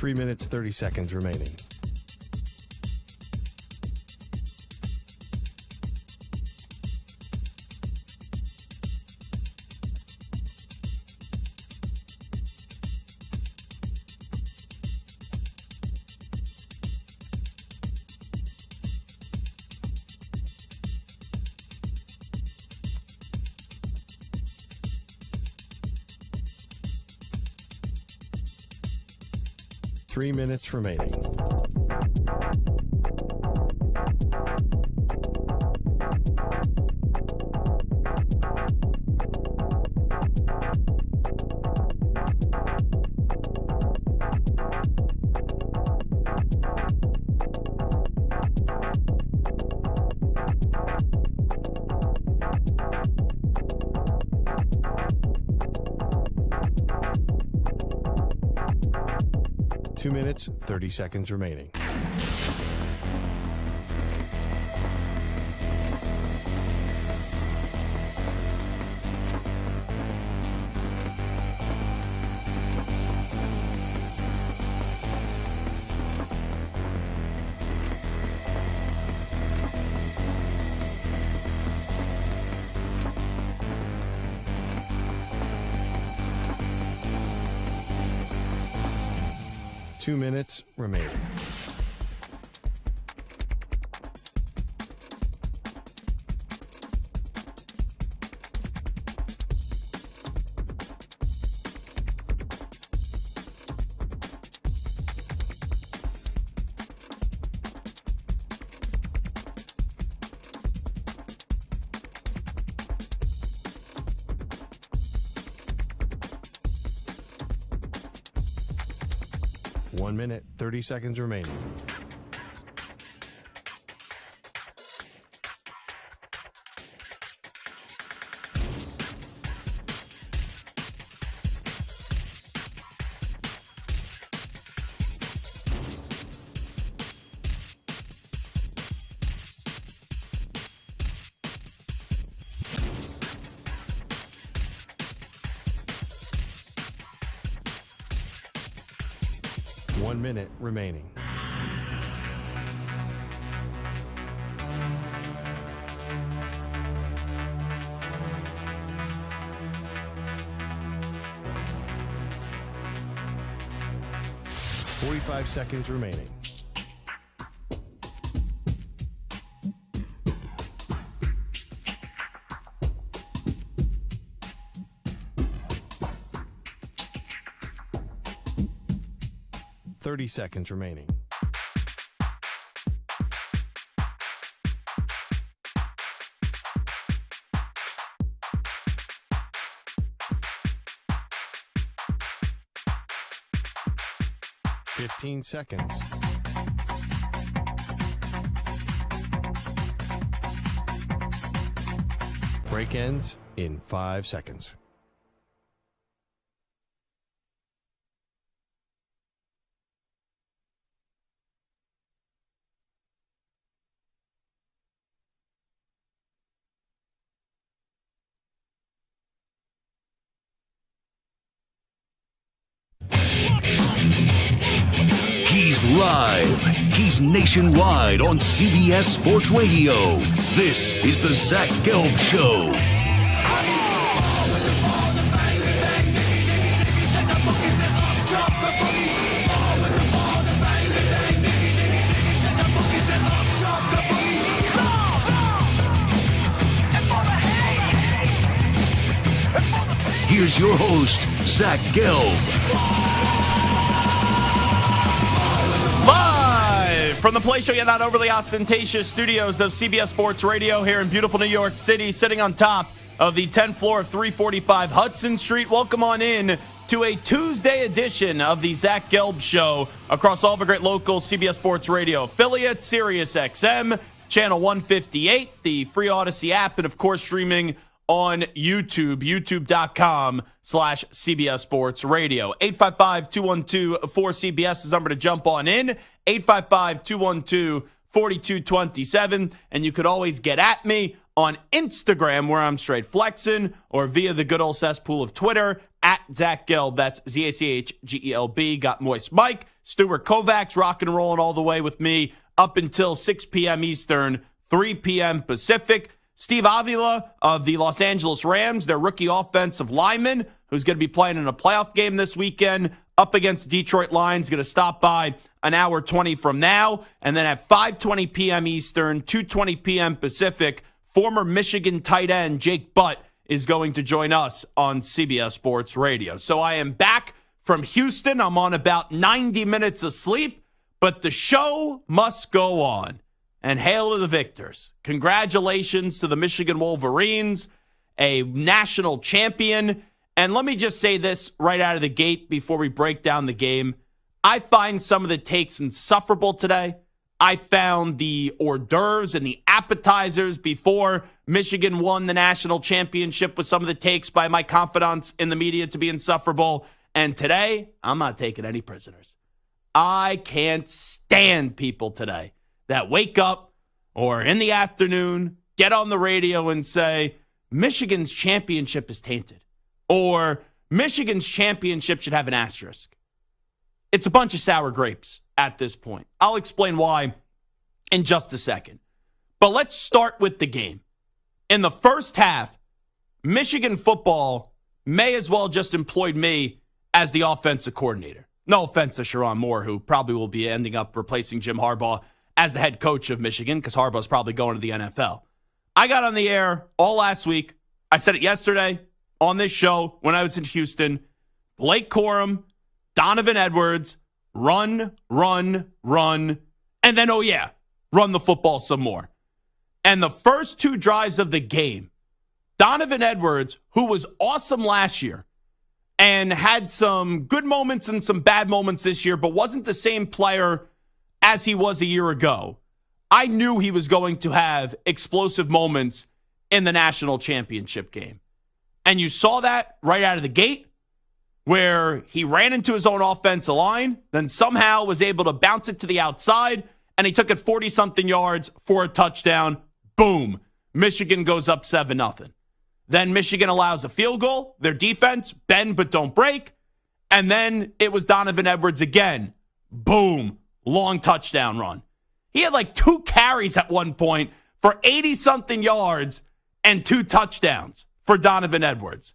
3 minutes, 30 seconds remaining. Three minutes remaining. Two minutes, 30 seconds remaining. Two minutes remaining. One minute, 30 seconds remaining. One minute remaining. Forty-five seconds remaining. Thirty seconds remaining. Fifteen seconds. Break ends in 5 seconds. He's live. He's nationwide on CBS Sports Radio. This is the Zach Gelb Show. Here's your host, Zach Gelb. From the Play Show, yet not overly ostentatious studios of CBS Sports Radio here in beautiful New York City, sitting on top of the 10th floor of 345 Hudson Street. Welcome on in to a Tuesday edition of the Zach Gelb Show across all the great local CBS Sports Radio affiliates, Sirius XM, Channel 158, the free Odyssey app, and of course streaming on YouTube, youtube.com/CBS Sports Radio. 855-212-4CBS is the number to jump on in. 855-212-4227. And you could always get at me on Instagram, where I'm straight flexing, or via the good old cesspool of Twitter, at Zach Gelb. That's ZACHGELB. Got Moist Mike, Stuart Kovacs rocking and rolling all the way with me up until 6 p.m. Eastern, 3 p.m. Pacific. Steve Avila of the Los Angeles Rams, their rookie offensive lineman, who's going to be playing in a playoff game this weekend up against the Detroit Lions, going to stop by an hour 20 from now. And then at 5:20 p.m. Eastern, 2:20 p.m. Pacific, former Michigan tight end Jake Butt is going to join us on CBS Sports Radio. So I am back from Houston. I'm on about 90 minutes of sleep, but the show must go on. And hail to the victors. Congratulations to the Michigan Wolverines, a national champion. And let me just say this right out of the gate before we break down the game. I find some of the takes insufferable today. I found the hors d'oeuvres and the appetizers before Michigan won the national championship with some of the takes by my confidants in the media to be insufferable. And today, I'm not taking any prisoners. I can't stand people today that wake up or in the afternoon, get on the radio and say, Michigan's championship is tainted, or Michigan's championship should have an asterisk. It's a bunch of sour grapes at this point. I'll explain why in just a second. But let's start with the game. In the first half, Michigan football may as well just employed me as the offensive coordinator. No offense to Sharon Moore, who probably will be ending up replacing Jim Harbaugh as the head coach of Michigan, because Harbaugh's probably going to the NFL. I got on the air all last week. I said it yesterday on this show when I was in Houston. Blake Corum, Donovan Edwards, run, and then, oh yeah, run the football some more. And the first two drives of the game, Donovan Edwards, who was awesome last year and had some good moments and some bad moments this year, but wasn't the same player as he was a year ago, I knew he was going to have explosive moments in the national championship game. And you saw that right out of the gate, where he ran into his own offensive line, then somehow was able to bounce it to the outside, and he took it 40-something yards for a touchdown. Boom. Michigan goes up 7-0. Then Michigan allows a field goal. Their defense, bend but don't break. And then it was Donovan Edwards again. Boom. Long touchdown run. He had like 2 carries at one point for 80-something yards and 2 touchdowns for Donovan Edwards.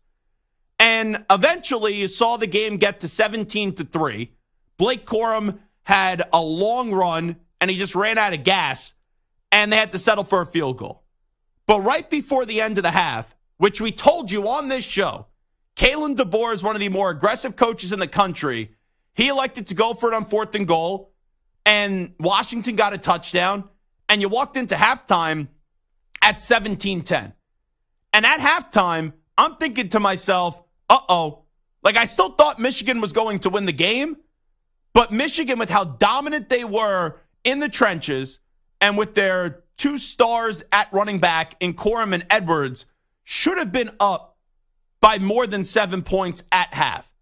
And eventually you saw the game get to 17-3. Blake Corum had a long run, and he just ran out of gas, and they had to settle for a field goal. But right before the end of the half, which we told you on this show, Kalen DeBoer is one of the more aggressive coaches in the country. He elected to go for it on 4th and goal, and Washington got a touchdown, and you walked into halftime at 17-10. And at halftime, I'm thinking to myself, uh-oh. Like, I still thought Michigan was going to win the game, but Michigan, with how dominant they were in the trenches and with their 2 stars at running back in Corum and Edwards, should have been up by more than 7 points at half.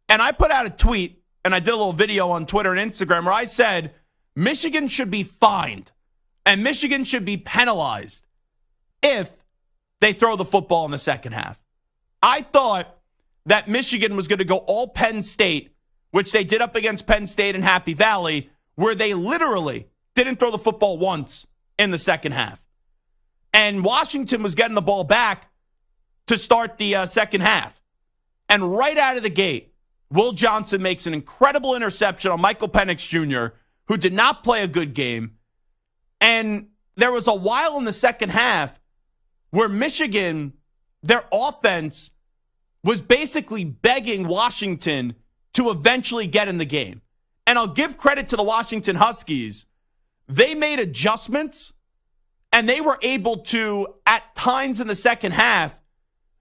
And I put out a tweet, and I did a little video on Twitter and Instagram where I said Michigan should be fined and Michigan should be penalized if they throw the football in the second half. I thought that Michigan was going to go all Penn State, which they did up against Penn State and Happy Valley, where they literally didn't throw the football once in the second half. And Washington was getting the ball back to start the second half. And right out of the gate, Will Johnson makes an incredible interception on Michael Penix Jr., who did not play a good game. And there was a while in the second half where Michigan, their offense, was basically begging Washington to eventually get in the game. And I'll give credit to the Washington Huskies. They made adjustments, and they were able to, at times in the second half,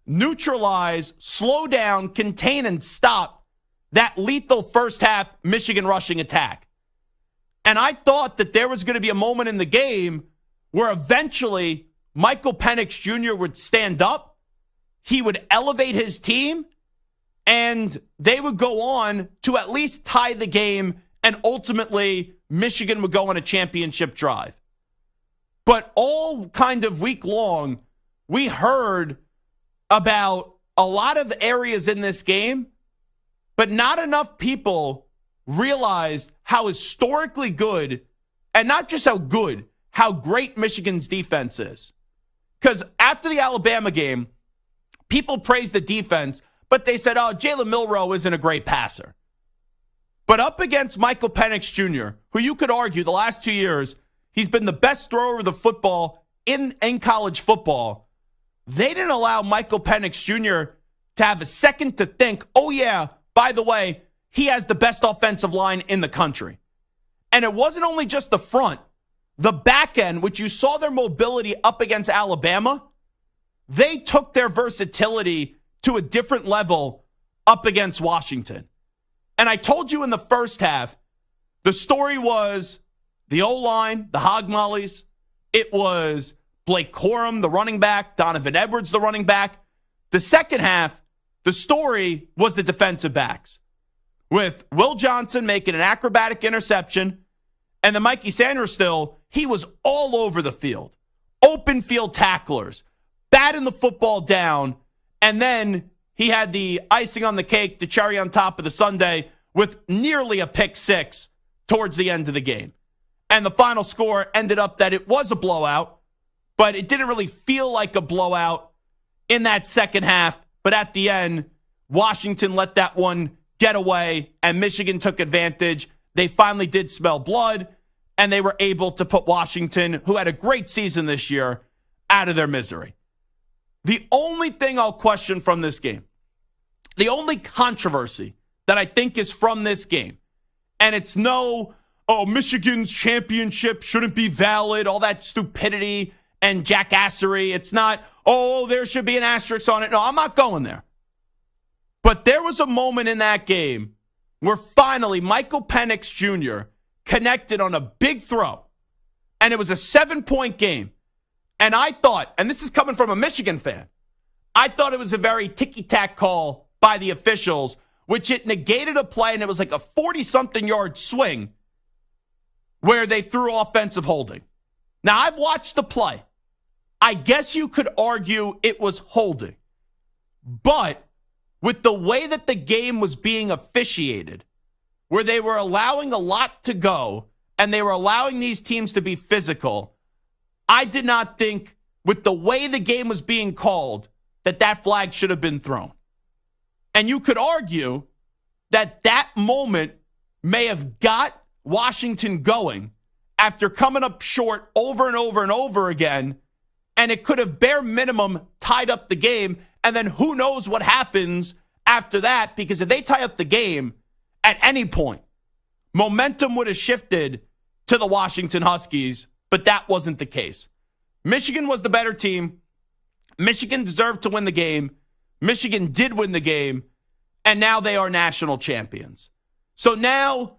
neutralize, slow down, contain, and stop that lethal first half Michigan rushing attack. And I thought that there was going to be a moment in the game where eventually Michael Penix Jr. would stand up, he would elevate his team, and they would go on to at least tie the game, and ultimately Michigan would go on a championship drive. But all kind of week long, we heard about a lot of areas in this game, but not enough people realized how historically good, and not just how good, how great Michigan's defense is. Because after the Alabama game, people praised the defense, but they said, oh, Jalen Milroe isn't a great passer. But up against Michael Penix Jr., who you could argue the last 2 years, he's been the best thrower of the football in college football. They didn't allow Michael Penix Jr. to have a second to think, oh, yeah, by the way, he has the best offensive line in the country. And it wasn't only just the front. The back end, which you saw their mobility up against Alabama, they took their versatility to a different level up against Washington. And I told you in the first half, the story was the O-line, the hog mollies. It was Blake Corum, the running back, Donovan Edwards, the running back. The second half, the story was the defensive backs, with Will Johnson making an acrobatic interception, and then Mikey Sanderstill, he was all over the field. Open field tacklers, batting the football down, and then he had the icing on the cake, the cherry on top of the sundae, with nearly a pick six towards the end of the game. And the final score ended up that it was a blowout, but it didn't really feel like a blowout in that second half. But at the end, Washington let that one get away, and Michigan took advantage. They finally did smell blood, and they were able to put Washington, who had a great season this year, out of their misery. The only thing I'll question from this game, the only controversy that I think is from this game, and it's no, oh, Michigan's championship shouldn't be valid, all that stupidity and jackassery. It's not, oh, there should be an asterisk on it. No, I'm not going there. But there was a moment in that game where finally Michael Penix Jr. connected on a big throw, and it was a 7-point game. And I thought, and this is coming from a Michigan fan, I thought it was a very ticky-tack call by the officials, which it negated a play, and it was like a 40-something yard swing where they threw offensive holding. Now, I've watched the play. I guess you could argue it was holding. But with the way that the game was being officiated, where they were allowing a lot to go, and they were allowing these teams to be physical, I did not think, with the way the game was being called, that that flag should have been thrown. And you could argue that that moment may have got Washington going after coming up short over and over and over again, and it could have bare minimum tied up the game, and then who knows what happens after that, because if they tie up the game at any point, momentum would have shifted to the Washington Huskies, but that wasn't the case. Michigan was the better team. Michigan deserved to win the game. Michigan did win the game, and now they are national champions. So now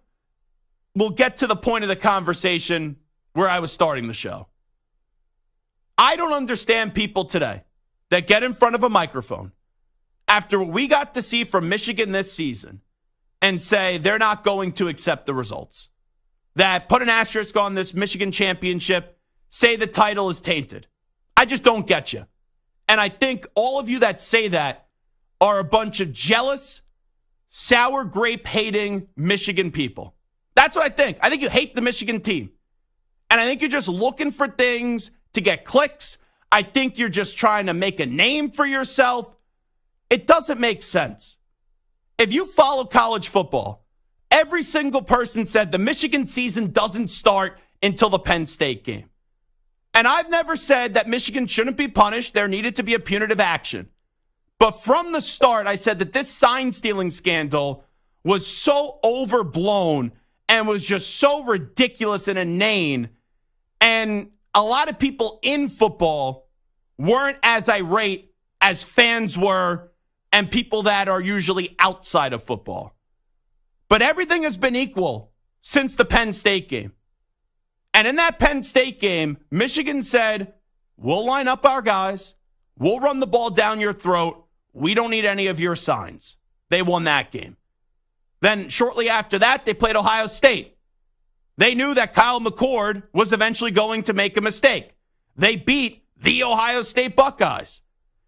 we'll get to the point of the conversation where I was starting the show. I don't understand people today that get in front of a microphone after what we got to see from Michigan this season and say they're not going to accept the results. That put an asterisk on this Michigan championship, say the title is tainted. I just don't get you. And I think all of you that say that are a bunch of jealous, sour grape-hating Michigan people. That's what I think. I think you hate the Michigan team. And I think you're just looking for things to get clicks. I think you're just trying to make a name for yourself. It doesn't make sense. If you follow college football, every single person said the Michigan season doesn't start until the Penn State game. And I've never said that Michigan shouldn't be punished. There needed to be a punitive action. But from the start, I said that this sign-stealing scandal was so overblown and was just so ridiculous and inane. And a lot of people in football weren't as irate as fans were and people that are usually outside of football. But everything has been equal since the Penn State game. And in that Penn State game, Michigan said, we'll line up our guys. We'll run the ball down your throat. We don't need any of your signs. They won that game. Then shortly after that, they played Ohio State. They knew that Kyle McCord was eventually going to make a mistake. They beat the Ohio State Buckeyes.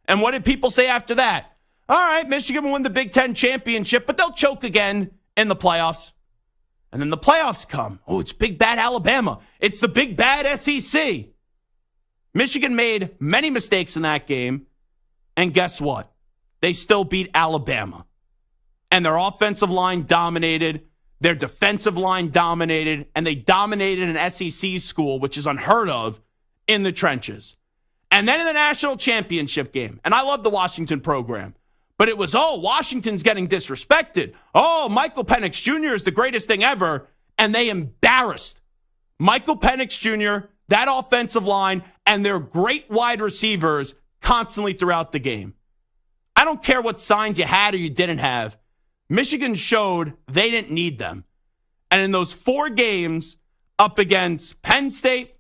And what did people say after that? all right, Michigan will win the Big Ten championship, but they'll choke again in the playoffs. And then the playoffs come. Oh, it's big bad Alabama. It's the big bad SEC. Michigan made many mistakes in that game. And guess what? They still beat Alabama. And their offensive line dominated. Their defensive line dominated. And they dominated an SEC school, which is unheard of, in the trenches. And then in the national championship game, and I love the Washington program, but it was, Washington's getting disrespected. Oh, Michael Penix Jr. is the greatest thing ever. And they embarrassed Michael Penix Jr., that offensive line, and their great wide receivers constantly throughout the game. I don't care what signs you had or you didn't have. Michigan showed they didn't need them. And in those 4 games up against Penn State,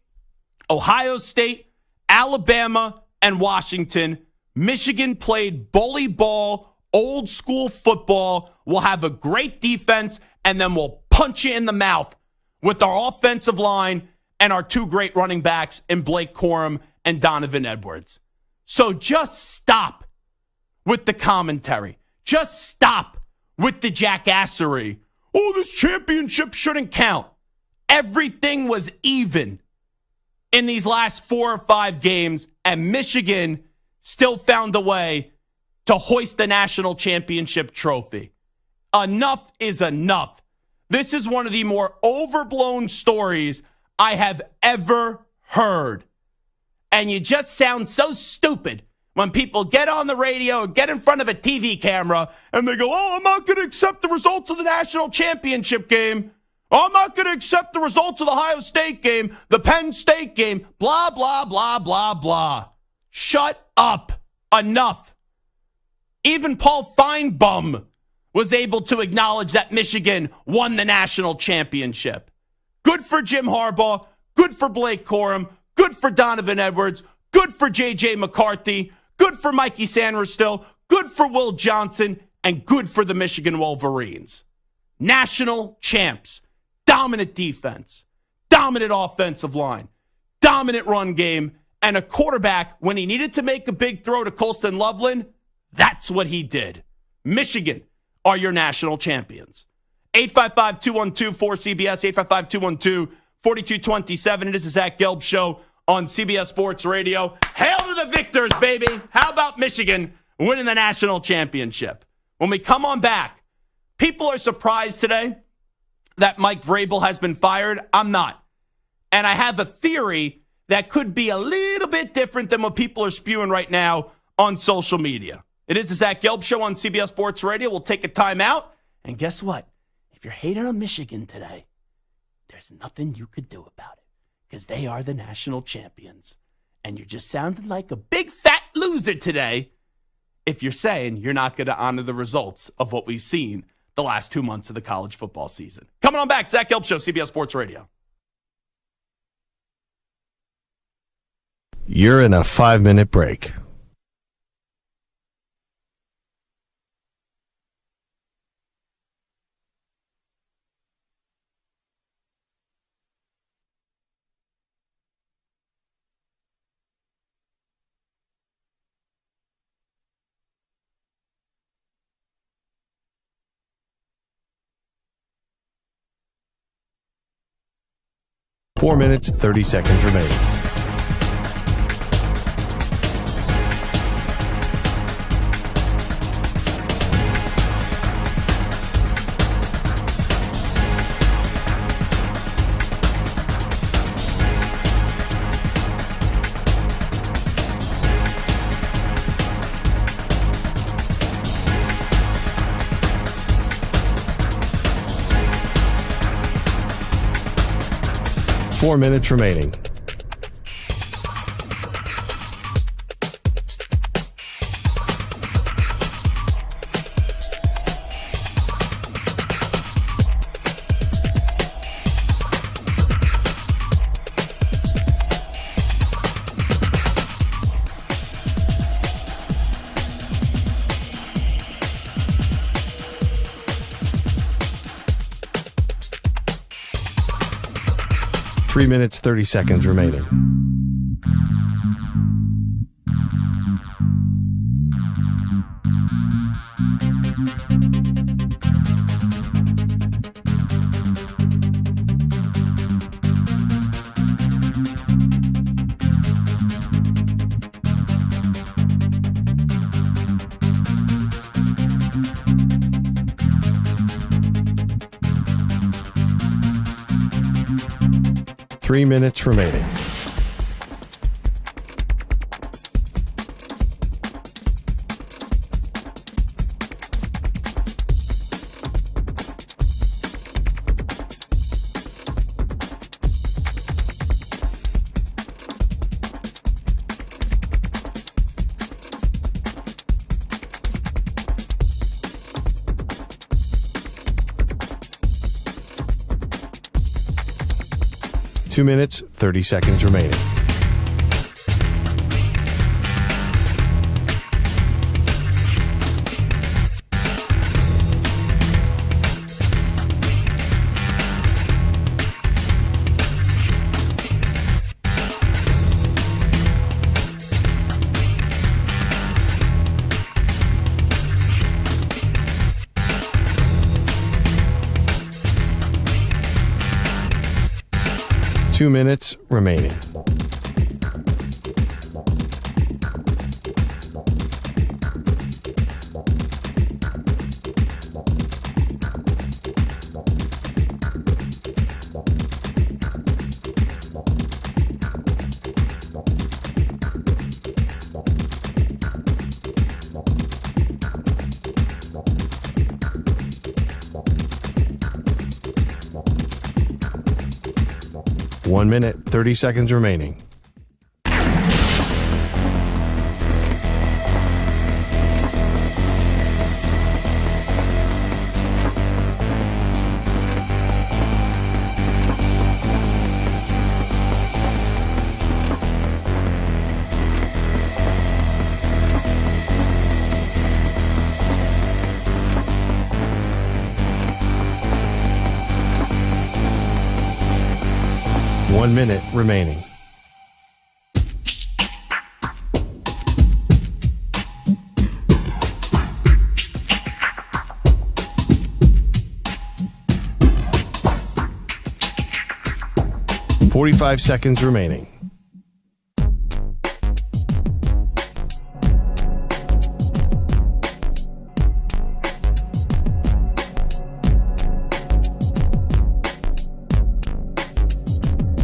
Ohio State, Alabama, and Washington, Michigan played bully ball, old school football. We'll have a great defense, and then we'll punch you in the mouth with our offensive line and our 2 great running backs in Blake Corum and Donovan Edwards. So just stop with the commentary. Just stop with the jackassery. Oh, this championship shouldn't count. Everything was even in these last 4 or 5 games, and Michigan still found a way to hoist the national championship trophy. Enough is enough. This is one of the more overblown stories I have ever heard. And you just sound so stupid when people get on the radio or get in front of a TV camera and they go, I'm not going to accept the results of the national championship game. I'm not going to accept the results of the Ohio State game, the Penn State game, blah, blah, blah, blah, blah. Shut up. Enough. Even Paul Feinbaum was able to acknowledge that Michigan won the national championship. Good for Jim Harbaugh. Good for Blake Corum. Good for Donovan Edwards. Good for J.J. McCarthy. Good for Mikey Sanderstill. Good for Will Johnson. And good for the Michigan Wolverines. National champs. Dominant defense. Dominant offensive line. Dominant run game. And a quarterback, when he needed to make a big throw to Colston Loveland, that's what he did. Michigan are your national champions. 855-212-4CBS, 855-212-4227. It is the Zach Gelb Show on CBS Sports Radio. Hail to the victors, baby. How about Michigan winning the national championship? When we come on back, people are surprised today that Mike Vrabel has been fired. I'm not. And I have a theory that could be a little bit different than what people are spewing right now on social media. It is the Zach Gelb Show on CBS Sports Radio. We'll take a timeout. And guess what? If you're hating on Michigan today, there's nothing you could do about it because they are the national champions. And you're just sounding like a big fat loser today if you're saying you're not going to honor the results of what we've seen the last 2 months of the college football season. Coming on back, Zach Gelb Show, CBS Sports Radio. You're in a 5-minute break. Four minutes, 30 seconds remaining. Four minutes remaining. Three minutes, 30 seconds remaining. 3 minutes remaining. Two minutes, 30 seconds remaining. Two minutes remaining. One minute, 30 seconds remaining. One minute remaining. Forty-five seconds remaining.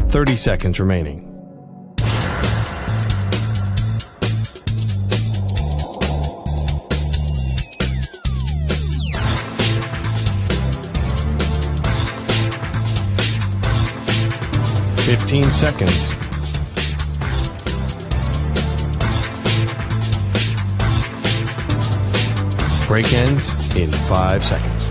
Thirty seconds remaining. Fifteen seconds. Break ends in 5 seconds.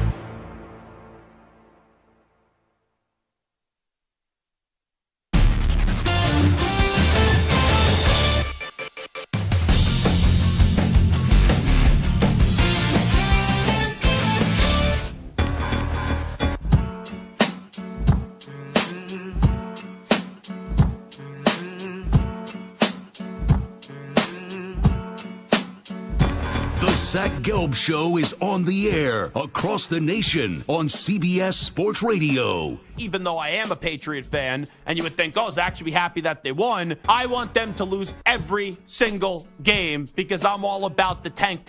Zach Gelb Show is on the air across the nation on CBS Sports Radio. Even though I am a Patriot fan, and you would think, oh, Zach should be happy that they won, I want them to lose every single game because I'm all about the tank.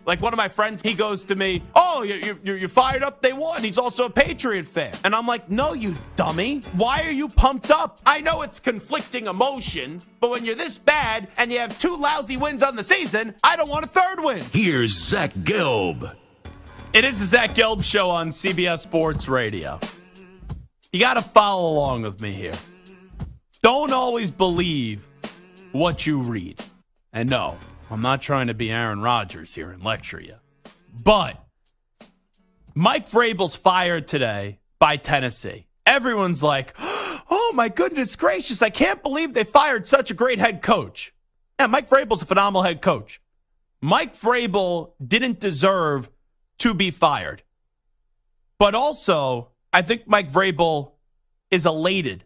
Like one of my friends, he goes to me, oh, you're fired up, they won. He's also a Patriot fan. And I'm like, no, you dummy. Why are you pumped up? I know it's conflicting emotion, but when you're this bad and you have 2 lousy wins on the season, I don't want a 3rd win. Here's Zach Gelb. It is the Zach Gelb Show on CBS Sports Radio. You got to follow along with me here. Don't always believe what you read. And no, I'm not trying to be Aaron Rodgers here and lecture you. But Mike Vrabel's fired today by Tennessee. Everyone's like, oh my goodness gracious, I can't believe they fired such a great head coach. Yeah, Mike Vrabel's a phenomenal head coach. Mike Vrabel didn't deserve to be fired. But also, I think Mike Vrabel is elated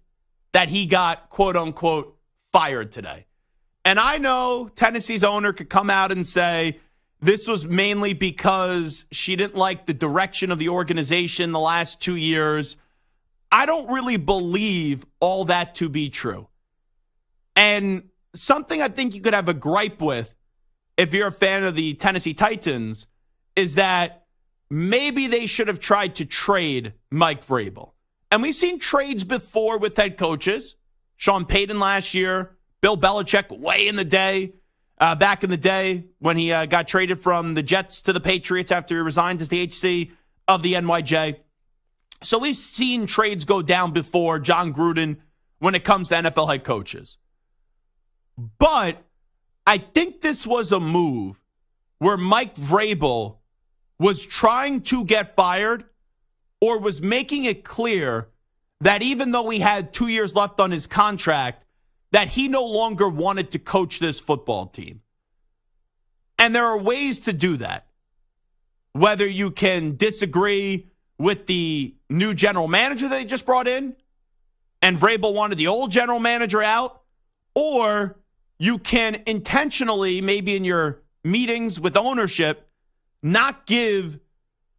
that he got, quote unquote, fired today. And I know Tennessee's owner could come out and say this was mainly because she didn't like the direction of the organization the last 2 years. I don't really believe all that to be true. And something I think you could have a gripe with if you're a fan of the Tennessee Titans is that maybe they should have tried to trade Mike Vrabel. And we've seen trades before with head coaches. Sean Payton last year, Bill Belichick way in the day, back in the day when he got traded from the Jets to the Patriots after he resigned as the HC of the NYJ. So we've seen trades go down before, John Gruden, when it comes to NFL head coaches. But I think this was a move where Mike Vrabel was trying to get fired or was making it clear that even though he had 2 years left on his contract, that he no longer wanted to coach this football team. And there are ways to do that. Whether you can disagree with the new general manager that they just brought in, and Vrabel wanted the old general manager out, or you can intentionally, maybe in your meetings with ownership, not give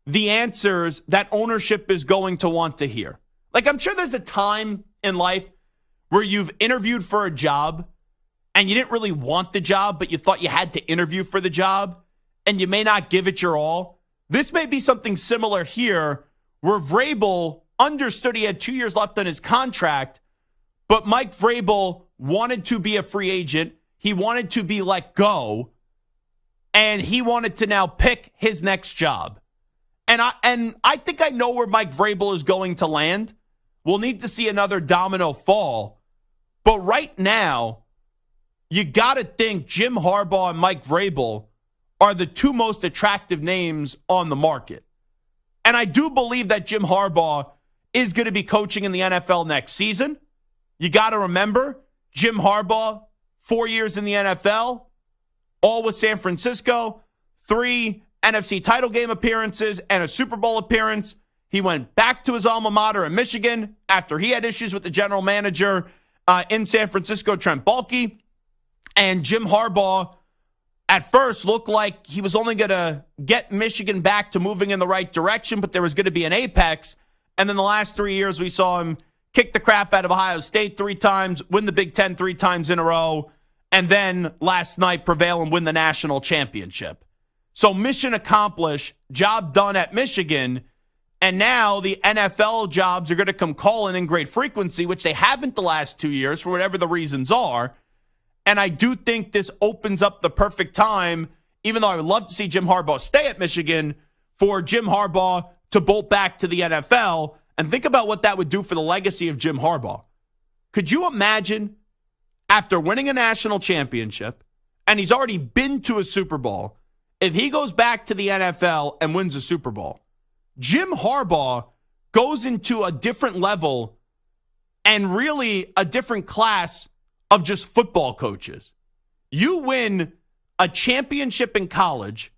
the answers that ownership is going to want to hear. Like, I'm sure there's a time in life where you've interviewed for a job and you didn't really want the job, but you thought you had to interview for the job, and you may not give it your all. This may be something similar here, where Vrabel understood he had 2 years left on his contract, but Mike Vrabel wanted to be a free agent. He wanted to be let go, and he wanted to now pick his next job. And I think I know where Mike Vrabel is going to land. We'll need to see another domino fall. But right now, you got to think Jim Harbaugh and Mike Vrabel are the two most attractive names on the market. And I do believe that Jim Harbaugh is going to be coaching in the NFL next season. You got to remember, Jim Harbaugh, 4 years in the NFL, all with San Francisco, 3 NFC title game appearances and a Super Bowl appearance. He went back to his alma mater in Michigan after he had issues with the general manager in San Francisco, Trent Baalke. And Jim Harbaugh at first looked like he was only going to get Michigan back to moving in the right direction, but there was going to be an apex. And then the last 3 years, we saw him kick the crap out of Ohio State 3 times, win the Big Ten 3 times in a row, and then last night prevail and win the national championship. So mission accomplished, job done at Michigan, and now the NFL jobs are going to come calling in great frequency, which they haven't the last 2 years for whatever the reasons are. And I do think this opens up the perfect time, even though I would love to see Jim Harbaugh stay at Michigan, for Jim Harbaugh to bolt back to the NFL. And think about what that would do for the legacy of Jim Harbaugh. Could you imagine, after winning a national championship, and he's already been to a Super Bowl, if he goes back to the NFL and wins a Super Bowl? Jim Harbaugh goes into a different level and really a different class of just football coaches. You win a championship in college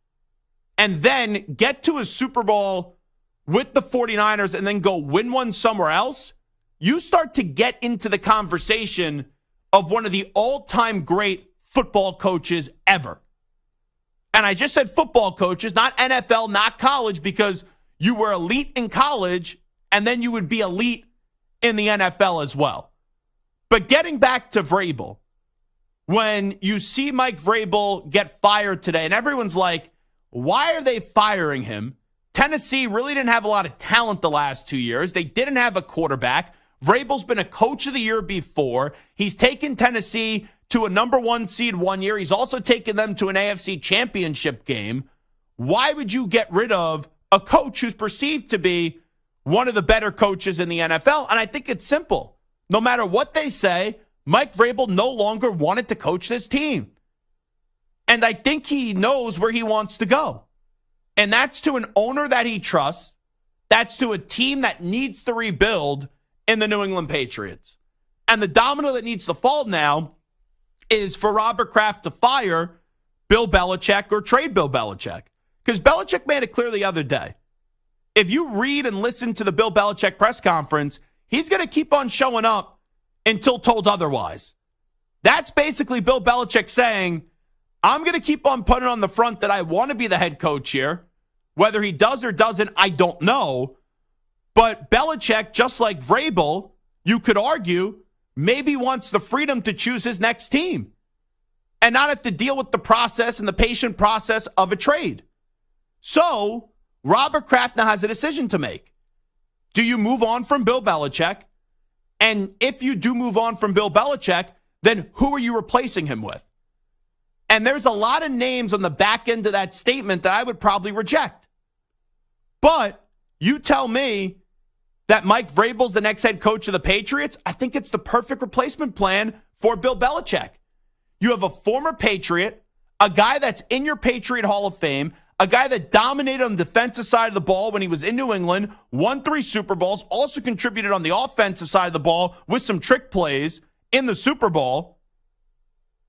and then get to a Super Bowl with the 49ers and then go win one somewhere else, you start to get into the conversation of one of the all-time great football coaches ever. And I just said football coaches, not NFL, not college, because you were elite in college and then you would be elite in the NFL as well. But getting back to Vrabel, when you see Mike Vrabel get fired today, and everyone's like, why are they firing him? Tennessee really didn't have a lot of talent the last 2 years. They didn't have a quarterback. Vrabel's been a coach of the year before. He's taken Tennessee to a number 1 seed 1 year. He's also taken them to an AFC championship game. Why would you get rid of a coach who's perceived to be one of the better coaches in the NFL? And I think it's simple. No matter what they say, Mike Vrabel no longer wanted to coach this team. And I think he knows where he wants to go. And that's to an owner that he trusts. That's to a team that needs to rebuild in the New England Patriots. And the domino that needs to fall now is for Robert Kraft to fire Bill Belichick or trade Bill Belichick. Because Belichick made it clear the other day. If you read and listen to the Bill Belichick press conference, he's going to keep on showing up until told otherwise. That's basically Bill Belichick saying, I'm going to keep on putting on the front that I want to be the head coach here. Whether he does or doesn't, I don't know. But Belichick, just like Vrabel, you could argue, maybe wants the freedom to choose his next team and not have to deal with the process and the patient process of a trade. So Robert Kraft now has a decision to make. do you move on from Bill Belichick? And if you do move on from Bill Belichick, then who are you replacing him with? And there's a lot of names on the back end of that statement that I would probably reject. But you tell me that Mike Vrabel's the next head coach of the Patriots. I think it's the perfect replacement plan for Bill Belichick. You have a former Patriot, a guy that's in your Patriot Hall of Fame, a guy that dominated on the defensive side of the ball when he was in New England, won 3 Super Bowls, also contributed on the offensive side of the ball with some trick plays in the Super Bowl.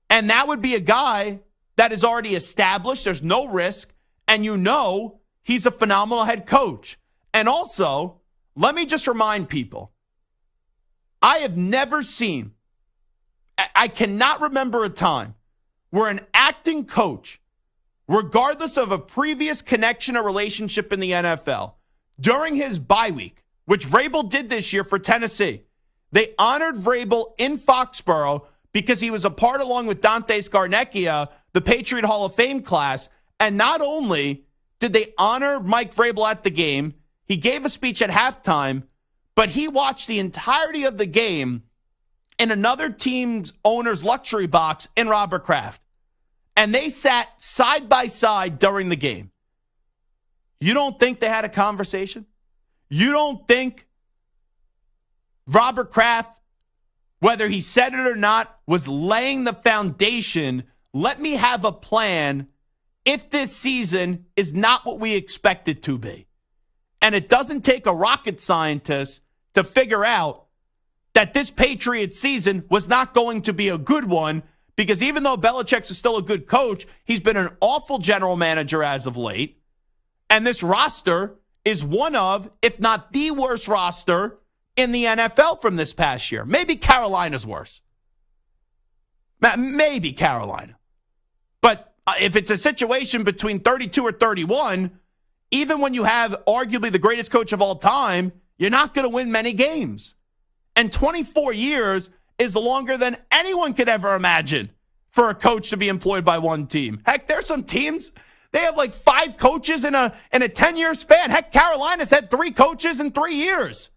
And that would be a guy that is already established. There's no risk. And you know he's a phenomenal head coach. And also, let me just remind people, I have never seen, I cannot remember a time where an acting coach, regardless of a previous connection or relationship in the NFL, during his bye week, which Vrabel did this year for Tennessee, they honored Vrabel in Foxborough because he was a part, along with Dante Scarnecchia, the Patriot Hall of Fame class. And not only did they honor Mike Vrabel at the game, he gave a speech at halftime, but he watched the entirety of the game in another team's owner's luxury box in Robert Kraft. And they sat side by side during the game. You don't think they had a conversation? You don't think Robert Kraft, whether he said it or not, was laying the foundation? Let me have a plan if this season is not what we expect it to be. And it doesn't take a rocket scientist to figure out that this Patriots season was not going to be a good one, because even though Belichick's still a good coach, he's been an awful general manager as of late. And this roster is one of, if not the worst roster in the NFL from this past year. Maybe Carolina's worse. Maybe Carolina. But if it's a situation between 32 or 31, even when you have arguably the greatest coach of all time, you're not going to win many games. And 24 years is longer than anyone could ever imagine for a coach to be employed by one team. Heck, there's some teams, they have like 5 coaches in a 10-year span. Heck, Carolina's had 3 coaches in 3 years.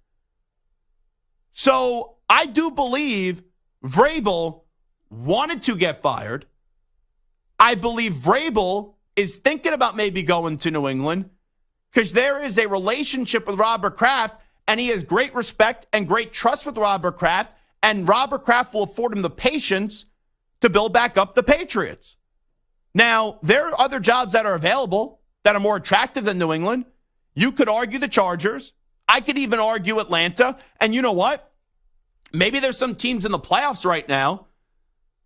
So I do believe Vrabel wanted to get fired. I believe Vrabel is thinking about maybe going to New England because there is a relationship with Robert Kraft, and he has great respect and great trust with Robert Kraft, and Robert Kraft will afford him the patience to build back up the Patriots. Now, there are other jobs that are available that are more attractive than New England. You could argue the Chargers. I could even argue Atlanta. And you know what? Maybe there's some teams in the playoffs right now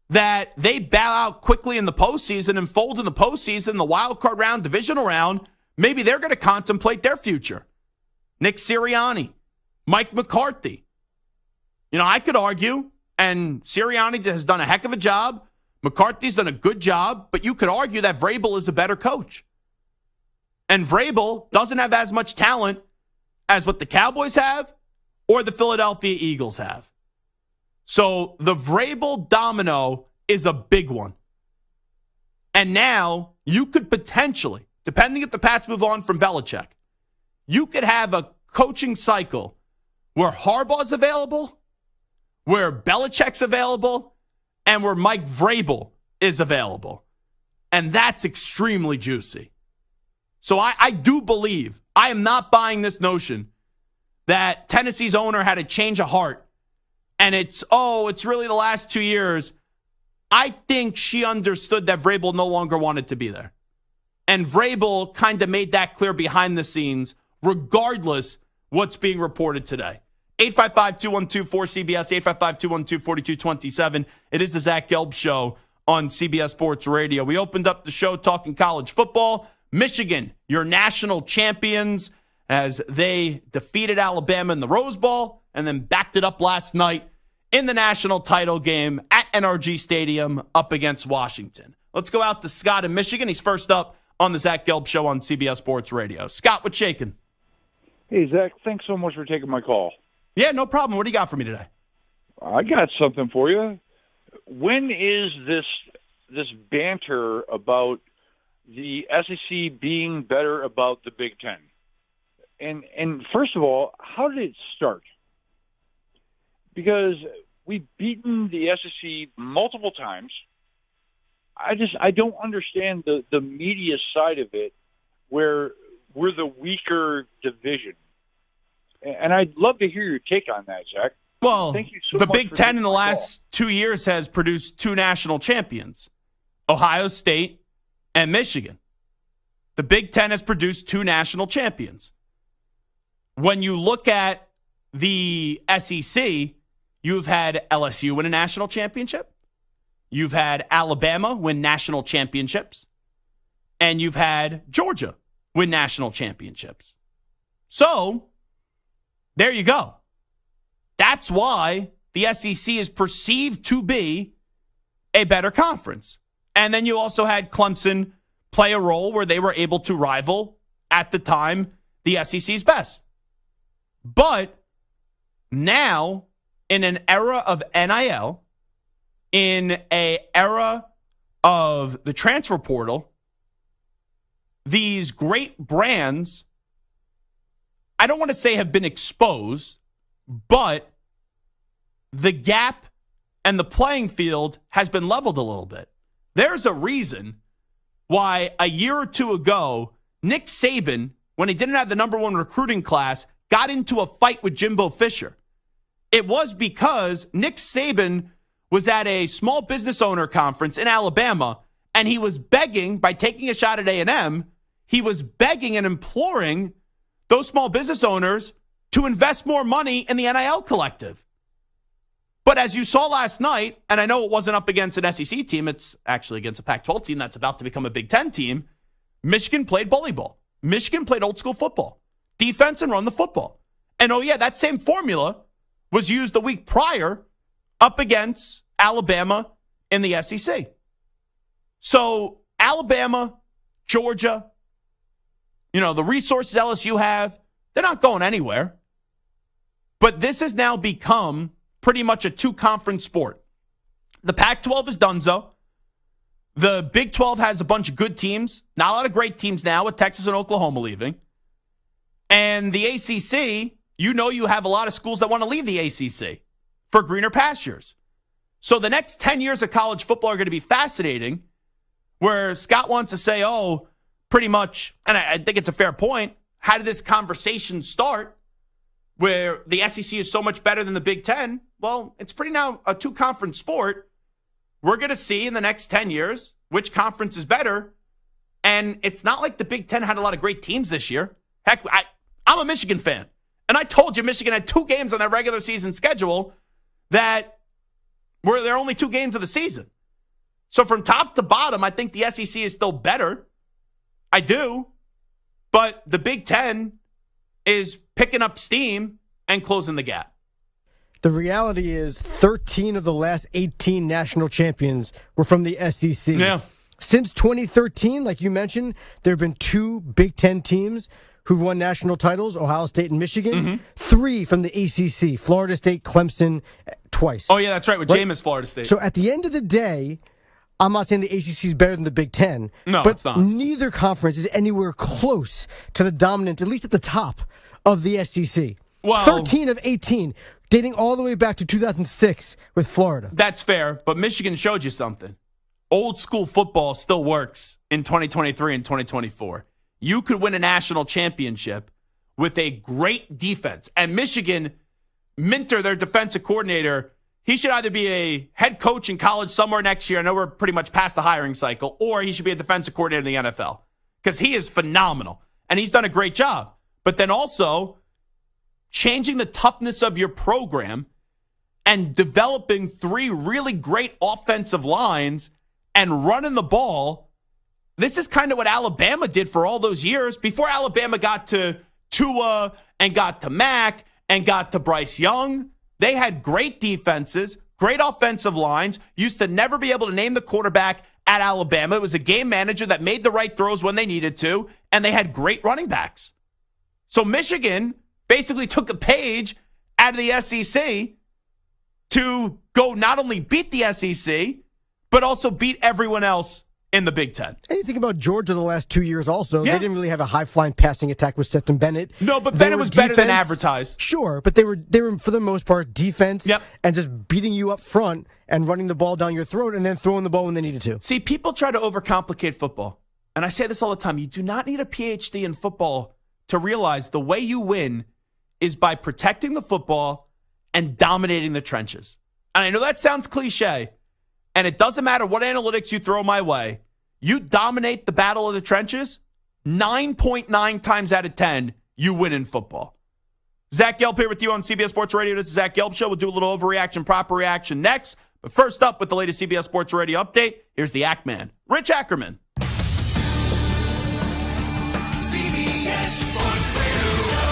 that they bow out quickly in the postseason and fold in the postseason, the wild card round, divisional round. Maybe they're going to contemplate their future. Nick Sirianni, Mike McCarthy. You know, I could argue, and Sirianni has done a heck of a job. McCarthy's done a good job, but you could argue that Vrabel is a better coach. And Vrabel doesn't have as much talent as what the Cowboys have or the Philadelphia Eagles have. So the Vrabel domino is a big one. And now you could potentially, depending if the Pats move on from Belichick, you could have a coaching cycle where Harbaugh's available, where Belichick's available, and where Mike Vrabel is available. And that's extremely juicy. So I do believe, I am not buying this notion that Tennessee's owner had a change of heart and it's really the last 2 years. I think she understood that Vrabel no longer wanted to be there. And Vrabel kind of made that clear behind the scenes, regardless what's being reported today. 855-212-4CBS, 855-212-4227. It is the Zach Gelb Show on CBS Sports Radio. We opened up the show talking college football. Michigan, your national champions, as they defeated Alabama in the Rose Bowl and then backed it up last night in the national title game at NRG Stadium up against Washington. Let's go out to Scott in Michigan. He's first up on the Zach Gelb Show on CBS Sports Radio. Scott, what's shaking? Hey, Zach, thanks so much for taking my call. Yeah, no problem. What do you got for me today? I got something for you. When is this banter about the SEC being better about the Big Ten? And first of all, how did it start? Because we've beaten the SEC multiple times. I don't understand the media side of it, where we're the weaker division. And I'd love to hear your take on that, Zach. Well, Thank you so the much Big for Ten taking in the my last 2 years has produced 2 national champions, Ohio State and Michigan. The Big Ten has produced 2 national champions. When you look at the SEC, you've had LSU win a national championship. You've had Alabama win national championships. And you've had Georgia win national championships. So, there you go. That's why the SEC is perceived to be a better conference. And then you also had Clemson play a role where they were able to rival, at the time, the SEC's best. But now, in an era of NIL, in an era of the transfer portal, these great brands, I don't want to say have been exposed, but the gap and the playing field has been leveled a little bit. There's a reason why a year or two ago, Nick Saban, when he didn't have the number 1 recruiting class, got into a fight with Jimbo Fisher. It was because Nick Saban was at a small business owner conference in Alabama, and he was begging, by taking a shot at A&M, he was begging and imploring those small business owners to invest more money in the NIL collective. But as you saw last night, and I know it wasn't up against an SEC team, it's actually against a Pac-12 team that's about to become a Big Ten team, Michigan played bully ball. Michigan played old school football. Defense and run the football. And oh yeah, that same formula was used the week prior up against Alabama in the SEC. So Alabama, Georgia, the resources LSU have, they're not going anywhere. But this has now become pretty much a 2-conference sport. The Pac-12 is donezo. The Big 12 has a bunch of good teams. Not a lot of great teams now, with Texas and Oklahoma leaving. And the ACC, you have a lot of schools that want to leave the ACC for greener pastures. So the next 10 years of college football are going to be fascinating, where Scott wants to say, pretty much, and I think it's a fair point, how did this conversation start where the SEC is so much better than the Big Ten? Well, it's pretty now a 2-conference sport. We're going to see in the next 10 years which conference is better. And it's not like the Big Ten had a lot of great teams this year. Heck, I'm a Michigan fan. And I told you Michigan had 2 games on their regular season schedule that were their only 2 games of the season. So from top to bottom, I think the SEC is still better. I do. But the Big Ten is picking up steam and closing the gap. The reality is 13 of the last 18 national champions were from the SEC. Yeah. Since 2013, like you mentioned, there have been 2 Big Ten teams who've won national titles, Ohio State and Michigan. Mm-hmm. 3 from the ACC, Florida State, Clemson, twice. Oh, yeah, that's right, with Jameis, Florida State. So at the end of the day, I'm not saying the ACC is better than the Big Ten. No, but it's not. Neither conference is anywhere close to the dominant, at least at the top, of the SEC. Well, 13 of 18, dating all the way back to 2006 with Florida. That's fair, but Michigan showed you something. Old school football still works in 2023 and 2024. You could win a national championship with a great defense. And Michigan, Minter, their defensive coordinator, he should either be a head coach in college somewhere next year. I know we're pretty much past the hiring cycle. Or he should be a defensive coordinator in the NFL. Because he is phenomenal. And he's done a great job. But then also changing the toughness of your program and developing 3 really great offensive lines and running the ball. This is kind of what Alabama did for all those years. Before Alabama got to Tua and got to Mack and got to Bryce Young, they had great defenses, great offensive lines, used to never be able to name the quarterback at Alabama. It was a game manager that made the right throws when they needed to, and they had great running backs. So Michigan basically took a page out of the SEC to go not only beat the SEC, but also beat everyone else in the Big Ten. And you think about Georgia the last 2 years also. Yeah. They didn't really have a high-flying passing attack with Stetson Bennett. No, but They Bennett were was better than defense. advertised. Sure, but they were for the most part defense Yep. and just beating you up front and running the ball down your throat and then throwing the ball when they needed to. See, people try to overcomplicate football. And I say this all the time. You do not need a PhD in football to realize the way you win is by protecting the football and dominating the trenches. And I know that sounds cliche, and it doesn't matter what analytics you throw my way. You dominate the battle of the trenches, 9.9 times out of 10, you win in football. Zach Gelb here with you on CBS Sports Radio. This is Zach Gelb Show. We'll do a little overreaction, proper reaction next. But first up with the latest CBS Sports Radio update, here's the Act Man, Rich Ackerman.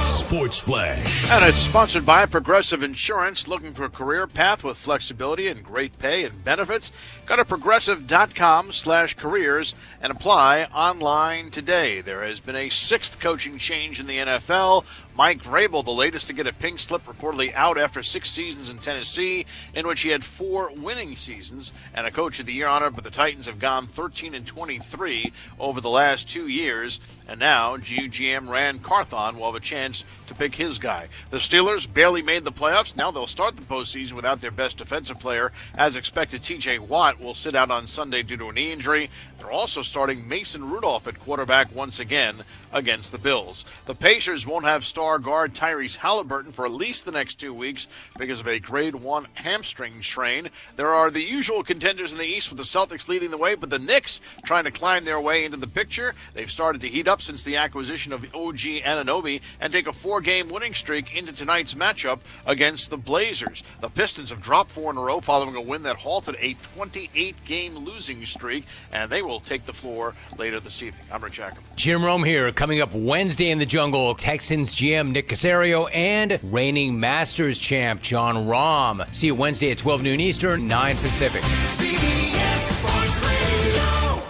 Sports Flash. And it's sponsored by Progressive Insurance. Looking for a career path with flexibility and great pay and benefits? Go to progressive.com/careers and apply online today. There has been a 6th coaching change in the NFL. Mike Vrabel, the latest to get a pink slip, reportedly out after 6 seasons in Tennessee, in which he had 4 winning seasons and a Coach of the Year honor. But the Titans have gone 13-23 over the last 2 years, and now GM Rand Carthon will have a chance to pick his guy. The Steelers barely made the playoffs. Now they'll start the postseason without their best defensive player. As expected, T.J. Watt will sit out on Sunday due to a knee injury. They're also starting Mason Rudolph at quarterback once again against the Bills. The Pacers won't have star guard Tyrese Halliburton for at least the next 2 weeks because of a grade 1 hamstring strain. There are the usual contenders in the East with the Celtics leading the way, but the Knicks trying to climb their way into the picture. They've started to heat up since the acquisition of OG Anunoby and take a 4-game winning streak into tonight's matchup against the Blazers. The Pistons have dropped 4 in a row following a win that halted a 28-game losing streak, and they will take the floor later this evening. I'm Rich Ackerman. Jim Rome here. Coming up Wednesday in the Jungle, Texans GM Nick Caserio and reigning Masters champ John Rahm. See you Wednesday at 12 noon Eastern, 9 Pacific. CBS Sports Radio.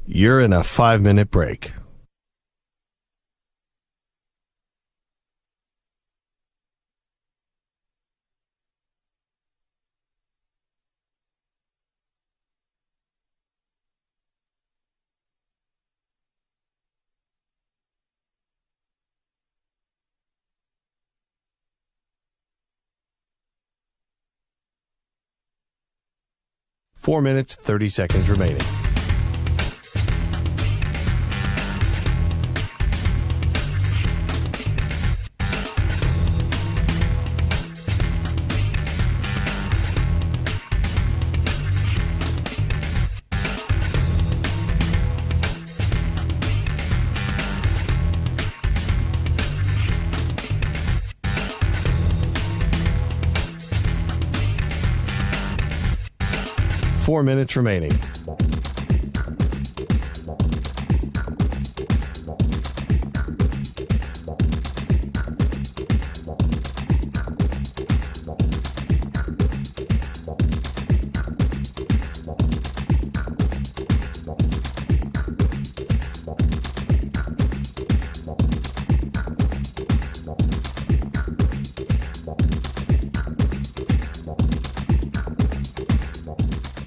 You're in a 5-minute break. Four minutes, 30 seconds remaining. Four minutes remaining.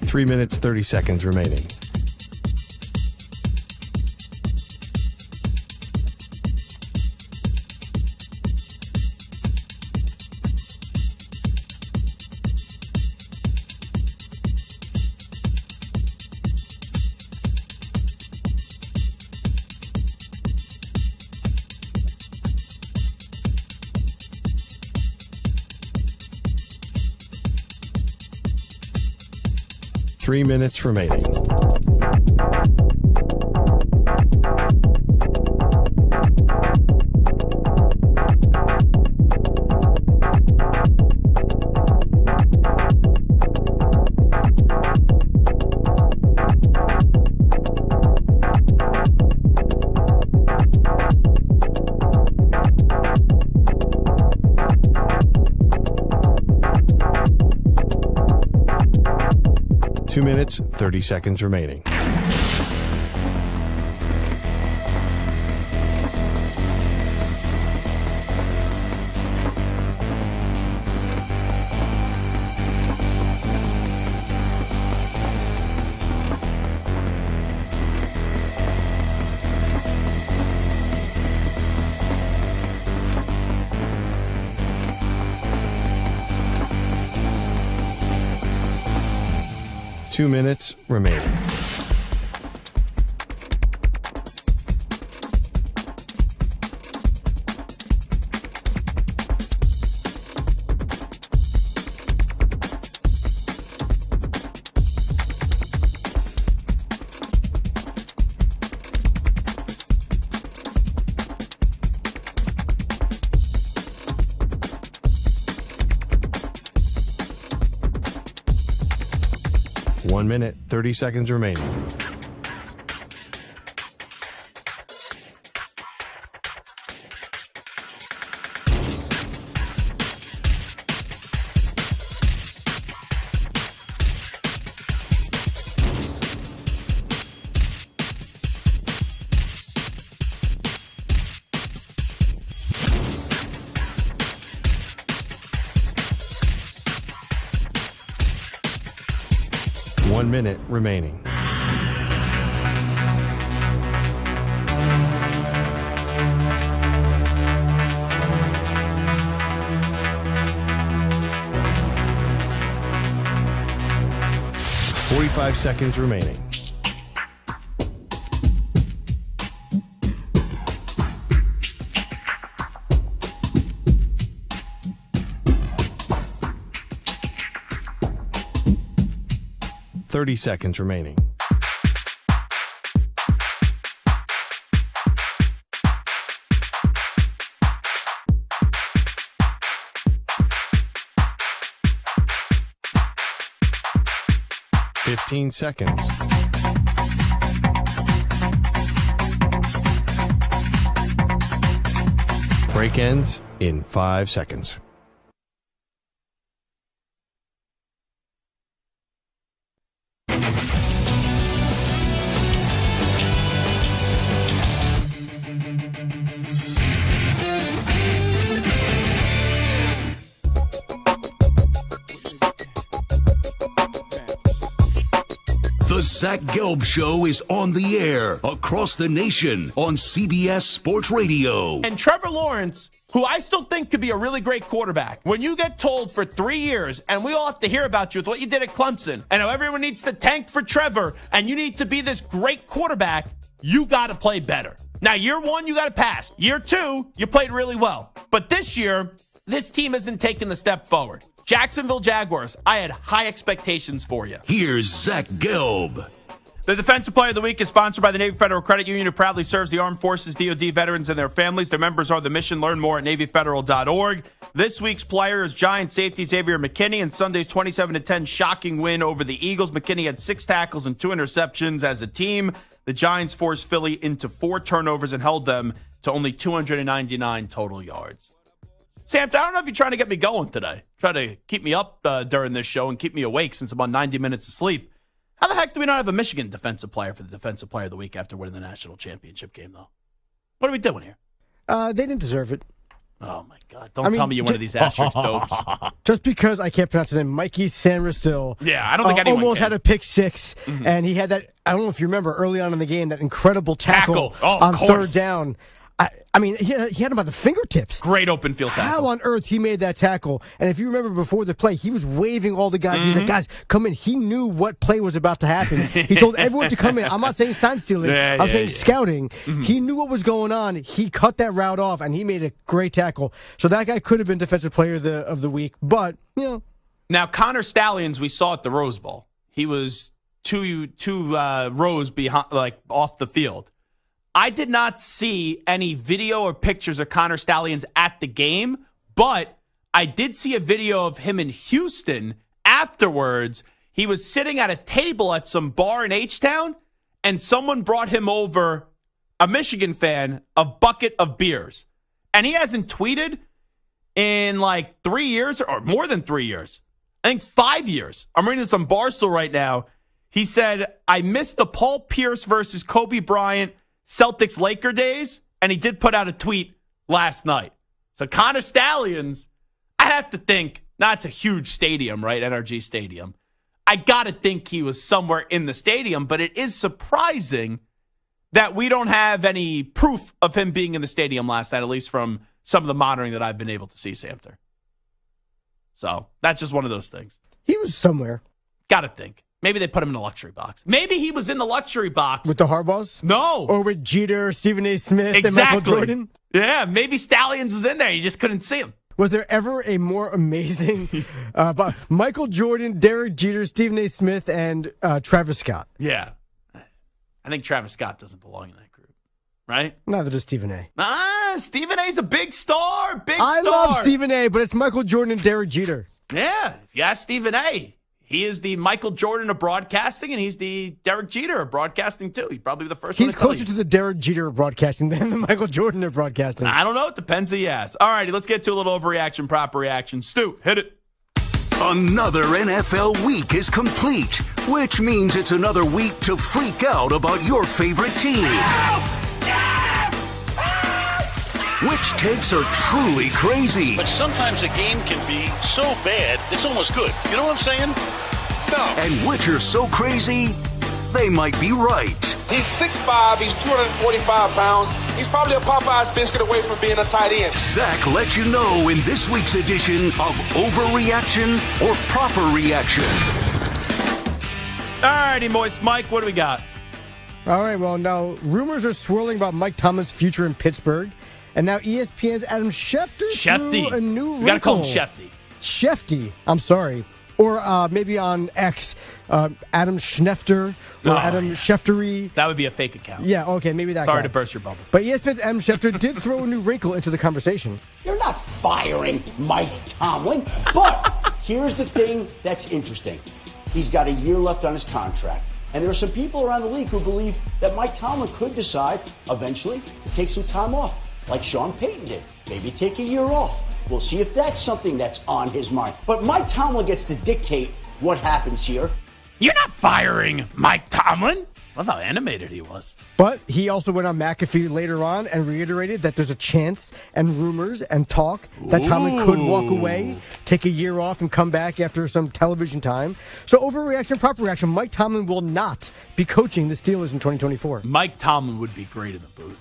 Three minutes, 30 seconds remaining. Three minutes remaining. Minutes, 30 seconds remaining. 2 minutes remaining. One minute, 30 seconds remaining. One minute remaining. Forty-five seconds remaining. Thirty seconds remaining. Fifteen seconds. Break ends in 5 seconds. The Zach Gelb Show is on the air across the nation on CBS Sports Radio. And Trevor Lawrence, who I still think could be a really great quarterback, when you get told for 3 years, and we all have to hear about you with what you did at Clemson, and how everyone needs to tank for Trevor, and you need to be this great quarterback, you got to play better. Now, year one, you got to pass. Year two, you played really well. But this year, this team isn't taking the step forward. Jacksonville Jaguars, I had high expectations for you. Here's Zach Gelb. The Defensive Player of the Week is sponsored by the Navy Federal Credit Union, who proudly serves the armed forces, DoD veterans, and their families. Their members are the mission. Learn more at NavyFederal.org. This week's player is Giant safety Xavier McKinney, and Sunday's 27-10 shocking win over the Eagles. McKinney had 6 tackles and 2 interceptions as a team. The Giants forced Philly into 4 turnovers and held them to only 299 total yards. Sam, I don't know if you're trying to get me going today. Try to keep me up during this show and keep me awake since I'm on 90 minutes of sleep. How the heck do we not have a Michigan defensive player for the Defensive Player of the Week after winning the national championship game, though? What are we doing here? They didn't deserve it. Oh, my God. Don't tell me you're one of these asterisk dopes. Just because I can't pronounce his name, Mikey Sanristil. Yeah, I don't think anyone almost can. had a pick six, and he had that, I don't know if you remember early on in the game, that incredible tackle on third down. I mean, he had him by the fingertips. Great open field tackle. How on earth he made that tackle? And if you remember before the play, he was waving all the guys. He's like, guys, come in. He knew what play was about to happen. He told everyone to come in. I'm not saying time stealing. I'm saying scouting. He knew what was going on. He cut that route off, and he made a great tackle. So that guy could have been Defensive Player of the Week. But, you know. Now, Connor Stallions, we saw at the Rose Bowl. He was two rows behind, like off the field. I did not see any video or pictures of Connor Stallions at the game, but I did see a video of him in Houston afterwards. He was sitting at a table at some bar in H-Town, and someone brought him over, a Michigan fan, a bucket of beers. And he hasn't tweeted in like 3 years or more than 3 years. I think 5 years. I'm reading this on Barstool right now. He said, I missed the Paul Pierce versus Kobe Bryant Celtics-Laker days, and he did put out a tweet last night. So Connor Stallions, I have to think, it's a huge stadium, right? NRG Stadium. I got to think he was somewhere in the stadium, but it is surprising that we don't have any proof of him being in the stadium last night, at least from some of the monitoring that I've been able to see, Samter. So that's just one of those things. He was somewhere. Got to think. Maybe they put him in a luxury box. Maybe he was in the luxury box. With the Harbaughs? No. Or with Jeter, Stephen A. Smith, Exactly. and Michael Jordan? Yeah, maybe Stallions was in there. You just couldn't see him. Was there ever a more amazing Michael Jordan, Derek Jeter, Stephen A. Smith, and Travis Scott? Yeah. I think Travis Scott doesn't belong in that group, right? Neither does Stephen A. Stephen A's a big star. I love Stephen A., but it's Michael Jordan and Derek Jeter. Yeah, if you ask Stephen A., he is the Michael Jordan of broadcasting, and he's the Derek Jeter of broadcasting, too. He'd probably be the first one to tell you. He's closer to the Derek Jeter of broadcasting than the Michael Jordan of broadcasting. I don't know. It depends who you ask. All righty, let's get to a little overreaction, proper reaction. Stu, hit it. Another NFL week is complete, which means it's another week to freak out about your favorite team. Which takes are truly crazy. But sometimes a game can be so bad, it's almost good. You know what I'm saying? No. And which are so crazy, they might be right. He's 6'5", he's 245 pounds. He's probably a Popeye's biscuit away from being a tight end. Zach lets you know in this week's edition of Overreaction or Proper Reaction. All righty, Moist Mike, what do we got? All right, well, now rumors are swirling about Mike Tomlin's future in Pittsburgh. And now ESPN's Adam Schefter threw a new wrinkle. You got to call him Shefty. Shefty, I'm sorry. Or maybe on X, Adam Schnefter or Adam Scheftery. That would be a fake account. Yeah, okay, maybe that Sorry guy. to burst your bubble. But ESPN's Adam Schefter did throw a new wrinkle into the conversation. You're not firing Mike Tomlin. But here's the thing that's interesting. He's got a year left on his contract. And there are some people around the league who believe that Mike Tomlin could decide eventually to take some time off, like Sean Payton did. Maybe take a year off. We'll see if that's something that's on his mind. But Mike Tomlin gets to dictate what happens here. You're not firing Mike Tomlin. Love how animated he was. But he also went on McAfee later on and reiterated that there's a chance and rumors and talk that Tomlin could walk away, take a year off, and come back after some television time. So overreaction, proper reaction, Mike Tomlin will not be coaching the Steelers in 2024. Mike Tomlin would be great in the booth.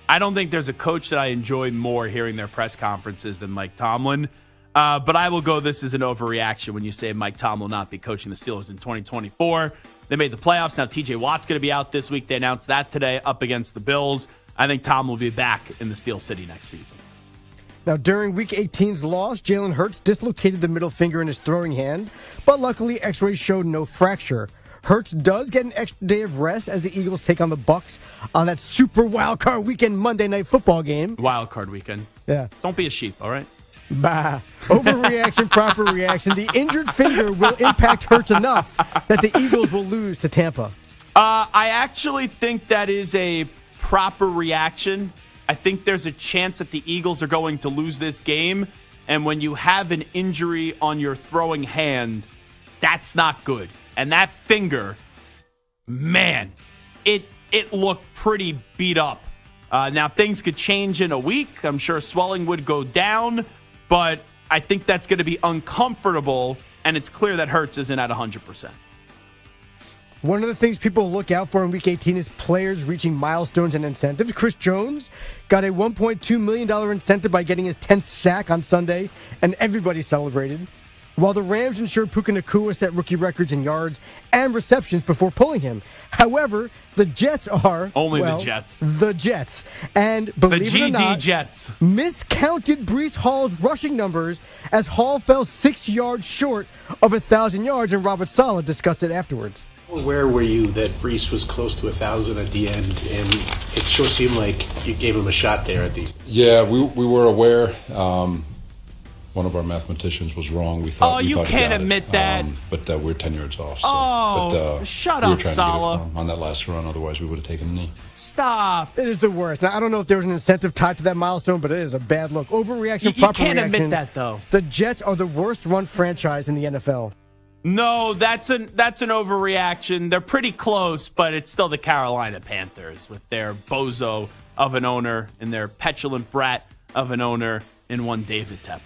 I don't think there's a coach that I enjoy more hearing their press conferences than Mike Tomlin. But I will go, this is an overreaction when you say Mike Tomlin will not be coaching the Steelers in 2024. They made the playoffs. Now TJ Watt's going to be out this week. They announced that today up against the Bills. I think Tomlin will be back in the Steel City next season. Now, during Week 18's loss, Jalen Hurts dislocated the middle finger in his throwing hand, but luckily X-rays showed no fracture. Hurts does get an extra day of rest as the Eagles take on the Bucs on that super wildcard weekend Monday Night Football game. Wildcard weekend. Yeah. Don't be a sheep, all right? Bah. Overreaction, proper reaction. The injured finger will impact Hurts enough that the Eagles will lose to Tampa. I actually think that is a proper reaction. I think there's a chance that the Eagles are going to lose this game. And when you have an injury on your throwing hand, that's not good. And that finger, man, it looked pretty beat up. Now, things could change in a week. I'm sure swelling would go down. But I think that's going to be uncomfortable. And it's clear that Hurts isn't at 100%. One of the things people look out for in Week 18 is players reaching milestones and incentives. Chris Jones got a $1.2 million incentive by getting his 10th sack on Sunday, and everybody celebrated. While the Rams ensured Puka Nacua set rookie records in yards and receptions before pulling him. However, the Jets are... the Jets. The Jets. And believe it or not, Jets miscounted Breece Hall's rushing numbers as Hall fell 6 yards short of 1,000 yards, and Robert Saleh discussed it afterwards. Where were you that Breece was close to 1,000 at the end, and it sure seemed like you gave him a shot there at the... Yeah, we were aware. One of our mathematicians was wrong. We thought. Oh, you can't admit that. But we're 10 yards off. So. Shut up, Saleh. On that last run, otherwise we would have taken a knee. Stop. It is the worst. Now, I don't know if there was an incentive tied to that milestone, but it is a bad look. Overreaction, proper reaction. You can't admit that, though. The Jets are the worst run franchise in the NFL. No, that's an overreaction. They're pretty close, but it's still the Carolina Panthers with their bozo of an owner and their petulant brat of an owner in one David Tepper.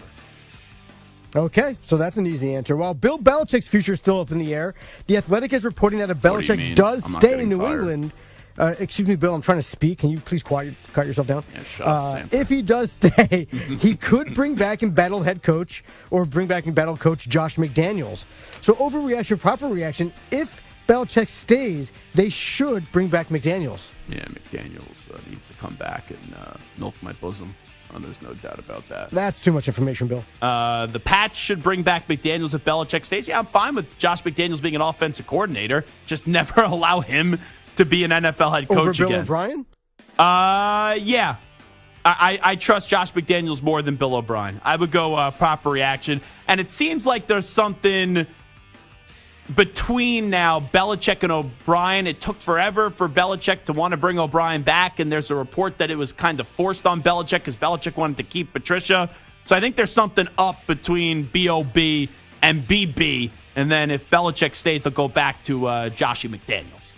Okay, so that's an easy answer. While Bill Belichick's future is still up in the air, The Athletic is reporting that if Belichick does stay in New England, Excuse me, Bill, I'm trying to speak. Can you please cut yourself down? Yeah, shut up, Sam. If he does stay, he could bring back embattled head coach or bring back embattled coach Josh McDaniels. So overreaction, proper reaction. If Belichick stays, they should bring back McDaniels. Yeah, McDaniels needs to come back and milk my bosom. Oh, there's no doubt about that. That's too much information, Bill. The Pats should bring back McDaniels if Belichick stays. Yeah, I'm fine with Josh McDaniels being an offensive coordinator. Just never allow him to be an NFL head coach Over Bill again. O'Brien? Yeah. I trust Josh McDaniels more than Bill O'Brien. I would go proper reaction. And it seems like there's something between now Belichick and O'Brien. It took forever for Belichick to want to bring O'Brien back, and there's a report that it was kind of forced on Belichick because Belichick wanted to keep Patricia. So I think there's something up between B.O.B. and B.B., and then if Belichick stays, they'll go back to Joshy McDaniels.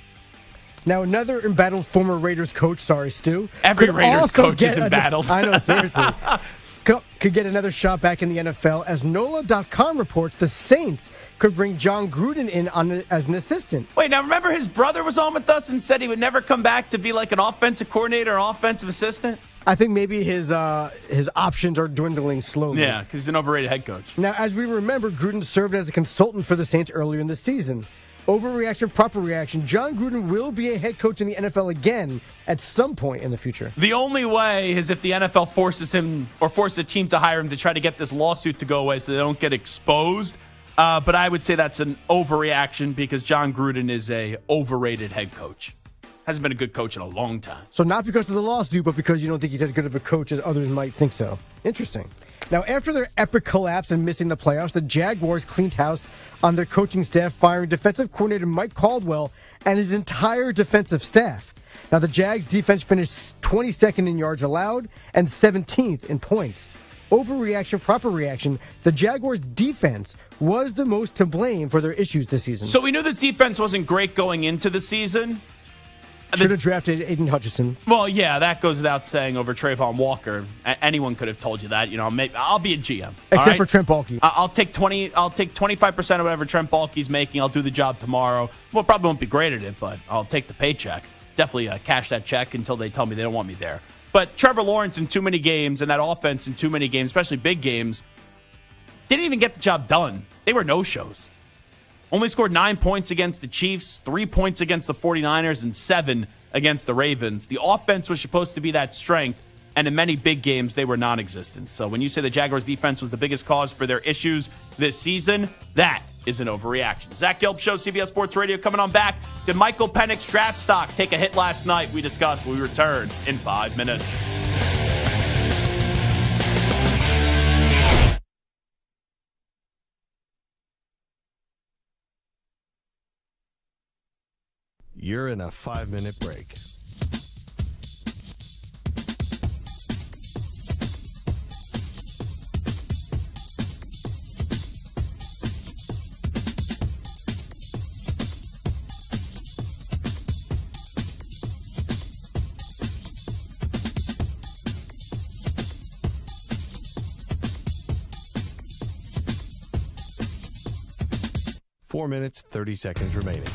Now, another embattled former Raiders coach, sorry, Stu. Every Raiders coach is embattled. I know, seriously. Could get another shot back in the NFL. As NOLA.com reports, the Saints could bring John Gruden in as an assistant. Wait, now remember his brother was on with us and said he would never come back to be like an offensive coordinator or offensive assistant? I think maybe his options are dwindling slowly. Yeah, because he's an overrated head coach. Now, as we remember, Gruden served as a consultant for the Saints earlier in the season. Overreaction, proper reaction. John Gruden will be a head coach in the NFL again at some point in the future. The only way is if the NFL forces him or forces a team to hire him to try to get this lawsuit to go away so they don't get exposed. But I would say that's an overreaction because John Gruden is a overrated head coach. Hasn't been a good coach in a long time. So not because of the lawsuit, but because you don't think he's as good of a coach as others might think so. Interesting. Now, after their epic collapse and missing the playoffs, the Jaguars cleaned house on their coaching staff, firing defensive coordinator Mike Caldwell and his entire defensive staff. Now, the Jags defense finished 22nd in yards allowed and 17th in points. Overreaction, proper reaction. The Jaguars' defense was the most to blame for their issues this season. So we knew this defense wasn't great going into the season. Should have drafted Aiden Hutchinson. Well, yeah, that goes without saying over Trayvon Walker. Anyone could have told you that. You know, maybe I'll be a GM. Except for Trent Baalke. I'll take 25% of whatever Trent Baalke's making. I'll do the job tomorrow. Well, probably won't be great at it, but I'll take the paycheck. Definitely cash that check until they tell me they don't want me there. But Trevor Lawrence in too many games and that offense in too many games, especially big games, didn't even get the job done. They were no-shows. Only scored 9 points against the Chiefs, 3 points against the 49ers, and 7 against the Ravens. The offense was supposed to be that strength, and in many big games, they were non-existent. So when you say the Jaguars' defense was the biggest cause for their issues this season, that is an overreaction. Zach Gelb Show, CBS Sports Radio, coming on back. Did Michael Penix draft stock take a hit last night? We discuss when we return in 5 minutes. You're in a 5-minute break. Four minutes, 30 seconds remaining.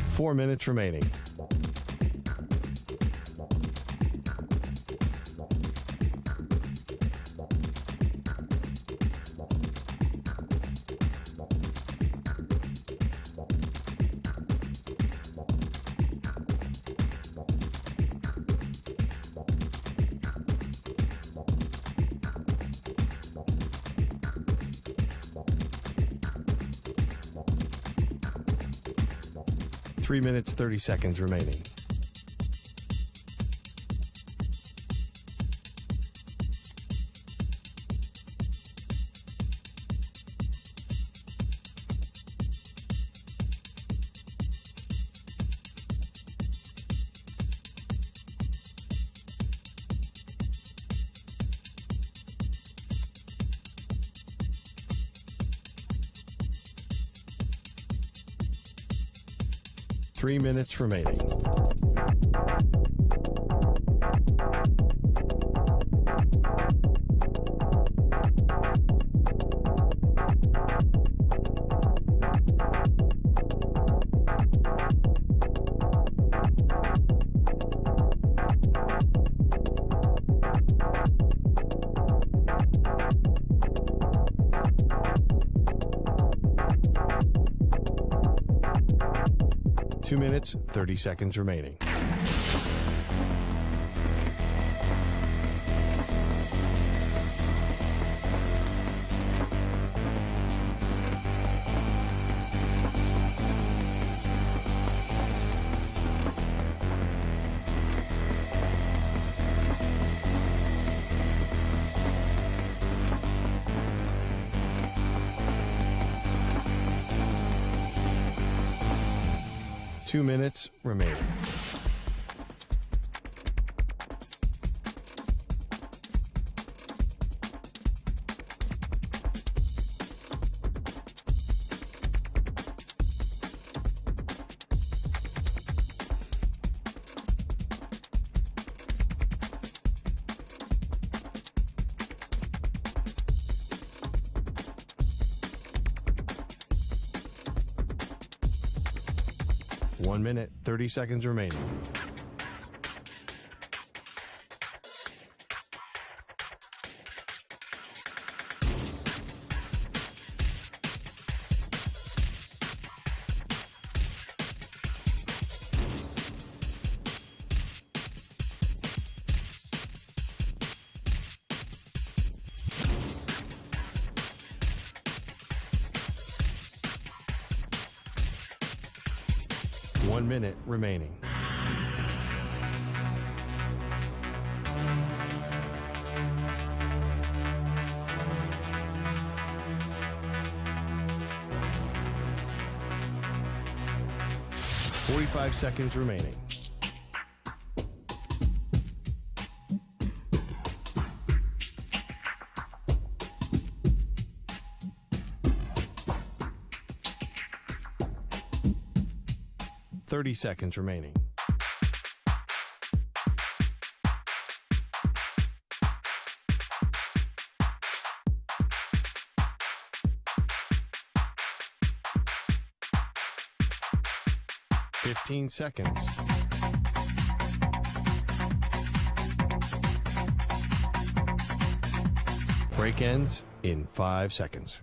Four minutes remaining. Three minutes, 30 seconds remaining. 3 minutes remaining. Two minutes, 30 seconds remaining. Two minutes remaining. One minute, 30 seconds remaining. One minute remaining. Forty-five seconds remaining. Thirty seconds remaining. Fifteen seconds. Break ends in 5 seconds.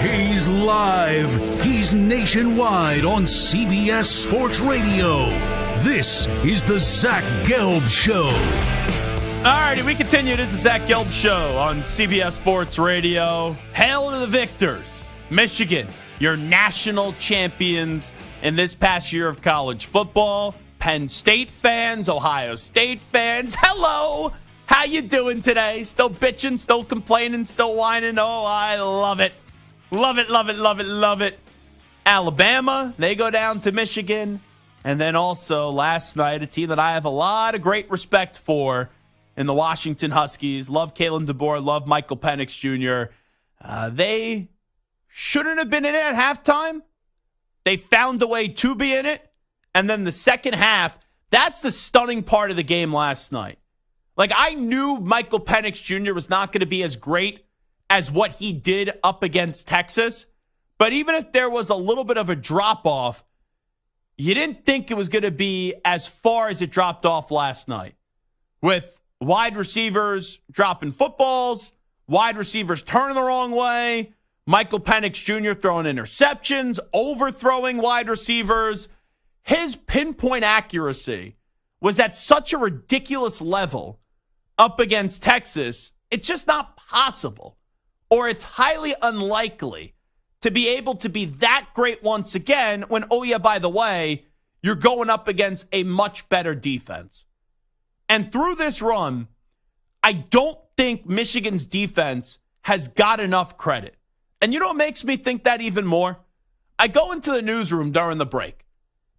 He's live. He's nationwide on CBS Sports Radio. This is the Zach Gelb Show. All righty, we continue. This is the Zach Gelb Show on CBS Sports Radio. Hail to the victors. Michigan, your national champions in this past year of college football. Penn State fans, Ohio State fans, hello. How you doing today? Still bitching, still complaining, still whining. Oh, I love it. Love it, love it, love it, love it. Alabama, they go down to Michigan. And then also last night, a team that I have a lot of great respect for in the Washington Huskies. Love Kalen DeBoer, love Michael Penix Jr. They shouldn't have been in it at halftime. They found a way to be in it. And then the second half, that's the stunning part of the game last night. Like, I knew Michael Penix Jr. was not going to be as great as what he did up against Texas. But even if there was a little bit of a drop-off, you didn't think it was going to be as far as it dropped off last night. With wide receivers dropping footballs, wide receivers turning the wrong way, Michael Penix Jr. throwing interceptions, overthrowing wide receivers. His pinpoint accuracy was at such a ridiculous level up against Texas, it's just not possible. Or it's highly unlikely to be able to be that great once again when, oh yeah, by the way, you're going up against a much better defense. And through this run, I don't think Michigan's defense has got enough credit. And you know what makes me think that even more? I go into the newsroom during the break,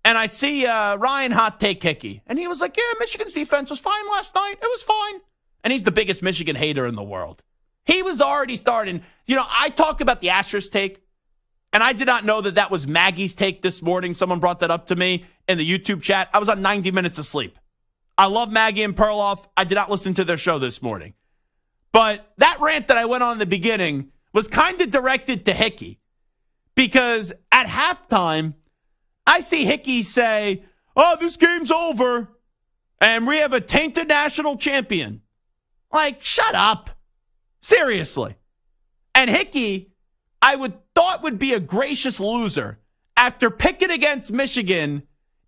and I see Ryan Hot Take Hickey. And he was like, yeah, Michigan's defense was fine last night. It was fine. And he's the biggest Michigan hater in the world. He was already starting. I talk about the asterisk take, and I did not know that was Maggie's take this morning. Someone brought that up to me in the YouTube chat. I was on 90 minutes of sleep. I love Maggie and Perloff. I did not listen to their show this morning. But that rant that I went on in the beginning was kind of directed to Hickey. Because at halftime, I see Hickey say, oh, this game's over, and we have a tainted national champion. Like, shut up. Seriously. And Hickey, I thought would be a gracious loser after picking against Michigan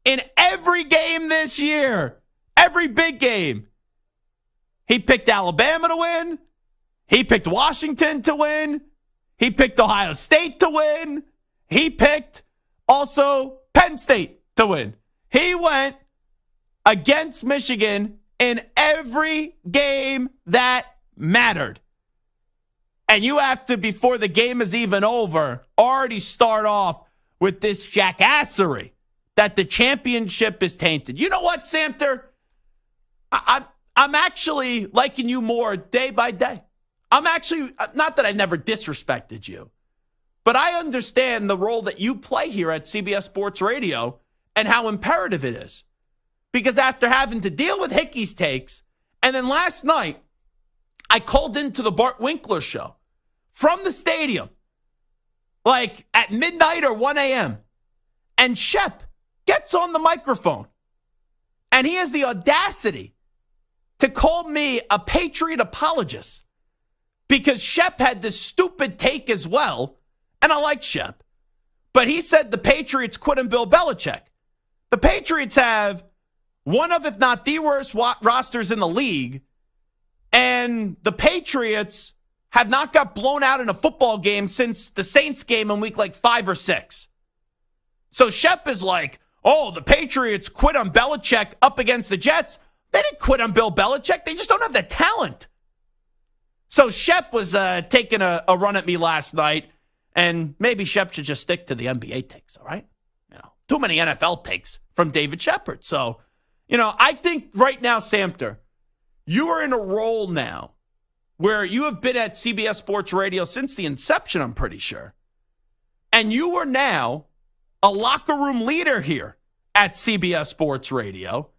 in every game this year. Every big game. He picked Alabama to win. He picked Washington to win. He picked Ohio State to win. He picked also Penn State to win. He went against Michigan in every game that mattered. And you have to, before the game is even over, already start off with this jackassery that the championship is tainted. You know what, Samter? I'm actually liking you more day by day. I'm actually, not that I never disrespected you, but I understand the role that you play here at CBS Sports Radio and how imperative it is. Because after having to deal with Hickey's takes, and then last night, I called into the Bart Winkler show from the stadium, like at midnight or 1 a.m., and Shep gets on the microphone, and he has the audacity to call me a Patriot apologist because Shep had this stupid take as well, and I like Shep. But he said the Patriots quit on Bill Belichick. The Patriots have one of, if not the worst rosters in the league, and the Patriots have not got blown out in a football game since the Saints game in week 5 or 6. So Shep is like, oh, the Patriots quit on Belichick up against the Jets. They didn't quit on Bill Belichick. They just don't have the talent. So Shep was taking a run at me last night, and maybe Shep should just stick to the NBA takes, all right? Too many NFL takes from David Shepard. So, I think right now, Samter, you are in a role now where you have been at CBS Sports Radio since the inception, I'm pretty sure. And you are now a locker room leader here at CBS Sports Radio.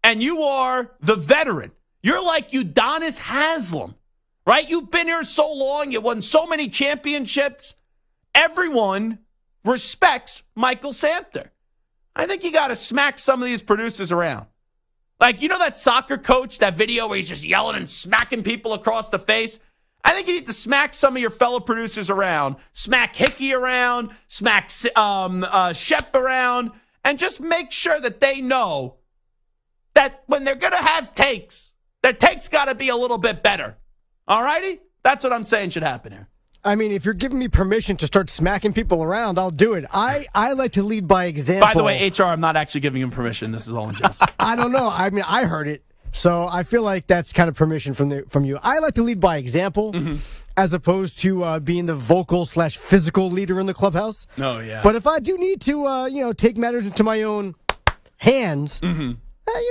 And you are the veteran. You're like Udonis Haslem, right? You've been here so long. You won so many championships. Everyone respects Michael Samter. I think you got to smack some of these producers around. Like, that soccer coach, that video where he's just yelling and smacking people across the face? I think you need to smack some of your fellow producers around. Smack Hickey around. Smack Shep around. And just make sure that they know that when they're going to have takes, their takes got to be a little bit better. All righty? That's what I'm saying should happen here. I mean, if you're giving me permission to start smacking people around, I'll do it. I like to lead by example. By the way, HR, I'm not actually giving him permission. This is all in jest. I don't know. I mean, I heard it. So I feel like that's kind of permission from you. I like to lead by example as opposed to being the vocal/physical leader in the clubhouse. Oh, yeah. But if I do need to, take matters into my own hands,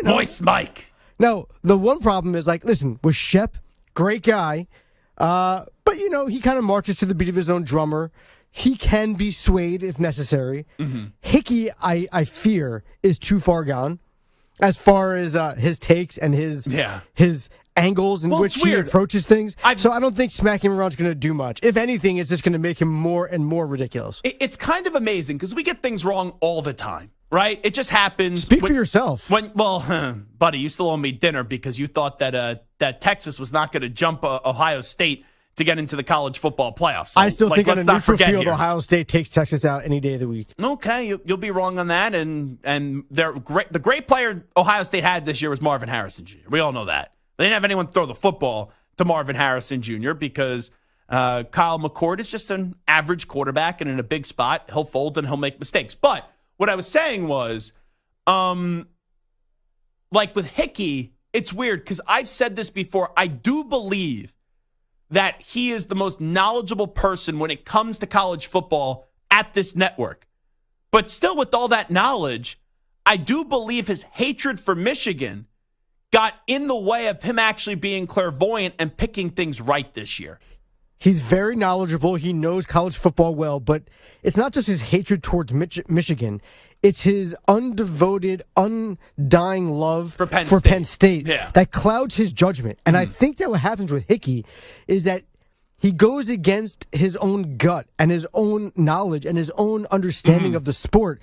Voice Mike. No, the one problem is, listen, with Shep, great guy, but, he kind of marches to the beat of his own drummer. He can be swayed if necessary. Hickey, I fear, is too far gone as far as his takes and his angles in which he approaches things. So I don't think smacking him around is going to do much. If anything, it's just going to make him more and more ridiculous. It's kind of amazing because we get things wrong all the time. Right? It just happens. Speak for yourself. Buddy, you still owe me dinner because you thought that Texas was not going to jump Ohio State to get into the college football playoffs. So, I still think on a neutral field, here. Ohio State takes Texas out any day of the week. Okay, you'll be wrong on that. And the great player Ohio State had this year was Marvin Harrison Jr. We all know that. They didn't have anyone throw the football to Marvin Harrison Jr. because Kyle McCord is just an average quarterback, and in a big spot, he'll fold and he'll make mistakes. But what I was saying was, like with Hickey, it's weird because I've said this before. I do believe that he is the most knowledgeable person when it comes to college football at this network. But still, with all that knowledge, I do believe his hatred for Michigan got in the way of him actually being clairvoyant and picking things right this year. He's very knowledgeable. He knows college football well, but it's not just his hatred towards Michigan. It's his undevoted, undying love for Penn State that clouds his judgment. And I think that what happens with Hickey is that he goes against his own gut and his own knowledge and his own understanding of the sport,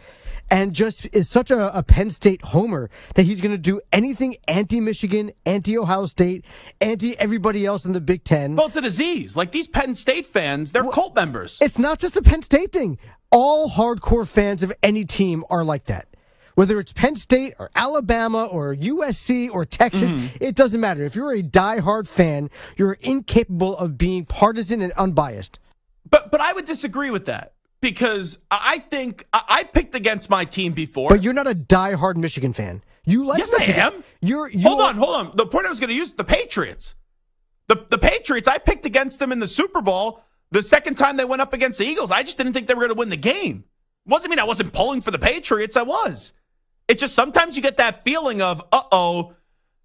and just is such a Penn State homer that he's going to do anything anti-Michigan, anti-Ohio State, anti-everybody else in the Big Ten. Well, it's a disease. Like, these Penn State fans, they're cult members. It's not just a Penn State thing. All hardcore fans of any team are like that. Whether it's Penn State or Alabama or USC or Texas, it doesn't matter. If you're a diehard fan, you're incapable of being partisan and unbiased. But I would disagree with that. Because I think I've picked against my team before. But you're not a diehard Michigan fan. You like Michigan. I am. Hold on. The point I was going to use, the Patriots. The Patriots, I picked against them in the Super Bowl the second time they went up against the Eagles. I just didn't think they were going to win the game. It wasn't mean I wasn't pulling for the Patriots. I was. It's just sometimes you get that feeling of,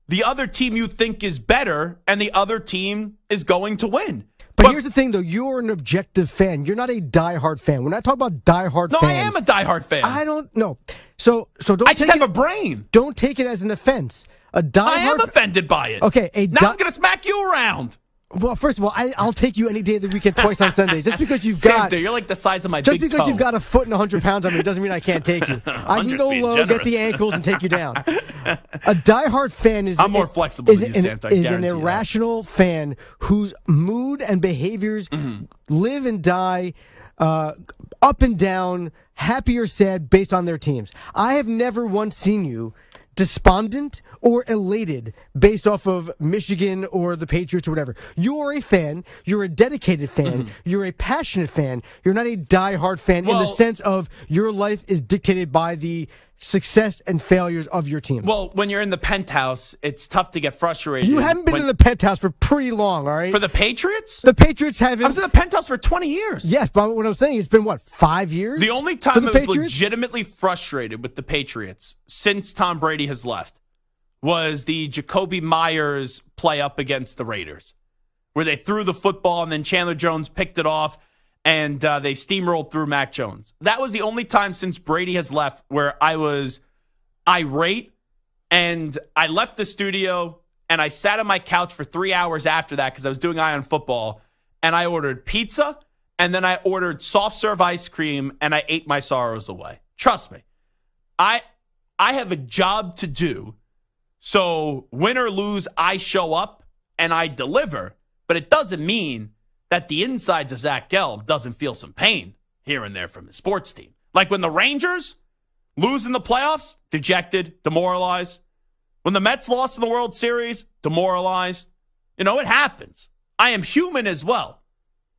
the other team you think is better and the other team is going to win. But here's the thing, though. You're an objective fan. You're not a diehard fan. When I talk about diehard fans... No, I am a diehard fan. I don't know. So don't. I just have a brain. Don't take it as an offense. I am offended by it. Okay. Now I'm going to smack you around. Well, first of all, I'll take you any day of the weekend, twice on Sundays. Just because you've got... You're like the size of my big toe. Just because you've got a foot and 100 pounds on me doesn't mean I can't take you. I can go low, get the ankles, and take you down. A diehard fan is... I'm more flexible than you, Santa. Is an irrational fan whose mood and behaviors live and die up and down, happy or sad, based on their teams. I have never once seen you despondent or elated based off of Michigan or the Patriots or whatever. You're a fan. You're a dedicated fan. You're a passionate fan. You're not a diehard fan in the sense of your life is dictated by the success and failures of your team. Well, when you're in the penthouse, it's tough to get frustrated. You haven't been in the penthouse for pretty long, all right? For the Patriots? The Patriots haven't. I was in the penthouse for 20 years. Yes, but what I'm saying, it's been, 5 years? The only time I was legitimately frustrated with the Patriots since Tom Brady has left was the Jacoby Myers play up against the Raiders, where they threw the football and then Chandler Jones picked it off, and they steamrolled through Mac Jones. That was the only time since Brady has left where I was irate, and I left the studio, and I sat on my couch for 3 hours after that because I was doing Eye on Football, and I ordered pizza, and then I ordered soft serve ice cream, and I ate my sorrows away. Trust me. I have a job to do, so win or lose, I show up, and I deliver, but it doesn't mean that the insides of Zach Gelb doesn't feel some pain here and there from his sports team. Like when the Rangers lose in the playoffs, dejected, demoralized. When the Mets lost in the World Series, demoralized. It happens. I am human as well,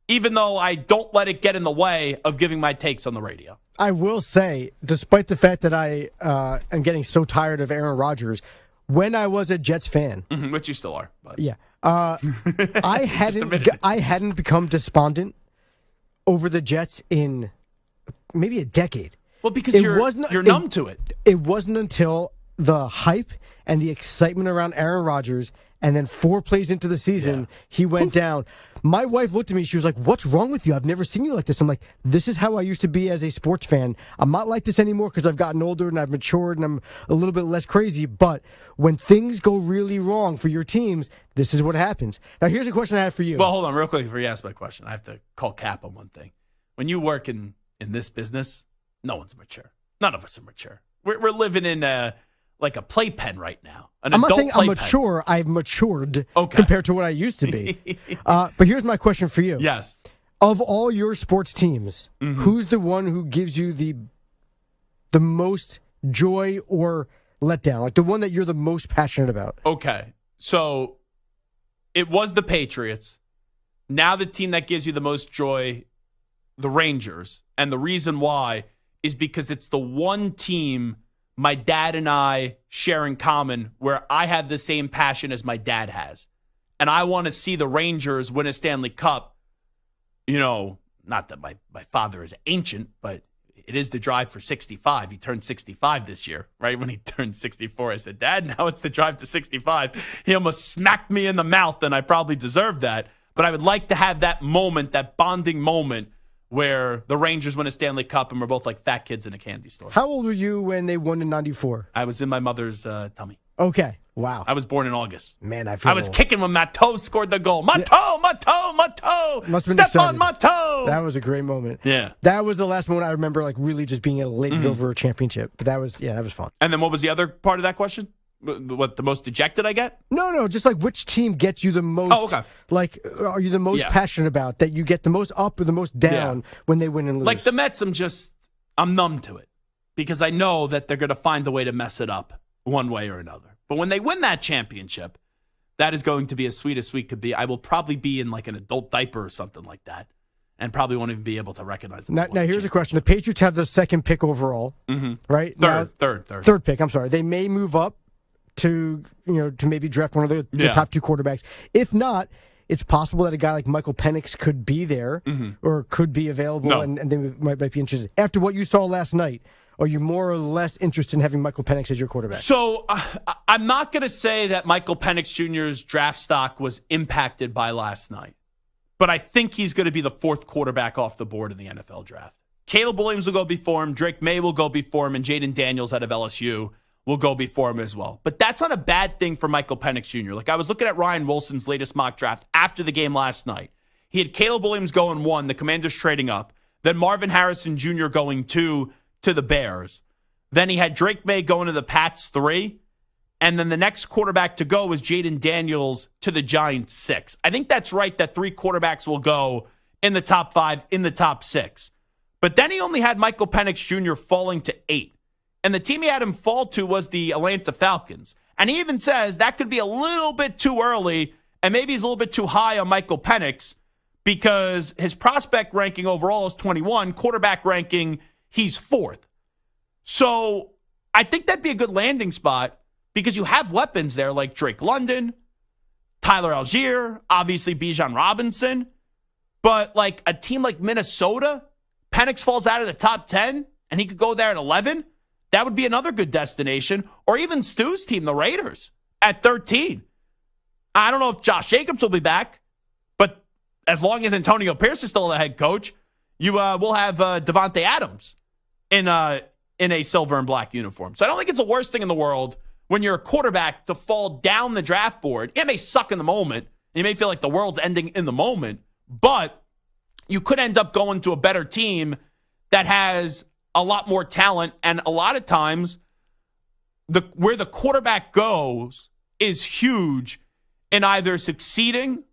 even though I don't let it get in the way of giving my takes on the radio. I will say, despite the fact that I am getting so tired of Aaron Rodgers, when I was a Jets fan... which you still are. But. Yeah. I hadn't become despondent over the Jets in maybe a decade. Well, because you're numb to it. It wasn't until the hype and the excitement around Aaron Rodgers, and then 4 plays into the season, he went down. My wife looked at me. She was like, "What's wrong with you? I've never seen you like this." I'm like, "This is how I used to be as a sports fan. I'm not like this anymore because I've gotten older and I've matured and I'm a little bit less crazy. But when things go really wrong for your teams, this is what happens." Now, here's a question I have for you. Well, hold on real quick before you ask my question. I have to call cap on one thing. When you work in this business, no one's mature. None of us are mature. We're living in a playpen right now. I'm not saying I'm mature. I've matured compared to what I used to be. But here's my question for you. Yes. Of all your sports teams, who's the one who gives you the most joy or letdown? Like the one that you're the most passionate about? Okay. So it was the Patriots. Now the team that gives you the most joy, the Rangers. And the reason why is because it's the one team my dad and I share in common where I have the same passion as my dad has. And I want to see the Rangers win a Stanley Cup. You know, not that my father is ancient, but it is the drive for 65. He turned 65 this year, right? When he turned 64, I said, Dad, now it's the drive to 65. He almost smacked me in the mouth, and I probably deserved that. But I would like to have that moment, that bonding moment, where the Rangers win a Stanley Cup and we're both like fat kids in a candy store. How old were you when they won in 94? I was in my mother's tummy. Okay. Wow. I was born in August. Man, I was kicking when Matteau scored the goal. Matteau! Must have been Stefan exciting. Matteau! That was a great moment. Yeah. That was the last moment I remember, like, really just being elated over a championship. But that was fun. And then what was the other part of that question? What, the most dejected I get? No, just like which team gets you the most, okay. like, are you the most passionate about, that you get the most up or the most down when they win and lose? Like the Mets, I'm numb to it because I know that they're going to find a way to mess it up one way or another. But when they win that championship, that is going to be as sweet could be. I will probably be in like an adult diaper or something like that and probably won't even be able to recognize them. Now here's a question. The Patriots have the second pick overall, right? Third pick, I'm sorry. They may move up to maybe draft one of the top two quarterbacks. If not, it's possible that a guy like Michael Penix could be there or could be available and they might be interested. After what you saw last night, are you more or less interested in having Michael Penix as your quarterback? So I'm not going to say that Michael Penix Jr.'s draft stock was impacted by last night, but I think he's going to be the fourth quarterback off the board in the NFL draft. Caleb Williams will go before him, Drake May will go before him, and Jaden Daniels out of LSU will go before him as well. But that's not a bad thing for Michael Penix Jr. Like I was looking at Ryan Wilson's latest mock draft after the game last night. He had Caleb Williams going 1, the Commanders trading up, then Marvin Harrison Jr. going 2 to the Bears. Then he had Drake May going to the Pats 3. And then the next quarterback to go was Jaden Daniels to the Giants 6. I think that's right that 3 quarterbacks will go in the top 5, in the top 6. But then he only had Michael Penix Jr. falling to 8. And the team he had him fall to was the Atlanta Falcons. And he even says that could be a little bit too early, and maybe he's a little bit too high on Michael Penix because his prospect ranking overall is 21, quarterback ranking, he's 4th. So I think that'd be a good landing spot because you have weapons there like Drake London, Tyler Algier, obviously Bijan Robinson. But like a team like Minnesota, Penix falls out of the top 10 and he could go there at 11. That would be another good destination. Or even Stu's team, the Raiders, at 13. I don't know if Josh Jacobs will be back, but as long as Antonio Pierce is still the head coach, you will have Devontae Adams in a silver and black uniform. So I don't think it's the worst thing in the world when you're a quarterback to fall down the draft board. It may suck in the moment. You may feel like the world's ending in the moment, but you could end up going to a better team that has a lot more talent, and a lot of times where the quarterback goes is huge in either succeeding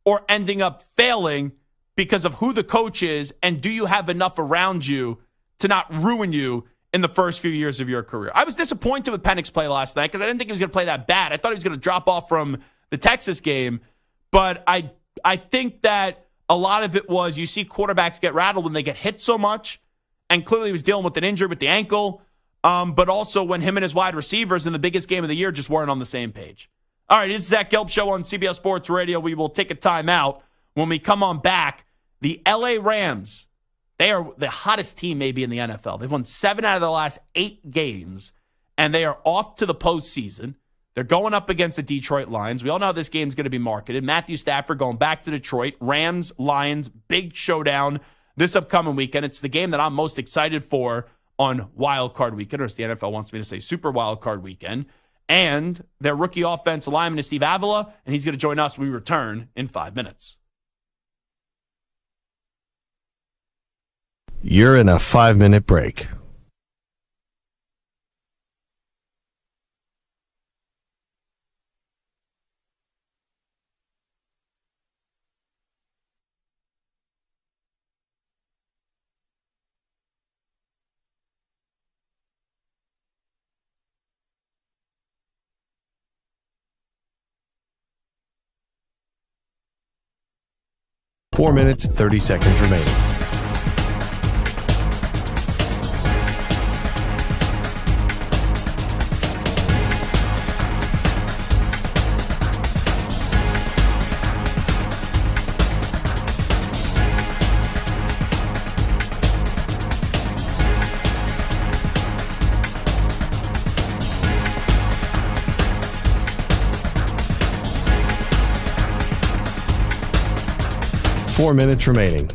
or ending up failing because of who the coach is and do you have enough around you to not ruin you in the first few years of your career. I was disappointed with Penix play last night because I didn't think he was going to play that bad. I thought he was going to drop off from the Texas game, but I think that a lot of it was you see quarterbacks get rattled when they get hit so much. And clearly he was dealing with an injury with the ankle, but also when him and his wide receivers in the biggest game of the year just weren't on the same page. All right, this is Zach Gelb Show on CBS Sports Radio. We will take a timeout. When we come on back, the LA Rams, they are the hottest team maybe in the NFL. They've won 7 out of the last 8 games, and they are off to the postseason. They're going up against the Detroit Lions. We all know how this game's going to be marketed. Matthew Stafford going back to Detroit. Rams, Lions, big showdown this upcoming weekend. It's the game that I'm most excited for on Wild Card Weekend, or as the NFL wants me to say, Super Wild Card Weekend. And their rookie offensive lineman is Steve Avila, and he's going to join us when we return in 5 minutes. You're in a 5-minute break. 4 minutes, 30 seconds remaining. Four minutes remaining.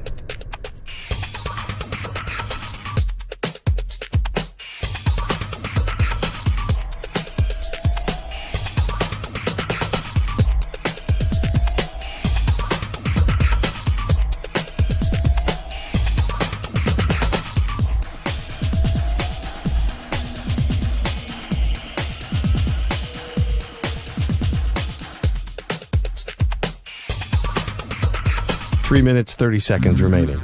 Three minutes, 30 seconds remaining.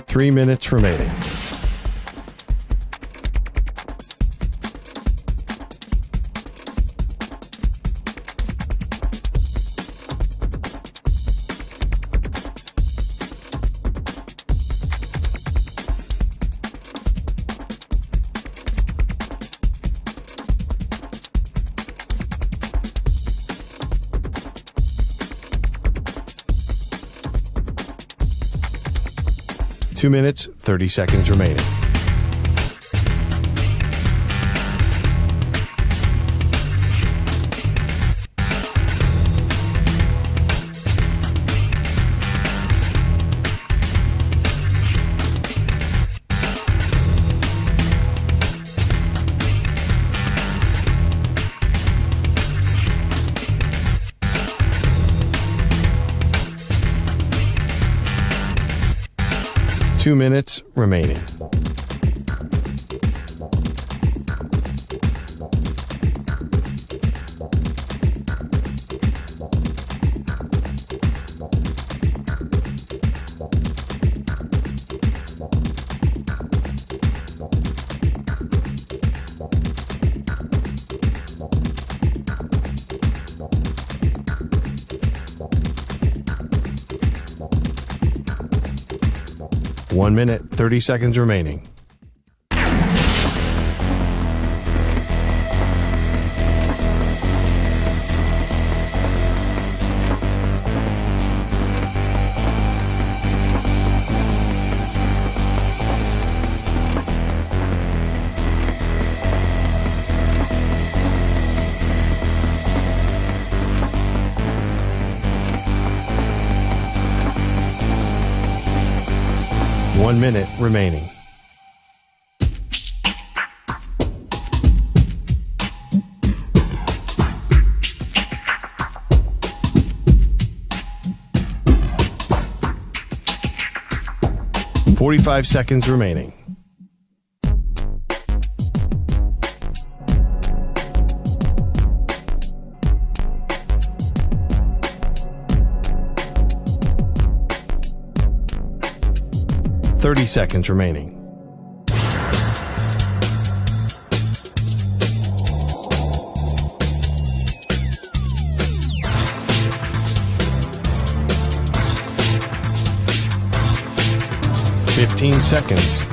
Three minutes remaining. Two minutes, 30 seconds remaining. Two minutes remaining. One minute, 30 seconds remaining. One minute remaining. .45 seconds remaining. .30 seconds remaining. .15 seconds.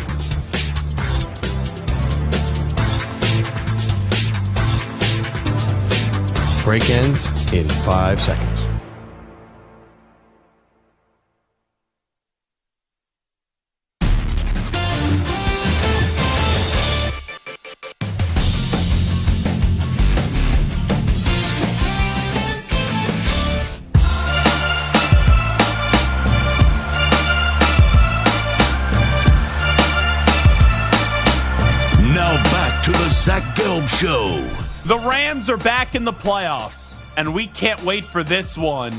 Break ends in 5 seconds. To the Zach Gelb Show. The Rams are back in the playoffs, and we can't wait for this one.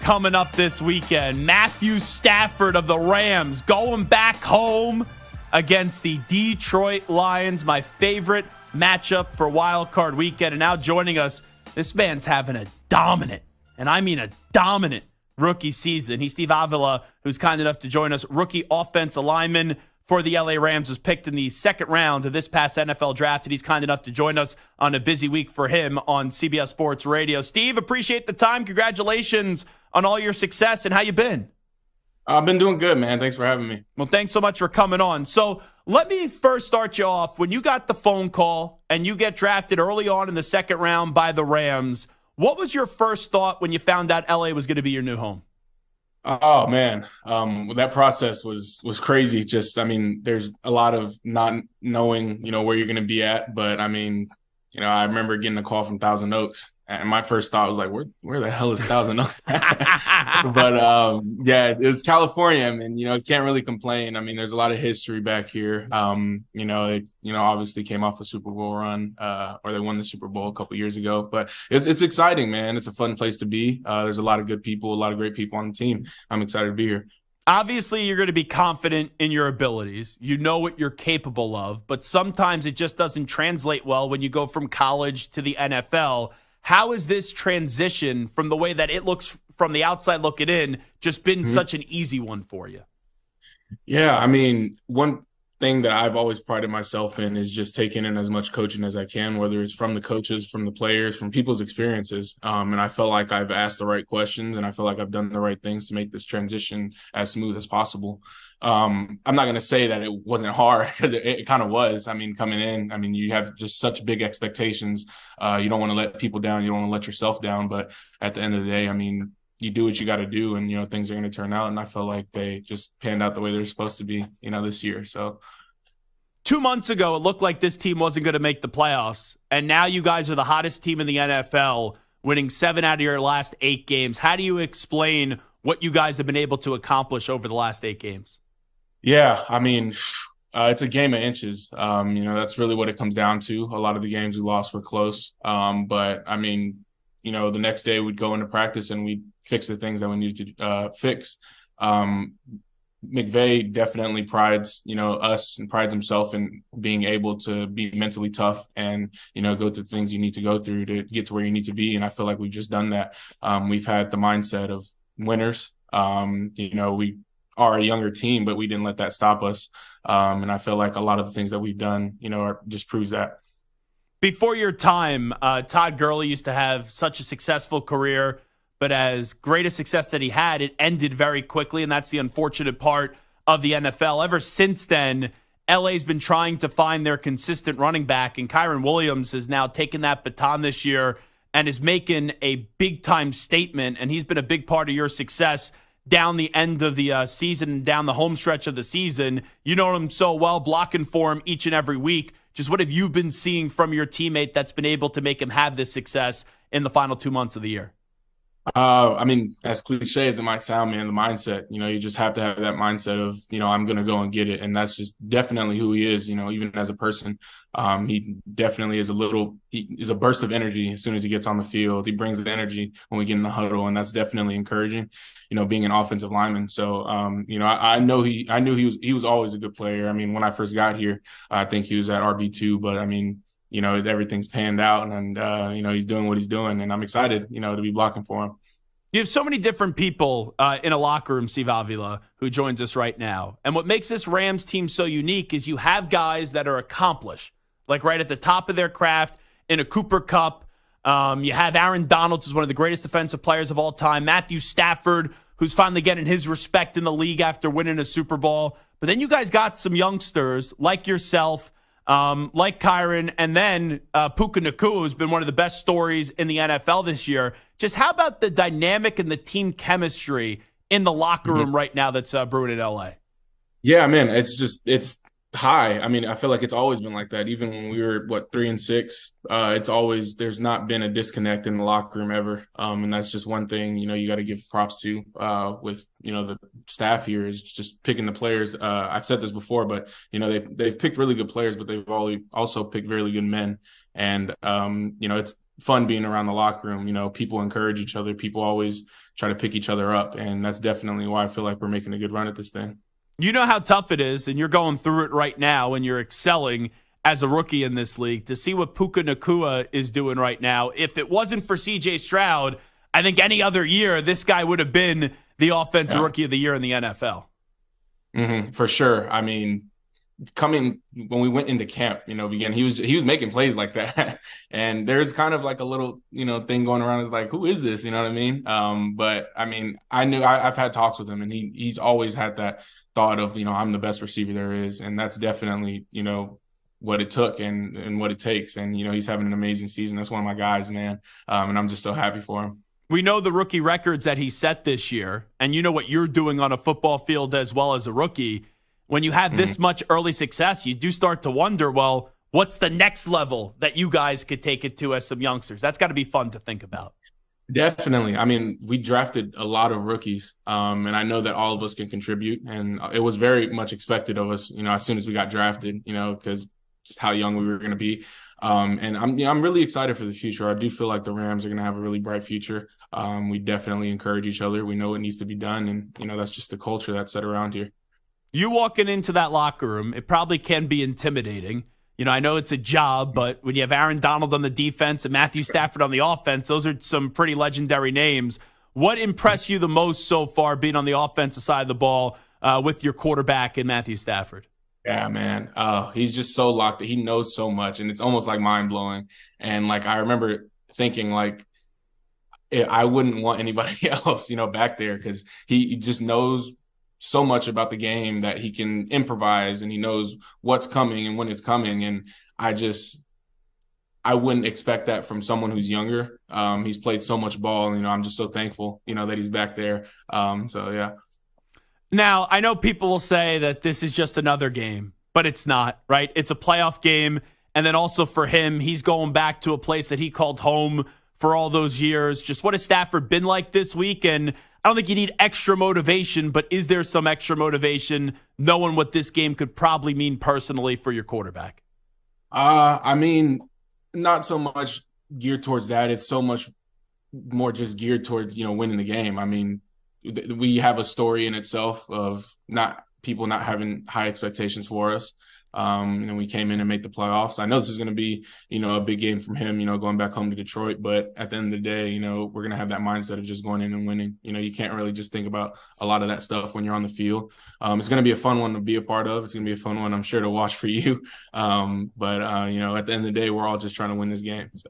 coming up this weekend. Matthew Stafford of the Rams going back home against the Detroit Lions, my favorite matchup for Wild Card Weekend. And now joining us, this man's having a dominant, and I mean a dominant, rookie season. He's Steve Avila, who's kind enough to join us. Rookie offensive lineman for the LA Rams, was picked in the second round of this past NFL draft, and he's kind enough to join us on a busy week for him on CBS Sports Radio. Steve, appreciate the time. Congratulations on all your success, and how you been? I've been doing good, man. Thanks for having me. Well, thanks so much for coming on. So let me first start you off. When you got the phone call and you get drafted early on in the second round by the Rams, what was your first thought when you found out LA was going to be your new home? Oh, man. That process was crazy. Just, I mean, there's a lot of not knowing, where you're going to be at. But, I mean, I remember getting a call from Thousand Oaks. And my first thought was like, where the hell is Thousand Oaks? But, yeah, it was California. I mean, you can't really complain. I mean, there's a lot of history back here. They obviously came off a Super Bowl run, or they won the Super Bowl a couple years ago. But it's exciting, man. It's a fun place to be. There's a lot of good people, a lot of great people on the team. I'm excited to be here. Obviously, you're going to be confident in your abilities. You know what you're capable of. But sometimes it just doesn't translate well when you go from college to the NFL. How has this transition from the way that it looks from the outside looking in just been such an easy one for you? Yeah, I mean, one thing that I've always prided myself in is just taking in as much coaching as I can, whether it's from the coaches, from the players, from people's experiences. And I feel like I've asked the right questions, and I feel like I've done the right things to make this transition as smooth as possible. I'm not going to say that it wasn't hard, because it kind of was. I mean, coming in, I mean, you have just such big expectations. You don't want to let people down. You don't want to let yourself down. But at the end of the day, I mean, you do what you got to do, and, things are going to turn out. And I feel like they just panned out the way they're supposed to be, this year. So 2 months ago, it looked like this team wasn't going to make the playoffs. And now you guys are the hottest team in the NFL, winning 7 out of your last 8 games. How do you explain what you guys have been able to accomplish over the last 8 games? Yeah, I mean, it's a game of inches. That's really what it comes down to. A lot of the games we lost were close. But, I mean, the next day we'd go into practice and we'd fix the things that we needed to fix. McVay definitely prides, us, and prides himself in being able to be mentally tough and, go through things you need to go through to get to where you need to be. And I feel like we've just done that. We've had the mindset of winners. We are a younger team, but we didn't let that stop us. And I feel like a lot of the things that we've done, just proves that. Before your time, Todd Gurley used to have such a successful career, but as great a success that he had, it ended very quickly, and that's the unfortunate part of the NFL. Ever since then, LA's been trying to find their consistent running back, and Kyren Williams has now taken that baton this year and is making a big-time statement, and he's been a big part of your success down the end of the season and down the home stretch of the season. You know him so well, blocking for him each and every week. Just what have you been seeing from your teammate that's been able to make him have this success in the final 2 months of the year? I mean, as cliche as it might sound, man, the mindset, you just have to have that mindset of, I'm going to go and get it. And that's just definitely who he is, even as a person. He definitely is he's a burst of energy as soon as he gets on the field. He brings the energy when we get in the huddle, and that's definitely encouraging, being an offensive lineman. So, I knew he was always a good player. I mean, when I first got here, I think he was at RB2, but I mean, everything's panned out, and, he's doing what he's doing, and I'm excited, to be blocking for him. You have so many different people in a locker room, Steve Avila, who joins us right now. And what makes this Rams team so unique is you have guys that are accomplished, like right at the top of their craft in a Cooper Kupp. You have Aaron Donald, who's one of the greatest defensive players of all time. Matthew Stafford, who's finally getting his respect in the league after winning a Super Bowl. But then you guys got some youngsters like yourself, like Kyren, and then Puka Nacua, who's been one of the best stories in the NFL this year. Just how about the dynamic and the team chemistry in the locker room right now that's brewing in LA? Yeah, man, it's high. I mean, I feel like it's always been like that. Even when we were 3-6, there's not been a disconnect in the locker room ever. And that's just one thing, you got to give props to with, the staff here is just picking the players. I've said this before, but they've picked really good players, but they've also picked really good men. And, it's fun being around the locker room. You know, people encourage each other. People always try to pick each other up. And that's definitely why I feel like we're making a good run at this thing. You know how tough it is, and you're going through it right now, and you're excelling as a rookie in this league. To see what Puka Nacua is doing right now, if it wasn't for C.J. Stroud, I think any other year, this guy would have been the offensive rookie of the year in the NFL. Mm-hmm, for sure. I mean, when we went into camp, you know, he was making plays like that. And there's kind of like a little, you know, thing going around. It's like, who is this? You know what I mean? But I mean, I've had talks with him, and he's always had that thought of, you know, I'm the best receiver there is. And that's definitely, you know, what it took and what it takes. And, you know, he's having an amazing season. That's one of my guys, man. And I'm just so happy for him. We know the rookie records that he set this year, and you know what you're doing on a football field as well as a rookie. When you have this much early success, you do start to wonder, well, what's the next level that you guys could take it to as some youngsters? That's got to be fun to think about. Definitely. I mean, we drafted a lot of rookies, and I know that all of us can contribute, and it was very much expected of us, you know, as soon as we got drafted, you know, because just how young we were going to be. And I'm really excited for the future. I do feel like the Rams are going to have a really bright future. We definitely encourage each other. We know what needs to be done, and, you know, that's just the culture that's set around here. You walking into that locker room, it probably can be intimidating. You know, I know it's a job, but when you have Aaron Donald on the defense and Matthew Stafford on the offense, those are some pretty legendary names. What impressed you the most so far being on the offensive side of the ball with your quarterback and Matthew Stafford? Yeah, man. He's just so locked in. He knows so much, and it's almost like mind-blowing. And, like, I remember thinking, like, I wouldn't want anybody else, you know, back there, because he just knows so much about the game that he can improvise, and he knows what's coming and when it's coming. And I wouldn't expect that from someone who's younger. He's played so much ball, and, you know, I'm just so thankful, you know, that he's back there. So, yeah. Now, I know people will say that this is just another game, but it's not, right? It's a playoff game. And then also for him, he's going back to a place that he called home for all those years. Just what has Stafford been like this week? And I don't think you need extra motivation, but is there some extra motivation knowing what this game could probably mean personally for your quarterback? I mean, not so much geared towards that. It's so much more just geared towards, you know, winning the game. I mean, we have a story in itself of people not having high expectations for us. And we came in and made the playoffs. I know this is going to be, you know, a big game from him, you know, going back home to Detroit. But at the end of the day, you know, we're going to have that mindset of just going in and winning. You know, you can't really just think about a lot of that stuff when you're on the field. It's going to be a fun one to be a part of. It's going to be a fun one, I'm sure, to watch for you. But you know, at the end of the day, we're all just trying to win this game. So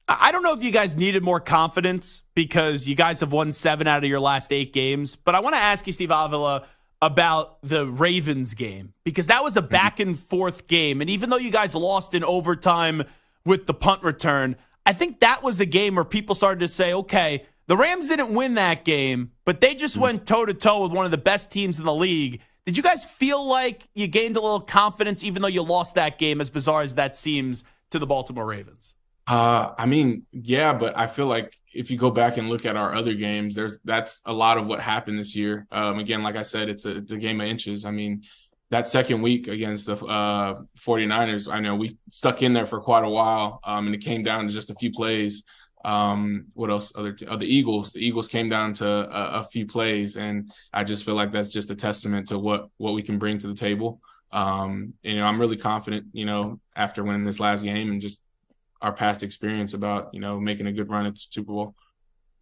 I don't know if you guys needed more confidence because you guys have won 7 out of your last 8 games. But I want to ask you, Steve Avila, about the Ravens game, because that was a back and forth game. And even though you guys lost in overtime with the punt return, I think that was a game where people started to say, okay, the Rams didn't win that game, but they just went toe to toe with one of the best teams in the league. Did you guys feel like you gained a little confidence, even though you lost that game, as bizarre as that seems to the Baltimore Ravens? I mean, yeah, but I feel like if you go back and look at our other games, that's a lot of what happened this year. Again, like I said, it's a game of inches. I mean, that second week against the 49ers, I know we stuck in there for quite a while, and it came down to just a few plays. What else? The Eagles. The Eagles came down to a few plays, and I just feel like that's just a testament to what we can bring to the table. You know, I'm really confident, you know, after winning this last game and just our past experience about, you know, making a good run at the Super Bowl.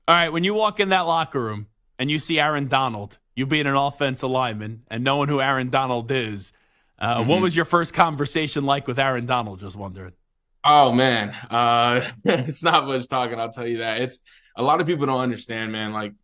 All right, when you walk in that locker room and you see Aaron Donald, you being an offensive lineman and knowing who Aaron Donald is, what was your first conversation like with Aaron Donald? Just wondering. Oh, man. It's not much talking, I'll tell you that. It's a lot of people don't understand, man. Like,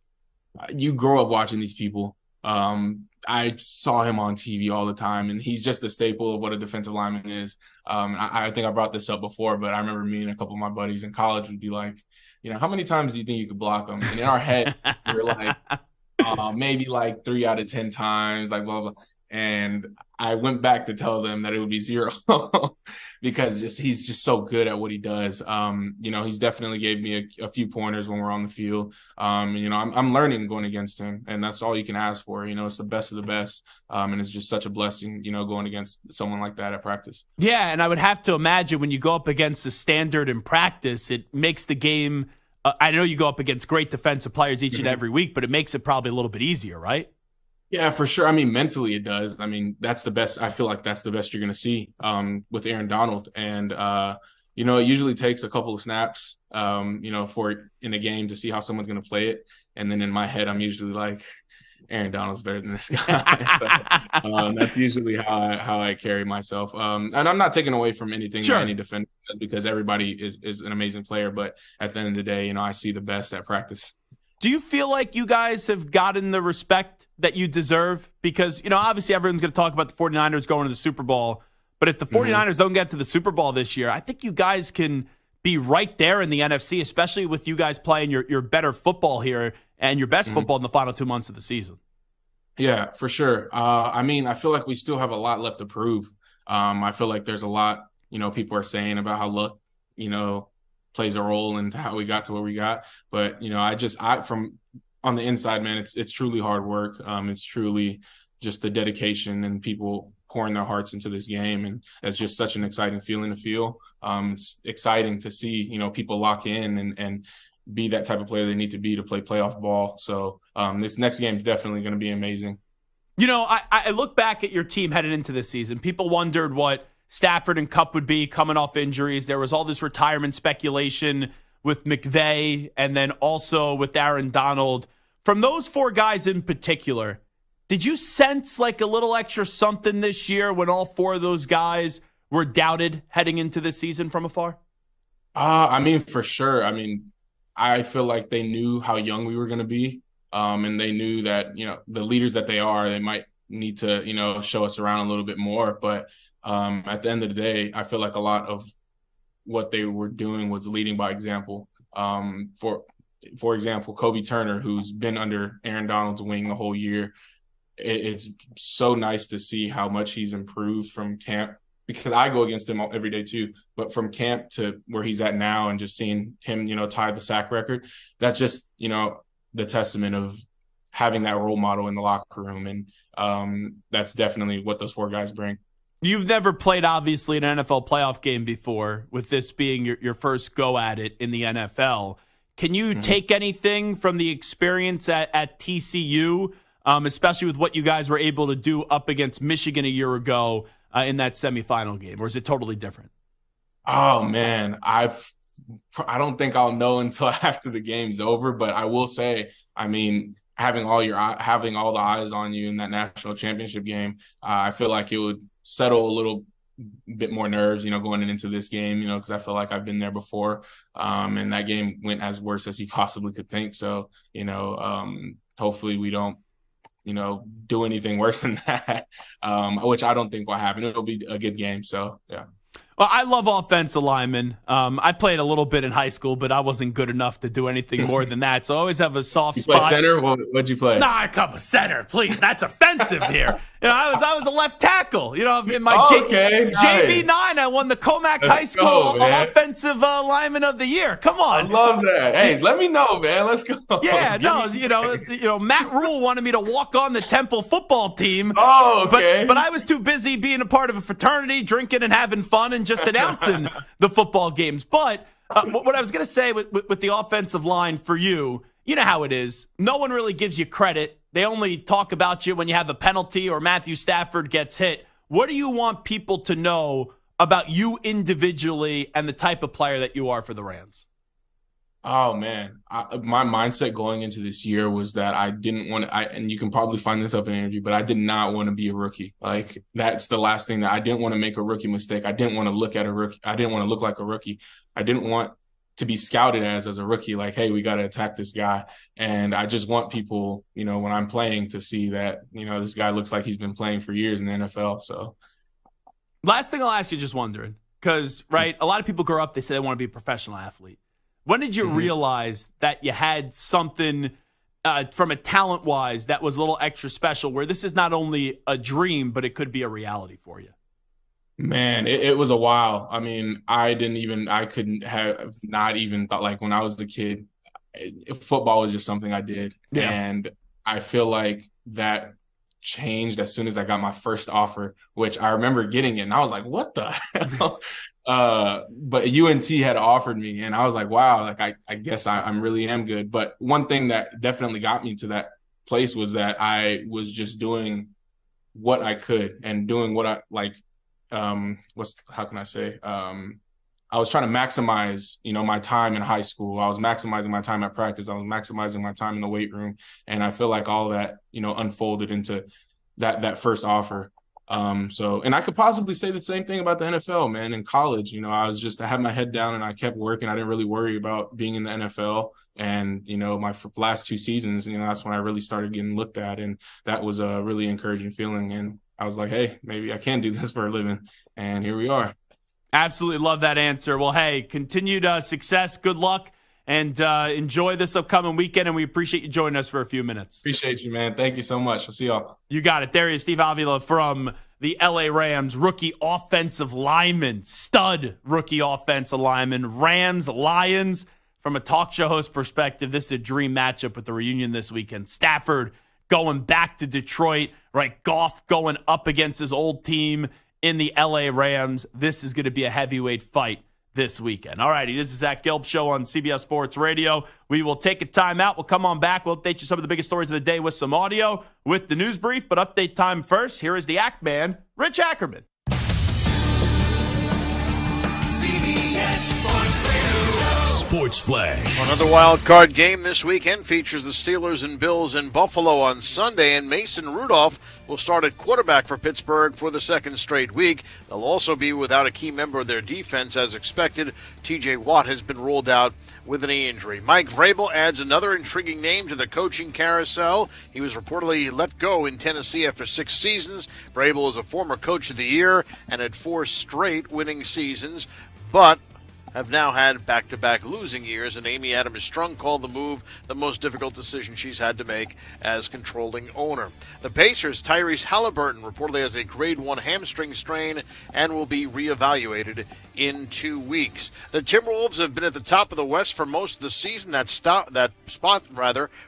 you grow up watching these people. I saw him on TV all the time, and he's just the staple of what a defensive lineman is. I think I brought this up before, but I remember me and a couple of my buddies in college would be like, you know, how many times do you think you could block him? And in our head, we were like, maybe like 3 out of 10 times, like blah, blah. And I went back to tell them that it would be 0 because he's just so good at what he does. He's definitely gave me a few pointers when we're on the field. I'm learning going against him, and that's all you can ask for. It's the best of the best. And it's just such a blessing, going against someone like that at practice. Yeah, and I would have to imagine when you go up against the standard in practice, it makes the game I know you go up against great defensive players each and every week, but it makes it probably a little bit easier, right? Yeah, for sure. I mean, mentally it does. I mean, that's the best. I feel like that's the best you're going to see with Aaron Donald. And, it usually takes a couple of snaps, for in a game to see how someone's going to play it. And then in my head, I'm usually like, Aaron Donald's better than this guy. So, that's usually how I carry myself. And I'm not taking away from anything that any defender does, because everybody is an amazing player. But at the end of the day, I see the best at practice. Do you feel like you guys have gotten the respect that you deserve? Because, obviously everyone's going to talk about the 49ers going to the Super Bowl. But if the 49ers don't get to the Super Bowl this year, I think you guys can be right there in the NFC, especially with you guys playing your better football here and your best football in the final 2 months of the season. Yeah, for sure. I feel like we still have a lot left to prove. I feel like there's a lot, people are saying about how luck, plays a role into how we got to where we got. But, from on the inside, man, it's truly hard work. It's truly just the dedication and people pouring their hearts into this game. And it's just such an exciting feeling to feel. It's exciting to see, people lock in and be that type of player they need to be to play playoff ball. So this next game is definitely going to be amazing. I look back at your team headed into this season. People wondered what Stafford and Kupp would be coming off injuries. There was all this retirement speculation with McVay and then also with Aaron Donald. From those four guys in particular, did you sense like a little extra something this year when all four of those guys were doubted heading into this season from afar? For sure. I feel like they knew how young we were going to be, and they knew that, the leaders that they are, they might need to, show us around a little bit more. But at the end of the day, I feel like a lot of what they were doing was leading by example. For example, Kobe Turner, who's been under Aaron Donald's wing the whole year, it's so nice to see how much he's improved from camp, because I go against him every day too. But from camp to where he's at now and just seeing him, tie the sack record, that's just, the testament of having that role model in the locker room. And that's definitely what those four guys bring. You've never played, obviously, an NFL playoff game before, with this being your first go at it in the NFL. Can you take anything from the experience at TCU, especially with what you guys were able to do up against Michigan a year ago in that semifinal game, or is it totally different? Oh, man, I don't think I'll know until after the game's over, but I will say, having all the eyes on you in that national championship game, I feel like it would settle a little bit more nerves, going into this game, because I feel like I've been there before, and that game went as worse as you possibly could think. So, hopefully we don't, do anything worse than that, which I don't think will happen. It'll be a good game. So, yeah. Well, I love offensive linemen. I played a little bit in high school, but I wasn't good enough to do anything more than that. So I always have a soft spot. You play center? What'd you play? Nah, I come a center, please. That's offensive here. I was a left tackle. In my JV9, I won the Comac High School Offensive Lineman of the Year. Come on. I love that. Hey, let me know, man. Let's go. Yeah, Matt Rule wanted me to walk on the Temple football team. Oh, okay. But I was too busy being a part of a fraternity, drinking and having fun, and just announcing the football games. But what I was going to say with the offensive line for you, you know how it is. No one really gives you credit. They only talk about you when you have a penalty or Matthew Stafford gets hit. What do you want people to know about you individually and the type of player that you are for the Rams? Oh, man. My mindset going into this year was that I didn't want to, and you can probably find this up in an interview, but I did not want to be a rookie. Like, that's the last thing, that I didn't want to make a rookie mistake. I didn't want to look at a rookie. I didn't want to look like a rookie. I didn't want to be scouted as a rookie, like, hey, we got to attack this guy. And I just want people, when I'm playing, to see that, this guy looks like he's been playing for years in the NFL. So last thing I'll ask you, just wondering, because, right, a lot of people grow up, they say they want to be a professional athlete. When did you realize that you had something from a talent-wise that was a little extra special, where this is not only a dream, but it could be a reality for you? Man, it was a while. I mean, I couldn't have not even thought, like when I was a kid, football was just something I did. Yeah. And I feel like that changed as soon as I got my first offer, which I remember getting it and I was like, what the hell? But UNT had offered me and I was like, wow, like I guess I really am good. But one thing that definitely got me to that place was that I was just doing what I could and doing what I like. How can I say? I was trying to maximize, my time in high school. I was maximizing my time at practice. I was maximizing my time in the weight room. And I feel like all that, unfolded into that first offer. And I could possibly say the same thing about the NFL, man. In college, I had my head down and I kept working. I didn't really worry about being in the NFL. And, my last 2 seasons, that's when I really started getting looked at. And that was a really encouraging feeling. And I was like, hey, maybe I can do this for a living. And here we are. Absolutely love that answer. Well, hey, continued success, good luck, and enjoy this upcoming weekend, and we appreciate you joining us for a few minutes. Appreciate you, man. Thank you so much. I'll see y'all. You got it. There he is, Steve Avila from the LA Rams, rookie offensive lineman, stud rookie offensive lineman, Rams, Lions. From a talk show host perspective, this is a dream matchup with the reunion this weekend. Stafford going back to Detroit, right? Goff going up against his old team in the LA Rams. This is going to be a heavyweight fight this weekend. All righty, this is Zach Gelb Show on CBS Sports Radio. We will take a timeout. We'll come on back. We'll update you some of the biggest stories of the day with some audio with the news brief. But update time first. Here is the Act Man, Rich Ackerman. CBS Sports Radio. Sports Flash. Another wild card game this weekend features the Steelers and Bills in Buffalo on Sunday, and Mason Rudolph will start at quarterback for Pittsburgh for the second straight week. They'll also be without a key member of their defense as expected. TJ Watt has been ruled out with a knee injury. Mike Vrabel adds another intriguing name to the coaching carousel. He was reportedly let go in Tennessee after 6 seasons. Vrabel is a former coach of the year and had 4 straight winning seasons, but have now had back-to-back losing years, and Amy Adams Strunk called the move the most difficult decision she's had to make as controlling owner. The Pacers' Tyrese Halliburton reportedly has a grade 1 hamstring strain and will be reevaluated in 2 weeks. The Timberwolves have been at the top of the West for most of the season. That spot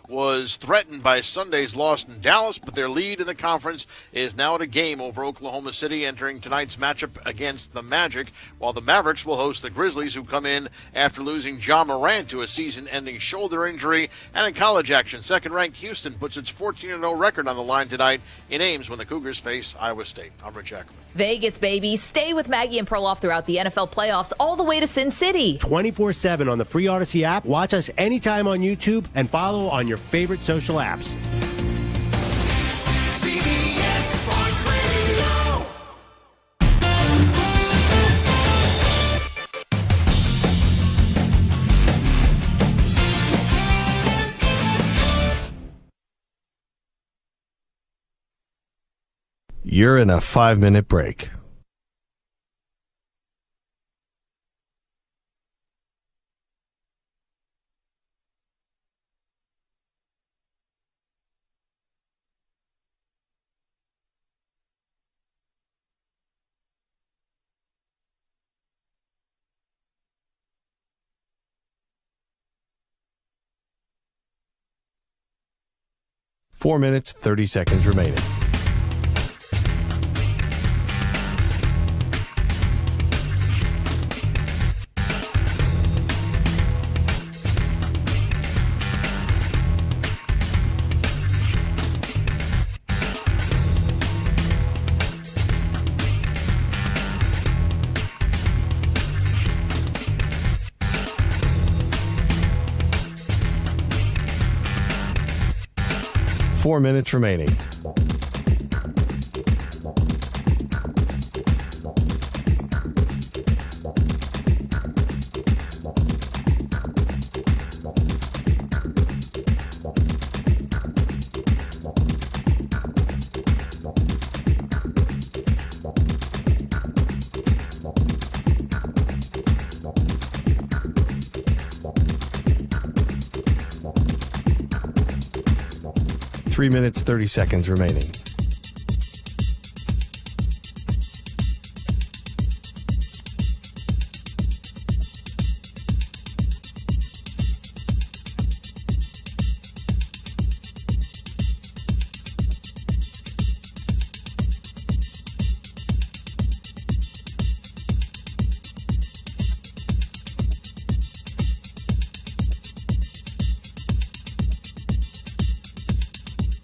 was threatened by Sunday's loss in Dallas, but their lead in the conference is now at a game over Oklahoma City, entering tonight's matchup against the Magic, while the Mavericks will host the Grizzlies, who come in after losing Ja Morant to a season-ending shoulder injury. And in college action, second-ranked Houston puts its 14-0 record on the line tonight in Ames when the Cougars face Iowa State. I'm Rich Ackerman. Vegas, baby. Stay with Maggie and Perloff throughout the NFL playoffs all the way to Sin City. 24/7 on the free Odyssey app. Watch us anytime on YouTube and follow on your favorite social apps. CBS Sports Radio. You're in a 5-minute break. Four minutes, 30 seconds remaining. Four minutes remaining. 3 minutes, 30 seconds remaining.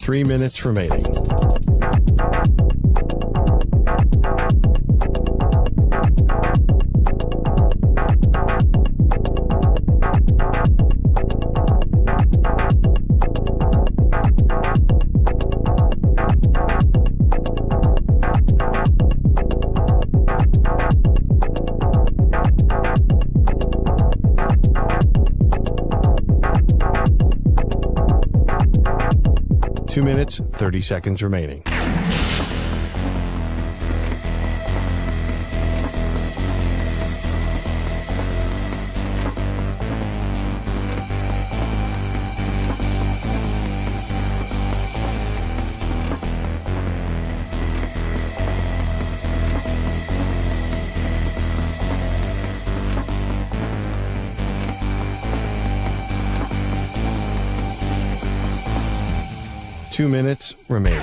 Three minutes remaining. Two minutes, 30 seconds remaining. Two minutes remaining.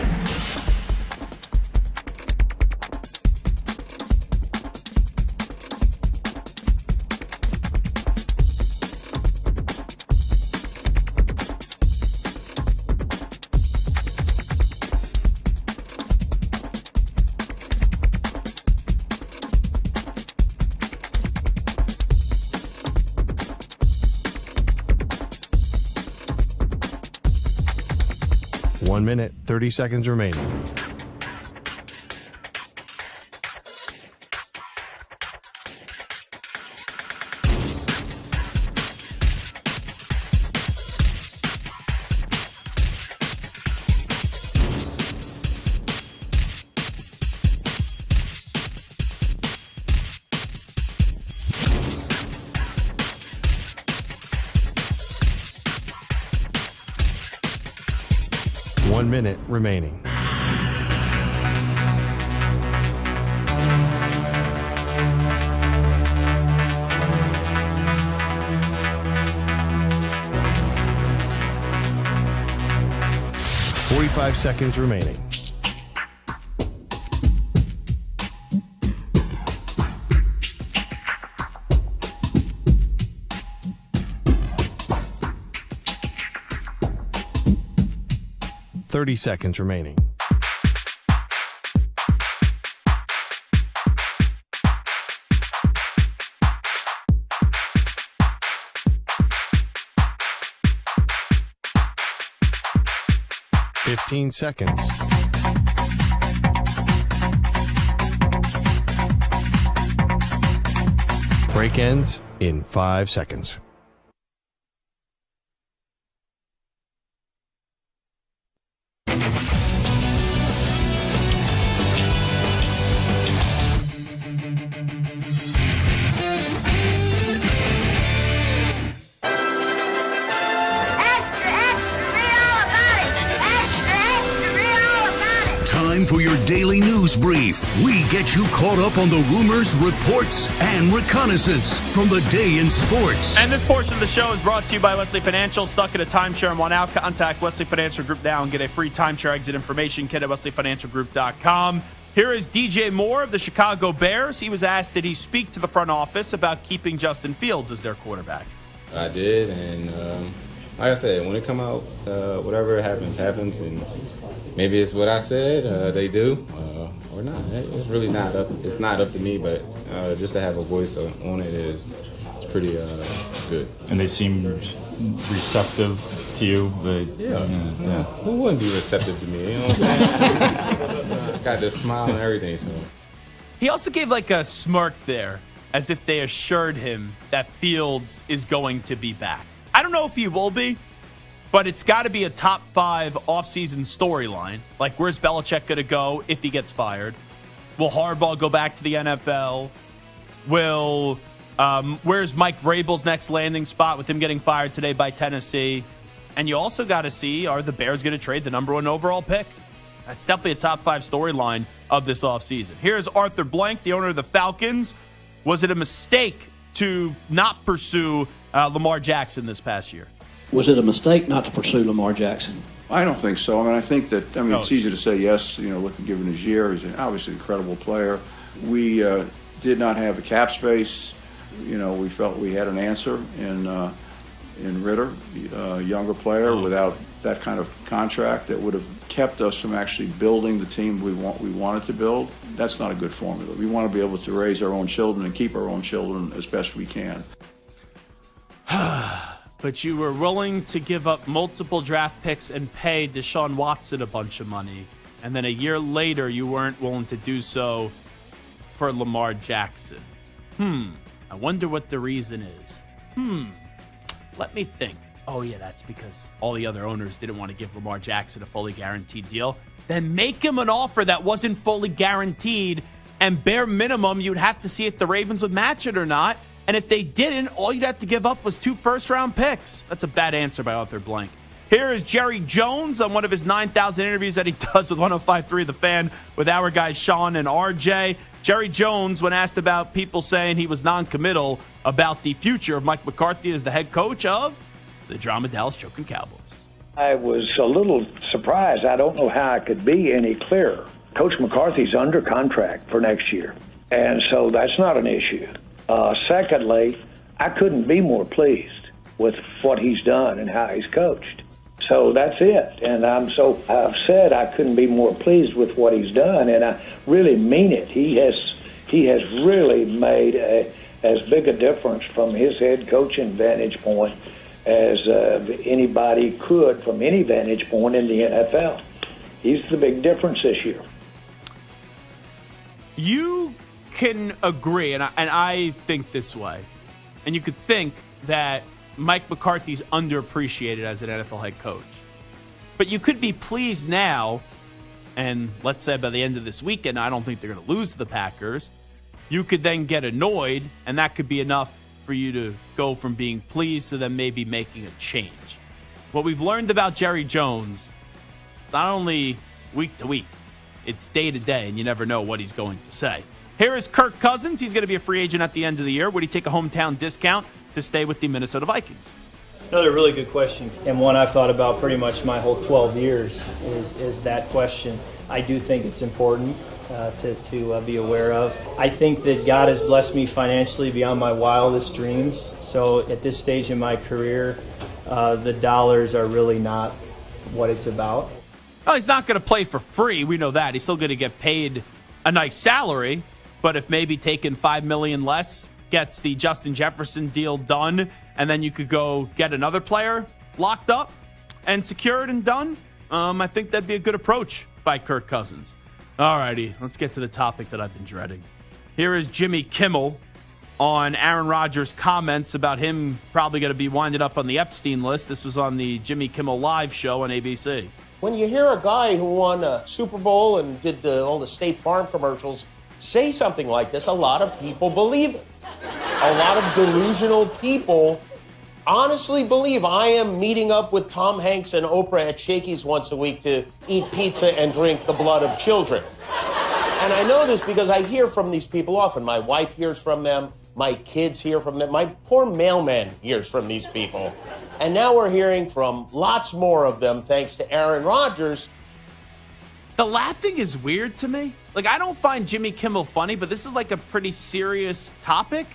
One minute, 30 seconds remaining. One minute remaining. Forty-five seconds remaining. Thirty seconds remaining. Fifteen seconds. Break ends in 5 seconds. For your daily news brief, we get you caught up on the rumors, reports, and reconnaissance from the day in sports. And this portion of the show is brought to you by Wesley Financial. Stuck in a timeshare and want out? Contact Wesley Financial Group now and get a free timeshare exit information kit at wesleyfinancialgroup.com. Here is DJ Moore of the Chicago Bears. He was asked, did he speak to the front office about keeping Justin Fields as their quarterback? I did, and like I said, when it come out, whatever happens, and maybe it's what I said they do or not. It's really not up. It's not up to me, but just to have a voice on it is pretty good. And they seemed receptive to you. Yeah. Who wouldn't be receptive to me? You know what I'm saying? Got this smile and everything. So he also gave like a smirk there, as if they assured him that Fields is going to be back. I don't know if he will be, but it's got to be a top 5 offseason storyline. Like, where's Belichick going to go if he gets fired? Will Harbaugh go back to the NFL? Where's Mike Vrabel's next landing spot with him getting fired today by Tennessee? And you also got to see, are the Bears going to trade the number 1 overall pick? That's definitely a top 5 storyline of this offseason. Here's Arthur Blank, the owner of the Falcons. Was it a mistake to not pursue Lamar Jackson this past year? Was it a mistake not to pursue Lamar Jackson? I don't think so. I mean, I think that, it's easy to say yes, given his year. He's obviously an incredible player. We did not have the cap space. We felt we had an answer in Ritter, a younger player without that kind of contract that would have kept us from actually building the team we wanted to build. That's not a good formula. We want to be able to raise our own children and keep our own children as best we can. But you were willing to give up multiple draft picks and pay Deshaun Watson a bunch of money. And then a year later, you weren't willing to do so for Lamar Jackson. I wonder what the reason is. Let me think. Oh, yeah, that's because all the other owners didn't want to give Lamar Jackson a fully guaranteed deal. Then make him an offer that wasn't fully guaranteed, and bare minimum, you'd have to see if the Ravens would match it or not. And if they didn't, all you'd have to give up was 2 first-round picks. That's a bad answer by Arthur Blank. Here is Jerry Jones on one of his 9,000 interviews that he does with 105.3 The Fan with our guys Sean and RJ. Jerry Jones, when asked about people saying he was non-committal about the future of Mike McCarthy as the head coach of the drama Dallas Choking Cowboys. I was a little surprised. I don't know how I could be any clearer. Coach McCarthy's under contract for next year, and so that's not an issue. Secondly, I couldn't be more pleased with what he's done and how he's coached. So that's it. And I've said I couldn't be more pleased with what he's done, and I really mean it. He has really made as big a difference from his head coaching vantage point as anybody could from any vantage point in the NFL. He's the big difference this year. You can agree, and I think this way, and you could think that Mike McCarthy's underappreciated as an NFL head coach. But you could be pleased now, and let's say by the end of this weekend, I don't think they're going to lose to the Packers. You could then get annoyed, and that could be enough for you to go from being pleased to then maybe making a change. What we've learned about Jerry Jones, not only week to week, it's day to day, and you never know what he's going to say. Here is Kirk Cousins. He's going to be a free agent at the end of the year. Would he take a hometown discount to stay with the Minnesota Vikings? Another really good question, and one I've thought about pretty much my whole 12 years is that question. I do think it's important to be aware of. I think that God has blessed me financially beyond my wildest dreams. So at this stage in my career, the dollars are really not what it's about. Well, he's not going to play for free. We know that. He's still going to get paid a nice salary. But if maybe taking $5 million less gets the Justin Jefferson deal done, and then you could go get another player locked up and secured and done, I think that'd be a good approach by Kirk Cousins. All righty, let's get to the topic that I've been dreading. Here is Jimmy Kimmel on Aaron Rodgers' comments about him probably going to be winded up on the Epstein list. This was on the Jimmy Kimmel Live show on ABC. When you hear a guy who won a Super Bowl and did all the State Farm commercials say something like this, a lot of people believe it. A lot of delusional people honestly believe I am meeting up with Tom Hanks and Oprah at Shakey's once a week to eat pizza and drink the blood of children. And I know this because I hear from these people often. My wife hears from them. My kids hear from them. My poor mailman hears from these people. And now we're hearing from lots more of them thanks to Aaron Rodgers. The laughing is weird to me. Like, I don't find Jimmy Kimmel funny, but this is like a pretty serious topic.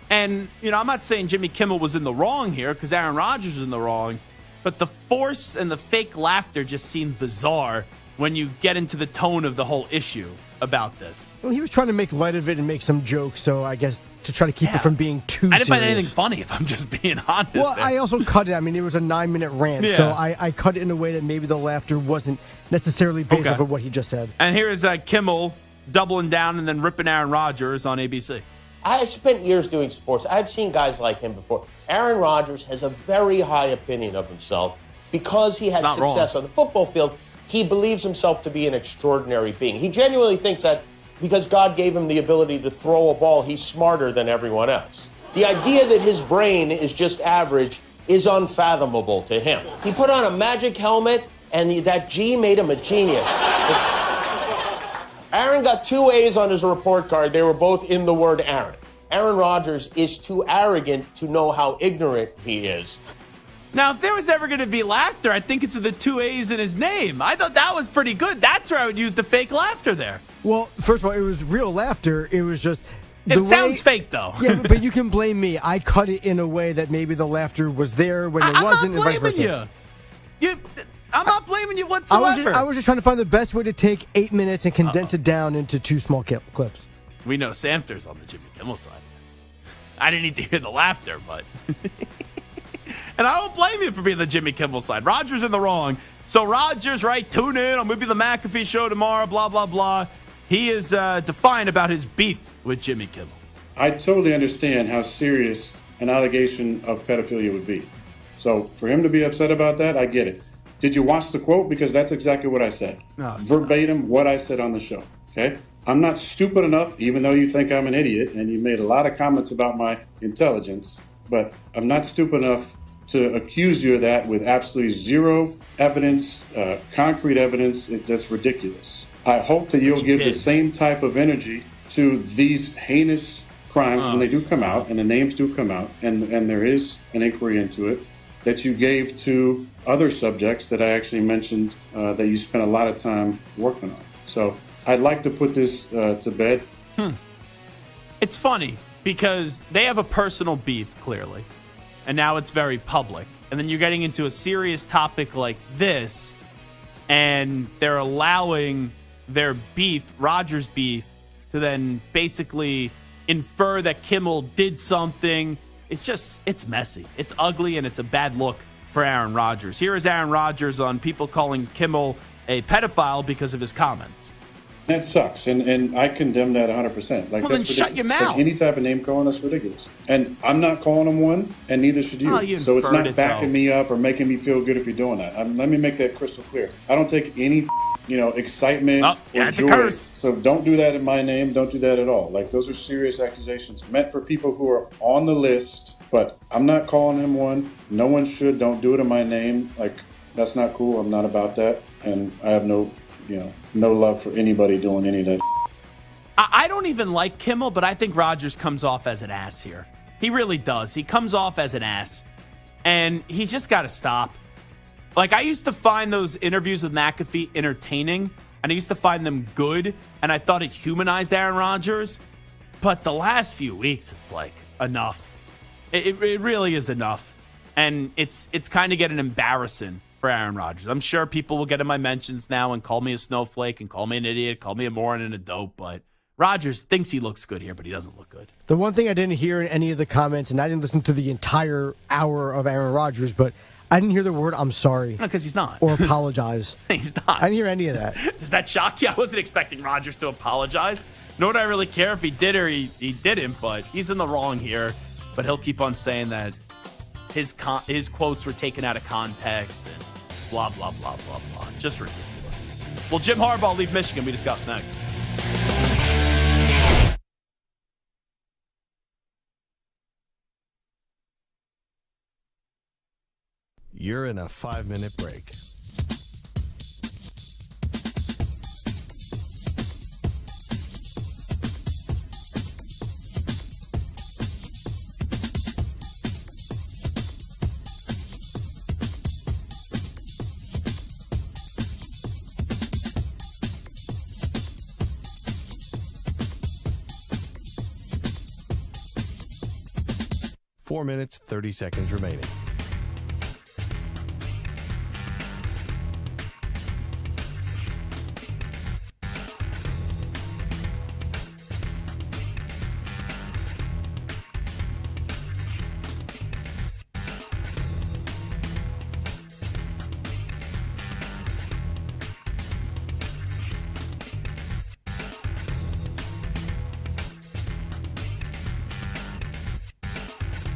And, I'm not saying Jimmy Kimmel was in the wrong here because Aaron Rodgers was in the wrong, but the force and the fake laughter just seemed bizarre when you get into the tone of the whole issue about this. Well, he was trying to make light of it and make some jokes, so I guess to try to keep it from being too serious. I didn't find anything funny, if I'm just being honest. Well, I also cut it. I mean, it was a 9-minute rant, so I cut it in a way that maybe the laughter wasn't necessarily based off of what he just said. And here is Kimmel doubling down and then ripping Aaron Rodgers on ABC. I spent years doing sports. I've seen guys like him before. Aaron Rodgers has a very high opinion of himself because he had success on the football field. He believes himself to be an extraordinary being. He genuinely thinks that because God gave him the ability to throw a ball, he's smarter than everyone else. The idea that his brain is just average is unfathomable to him. He put on a magic helmet, and that G made him a genius. Aaron got 2 A's on his report card. They were both in the word Aaron. Aaron Rodgers is too arrogant to know how ignorant he is. Now, if there was ever going to be laughter, I think it's the 2 A's in his name. I thought that was pretty good. That's where I would use the fake laughter there. Well, first of all, it was real laughter. It was just... It sounds fake, though. Yeah, but you can blame me. I cut it in a way that maybe the laughter was there when it wasn't, and vice versa. I'm not blaming you whatsoever. I was just trying to find the best way to take 8 minutes and condense it down into 2 small clips. We know Samter's on the Jimmy Kimmel side. I didn't need to hear the laughter, but... And I don't blame you for being the Jimmy Kimmel side. Rodgers in the wrong. So Rodgers, right, tune in on maybe the McAfee show tomorrow, blah, blah, blah. He is defiant about his beef with Jimmy Kimmel. I totally understand how serious an allegation of pedophilia would be. So for him to be upset about that, I get it. Did you watch the quote? Because that's exactly what I said. No, verbatim what I said on the show, okay? I'm not stupid enough, even though you think I'm an idiot, and you made a lot of comments about my intelligence, but I'm not stupid enough to accuse you of that with absolutely zero evidence, concrete evidence. That's ridiculous. I hope that you'll give the same type of energy to these heinous crimes when they do come out, and the names do come out, and there is an inquiry into it, that you gave to other subjects that I actually mentioned that you spent a lot of time working on. So I'd like to put this to bed. It's funny because they have a personal beef, clearly, and now it's very public. And then you're getting into a serious topic like this, and they're allowing their beef, Rodgers' beef, to then basically infer that Kimmel did something. It's messy. It's ugly, and it's a bad look for Aaron Rodgers. Here is Aaron Rodgers on people calling Kimmel a pedophile because of his comments. That sucks, and I condemn that 100%. Well, then shut your mouth. Any type of name calling, that's ridiculous. And I'm not calling him one, and neither should you. Oh, you so it's not it, backing me up or making me feel good if you're doing that. Let me make that crystal clear. I don't take any, excitement or joy. So don't do that in my name. Don't do that at all. Like, those are serious accusations meant for people who are on the list. But I'm not calling him one. No one should. Don't do it in my name. Like, that's not cool. I'm not about that, and I have no love for anybody doing any of that. I don't even like Kimmel, but I think Rodgers comes off as an ass here. He really does. He comes off as an ass, and he's just got to stop. Like, I used to find those interviews with McAfee entertaining, and I used to find them good, and I thought it humanized Aaron Rodgers. But the last few weeks, it's like, enough. It really is enough. And it's kind of getting embarrassing for Aaron Rodgers. I'm sure people will get in my mentions now and call me a snowflake and call me an idiot, call me a moron and a dope, but Rodgers thinks he looks good here, but he doesn't look good. The one thing I didn't hear in any of the comments, and I didn't listen to the entire hour of Aaron Rodgers, but I didn't hear the word "I'm sorry." No, because he's not. Or apologize. He's not. I didn't hear any of that. Does that shock you? I wasn't expecting Rodgers to apologize. Nor do I really care if he did or he didn't, but he's in the wrong here. But he'll keep on saying that his quotes were taken out of context and blah, blah, blah, blah, blah. Just ridiculous. Will Jim Harbaugh leave Michigan? We discuss next. You're in a 5-minute break. Four minutes, 30 seconds remaining.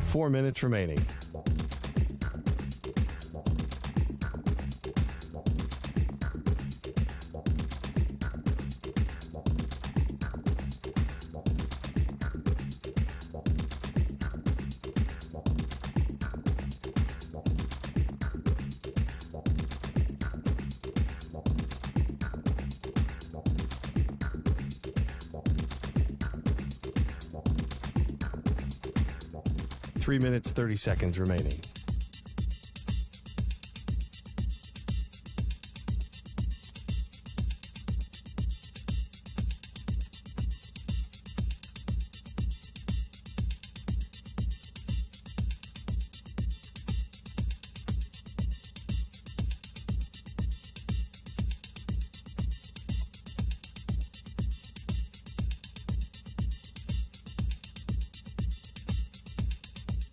Four minutes remaining. 3 minutes, 30 seconds remaining.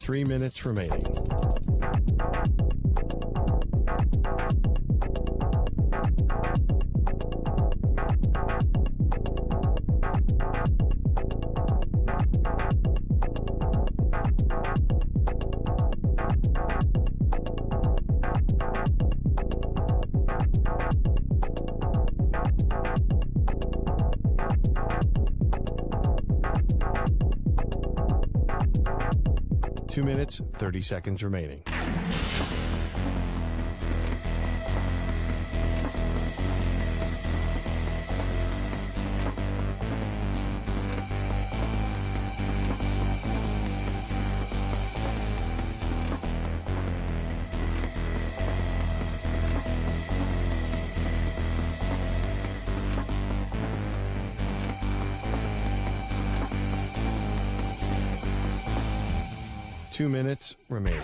Three minutes remaining. Two minutes, 30 seconds remaining. Two minutes remaining.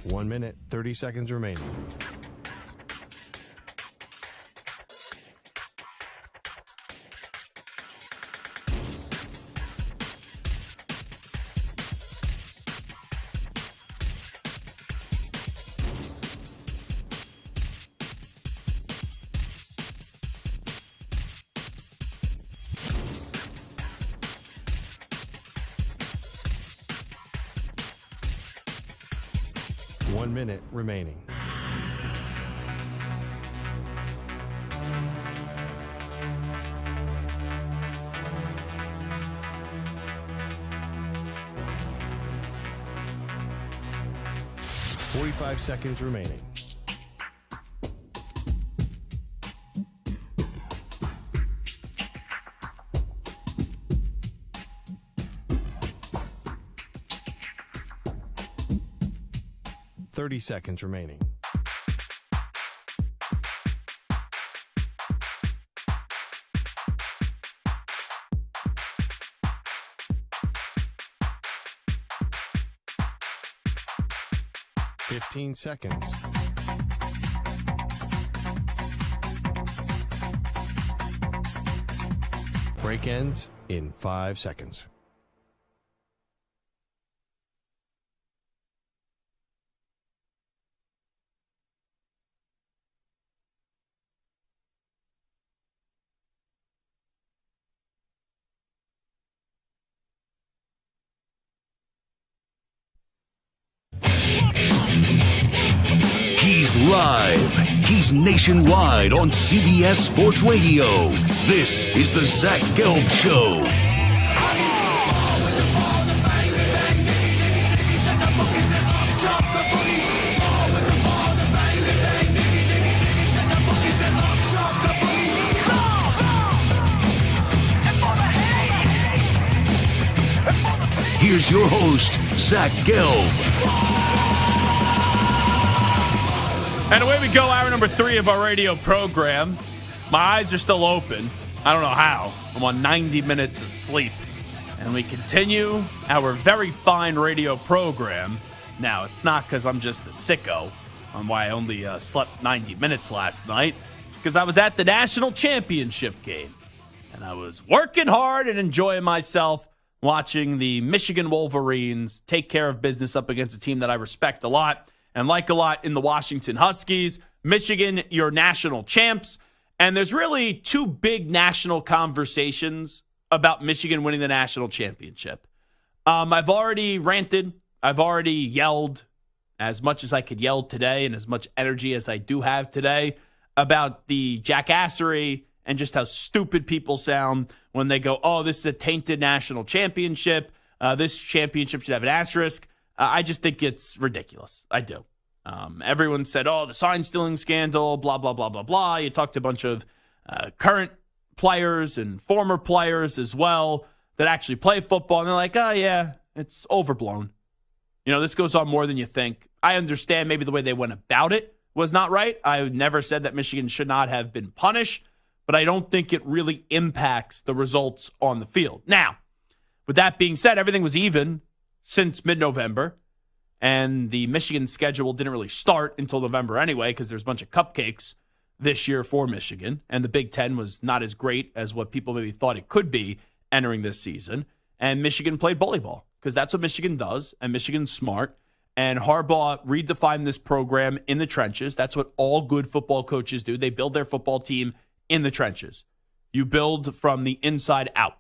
One minute, 30 seconds remaining. One minute remaining. Forty-five seconds remaining. Seconds remaining. Fifteen seconds. Break ends in 5 seconds. He's live. He's nationwide on CBS Sports Radio. This is the Zach Gelb Show. Here's your host, Zach Gelb. And away we go, hour number 3 of our radio program. My eyes are still open. I don't know how. I'm on 90 minutes of sleep. And we continue our very fine radio program. Now, it's not because I'm just a sicko on why I only slept 90 minutes last night. It's because I was at the national championship game. And I was working hard and enjoying myself watching the Michigan Wolverines take care of business up against a team that I respect a lot and like a lot in the Washington Huskies. Michigan, you're national champs. And there's really 2 big national conversations about Michigan winning the national championship. I've already ranted. I've already yelled as much as I could yell today and as much energy as I do have today about the jackassery and just how stupid people sound when they go, oh, this is a tainted national championship. This championship should have an asterisk. I just think it's ridiculous. I do. Everyone said, oh, the sign stealing scandal, blah, blah, blah, blah, blah. You talked to a bunch of current players and former players as well that actually play football. And they're like, oh, yeah, it's overblown. This goes on more than you think. I understand maybe the way they went about it was not right. I never said that Michigan should not have been punished, but I don't think it really impacts the results on the field. Now, with that being said, everything was even since mid-November, and the Michigan schedule didn't really start until November anyway because there's a bunch of cupcakes this year for Michigan, and the Big Ten was not as great as what people maybe thought it could be entering this season, and Michigan played bully ball because that's what Michigan does, and Michigan's smart, and Harbaugh redefined this program in the trenches. That's what all good football coaches do. They build their football team in the trenches. You build from the inside out.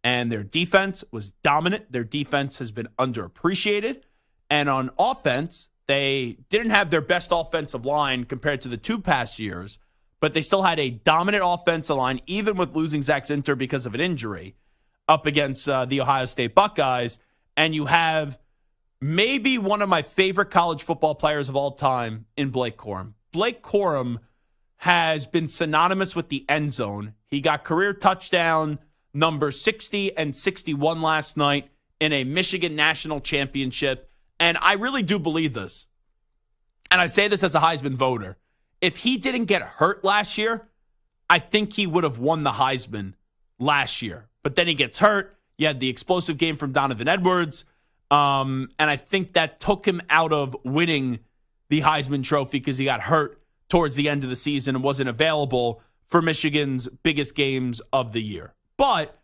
And their defense was dominant. Their defense has been underappreciated. And on offense, they didn't have their best offensive line compared to the 2 past years, but they still had a dominant offensive line, even with losing Zach Zinter because of an injury, up against the Ohio State Buckeyes. And you have maybe one of my favorite college football players of all time in Blake Corum. Blake Corum has been synonymous with the end zone. He got career touchdown number 60 and 61 last night in a Michigan national championship. And I really do believe this. And I say this as a Heisman voter. If he didn't get hurt last year, I think he would have won the Heisman last year. But then he gets hurt. You had the explosive game from Donovan Edwards. And I think that took him out of winning the Heisman Trophy because he got hurt towards the end of the season and wasn't available for Michigan's biggest games of the year. But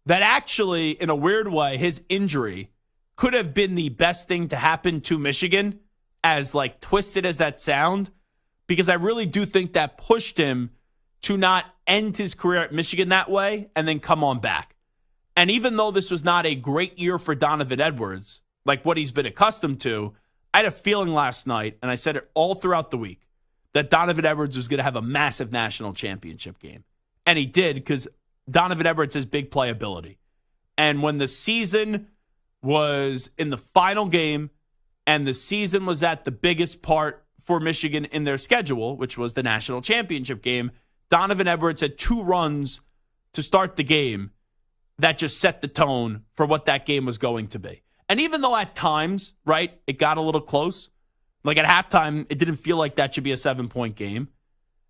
that actually, in a weird way, his injury could have been the best thing to happen to Michigan, as like twisted as that sound, because I really do think that pushed him to not end his career at Michigan that way and then come on back. And even though this was not a great year for Donovan Edwards, like what he's been accustomed to, I had a feeling last night, and I said it all throughout the week, that Donovan Edwards was going to have a massive national championship game. And he did, because Donovan Edwards has big playability. And when the season was in the final game and the season was at the biggest part for Michigan in their schedule, which was the national championship game, Donovan Edwards had 2 runs to start the game that just set the tone for what that game was going to be. And even though at times, right, it got a little close, like at halftime, it didn't feel like that should be a 7-point game.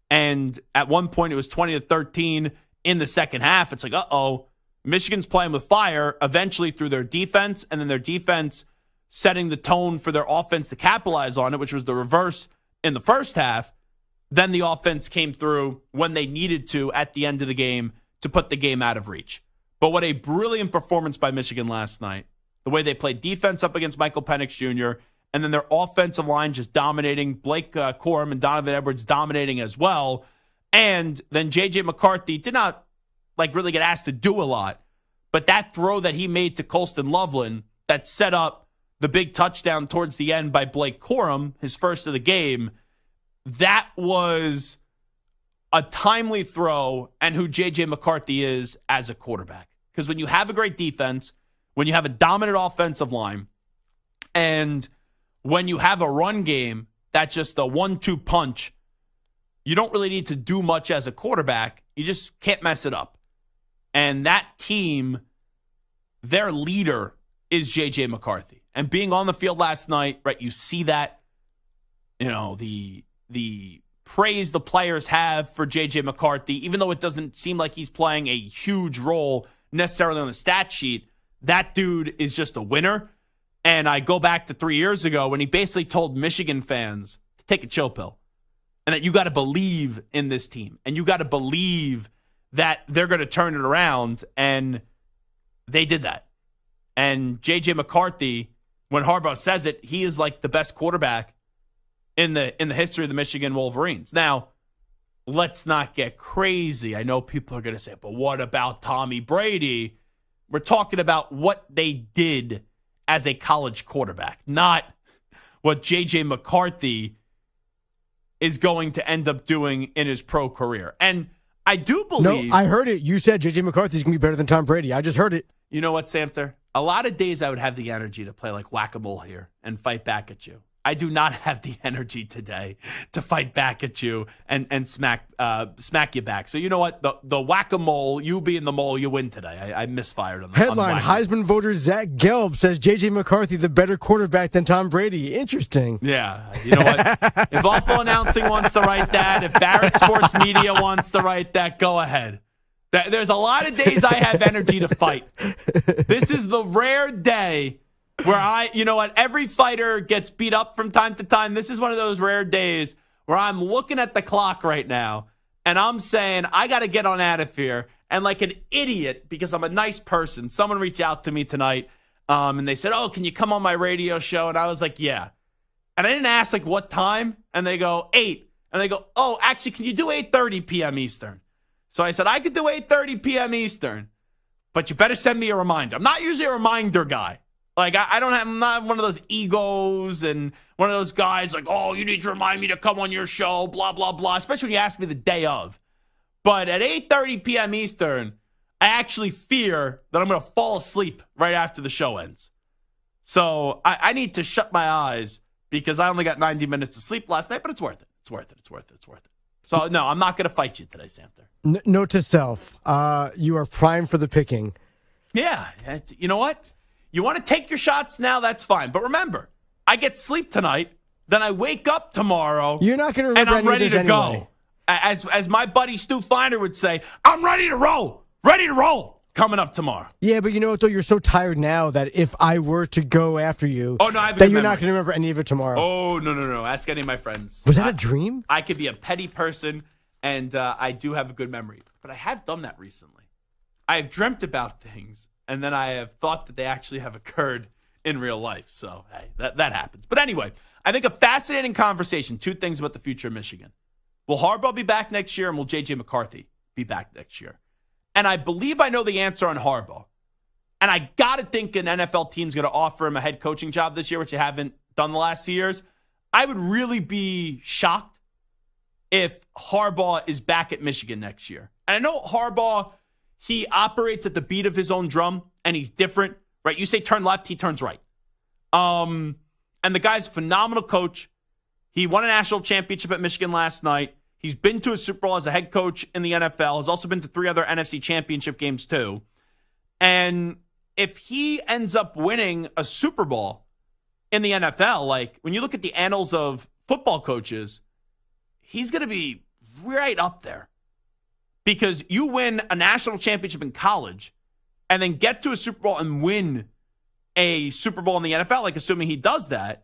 And at one point, it was 20-13 in the second half. It's like, uh-oh, Michigan's playing with fire eventually through their defense, and then their defense setting the tone for their offense to capitalize on it, which was the reverse in the first half. Then the offense came through when they needed to at the end of the game to put the game out of reach. But what a brilliant performance by Michigan last night. The way they played defense up against Michael Penix Jr., and then their offensive line just dominating, Blake Corum and Donovan Edwards dominating as well. And then J.J. McCarthy did not really get asked to do a lot, but that throw that he made to Colston Loveland that set up the big touchdown towards the end by Blake Corum, his first of the game, that was a timely throw and who J.J. McCarthy is as a quarterback. Because when you have a great defense, when you have a dominant offensive line, and when you have a run game that's just a 1-2 punch, you don't really need to do much as a quarterback. You just can't mess it up. And that team, their leader is J.J. McCarthy. And being on the field last night, right, you see that, the praise the players have for J.J. McCarthy, even though it doesn't seem like he's playing a huge role necessarily on the stat sheet, that dude is just a winner. And I go back to 3 years ago when he basically told Michigan fans to take a chill pill and that you got to believe in this team and you got to believe that they're going to turn it around. And they did that. And J.J. McCarthy, when Harbaugh says it, he is like the best quarterback in the history of the Michigan Wolverines. Now, let's not get crazy. I know people are going to say, but what about Tommy Brady? We're talking about what they did as a college quarterback, not what J.J. McCarthy is going to end up doing in his pro career. And I do believe... No, I heard it. You said J.J. McCarthy's going to be better than Tom Brady. I just heard it. You know what, Samter? A lot of days I would have the energy to play like whack-a-mole here and fight back at you. I do not have the energy today to fight back at you and smack you back. So you know what? The whack-a-mole, you being the mole, you win today. I misfired on the Headline, on Heisman voter Zach Gelb says J.J. McCarthy the better quarterback than Tom Brady. Interesting. Yeah. You know what? If Awful Announcing wants to write that, if Barrett Sports Media wants to write that, go ahead. There's a lot of days I have energy to fight. This is the rare day where you know what, every fighter gets beat up from time to time. This is one of those rare days where I'm looking at the clock right now and I'm saying, I got to get on out of here. And like an idiot, because I'm a nice person, someone reached out to me tonight and they said, oh, can you come on my radio show? And I was like, yeah. And I didn't ask like what time. And they go, 8. And they go, oh, actually, can you do 8:30 p.m. Eastern? So I said, I could do 8:30 p.m. Eastern, but you better send me a reminder. I'm not usually a reminder guy. Like, I'm not one of those egos and one of those guys like, oh, you need to remind me to come on your show, blah, blah, blah, especially when you ask me the day of. But at 8:30 p.m. Eastern, I actually fear that I'm going to fall asleep right after the show ends. So I need to shut my eyes because I only got 90 minutes of sleep last night, but it's worth it. It's worth it. It's worth it. It's worth it. So, no, I'm not going to fight you today, Samter. Note to self, you are primed for the picking. Yeah. You know what? You want to take your shots now, that's fine. But remember, I get sleep tonight, then I wake up tomorrow. You're not going to remember and I'm ready to go. As my buddy Stu Finder would say, I'm ready to roll. Ready to roll. Coming up tomorrow. Yeah, but you know what, though? You're so tired now that if I were to go after you, then you're not going to remember any of it tomorrow. Oh, no. Ask any of my friends. Was that a dream? I could be a petty person, and I do have a good memory. But I have done that recently. I have dreamt about things. And then I have thought that they actually have occurred in real life. So, hey, that happens. But anyway, I think a fascinating conversation. 2 things about the future of Michigan. Will Harbaugh be back next year, and will J.J. McCarthy be back next year? And I believe I know the answer on Harbaugh. And I got to think an NFL team's going to offer him a head coaching job this year, which they haven't done the last 2 years. I would really be shocked if Harbaugh is back at Michigan next year. And I know Harbaugh, he operates at the beat of his own drum, and he's different, right? You say turn left, he turns right. And the guy's a phenomenal coach. He won a national championship at Michigan last night. He's been to a Super Bowl as a head coach in the NFL. He's also been to 3 other NFC championship games too. And if he ends up winning a Super Bowl in the NFL, like when you look at the annals of football coaches, he's going to be right up there. Because you win a national championship in college and then get to a Super Bowl and win a Super Bowl in the NFL, like assuming he does that,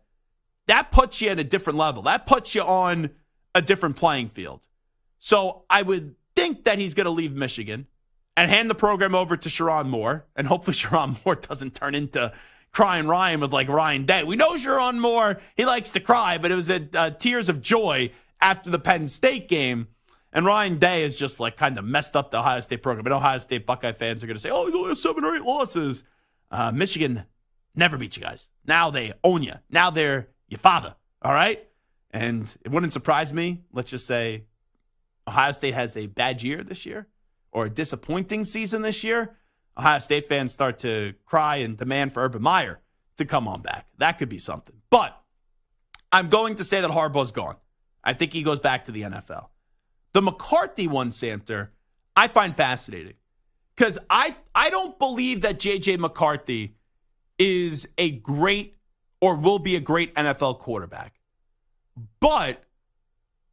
that puts you at a different level. That puts you on a different playing field. So I would think that he's going to leave Michigan and hand the program over to Sherrone Moore. And hopefully Sherrone Moore doesn't turn into crying Ryan with like Ryan Day. We know Sherrone Moore, he likes to cry, but it was tears of joy after the Penn State game. And Ryan Day is just like kind of messed up the Ohio State program. And Ohio State Buckeye fans are going to say, oh, he's only 7 or 8 losses. Michigan never beat you guys. Now they own you. Now they're your father. All right? And it wouldn't surprise me. Let's just say Ohio State has a bad year this year or a disappointing season this year. Ohio State fans start to cry and demand for Urban Meyer to come on back. That could be something. But I'm going to say that Harbaugh's gone. I think he goes back to the NFL. The McCarthy one, Samter, I find fascinating because I don't believe that J.J. McCarthy is a great or will be a great NFL quarterback. But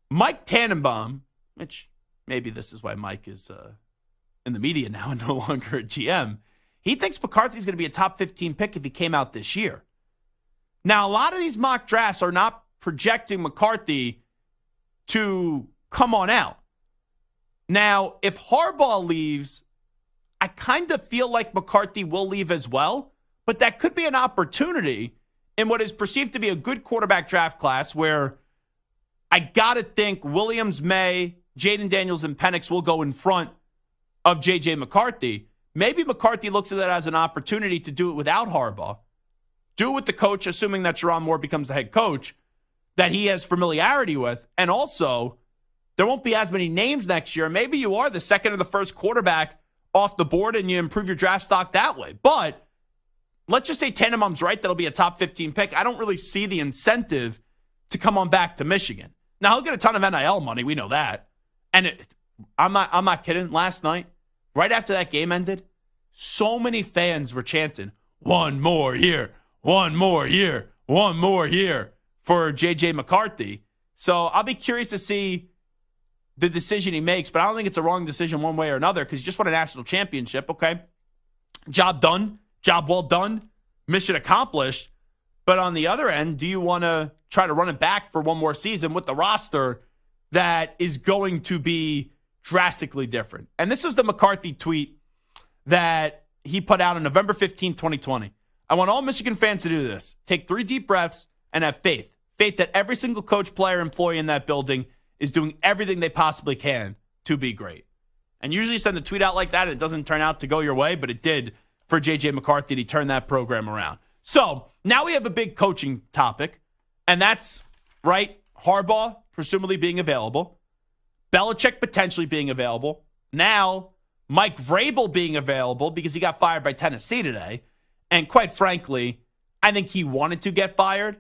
Mike Tannenbaum, which maybe this is why Mike is in the media now and no longer a GM, he thinks McCarthy's going to be a top 15 pick if he came out this year. Now, a lot of these mock drafts are not projecting McCarthy to come on out. Now, if Harbaugh leaves, I kind of feel like McCarthy will leave as well, but that could be an opportunity in what is perceived to be a good quarterback draft class where I got to think Williams, May, Jaden Daniels, and Penix will go in front of J.J. McCarthy. Maybe McCarthy looks at that as an opportunity to do it without Harbaugh Do it with the coach, assuming that Sharon Moore becomes the head coach, that he has familiarity with. And also, there won't be as many names next year. Maybe you are the second or the first quarterback off the board and you improve your draft stock that way. But let's just say Tannenbaum's right, that'll be a top 15 pick. I don't really see the incentive to come on back to Michigan. Now, he'll get a ton of NIL money. We know that. And I'm not kidding. Last night, right after that game ended, so many fans were chanting, one more year, one more year, one more year for J.J. McCarthy. So I'll be curious to see the decision he makes, but I don't think it's a wrong decision one way or another because he just won a national championship. Okay, job done, job well done, mission accomplished. But on the other end, do you want to try to run it back for one more season with the roster that is going to be drastically different? And this was the McCarthy tweet that he put out on November 15, 2020. I want all Michigan fans to do this. Take 3 deep breaths and have faith. Faith that every single coach, player, employee in that building is doing everything they possibly can to be great. And usually send the tweet out like that, it doesn't turn out to go your way, but it did for J.J. McCarthy to turn that program around. So now we have a big coaching topic, and that's, right, Harbaugh presumably being available, Belichick potentially being available, now Mike Vrabel being available because he got fired by Tennessee today. And quite frankly, I think he wanted to get fired,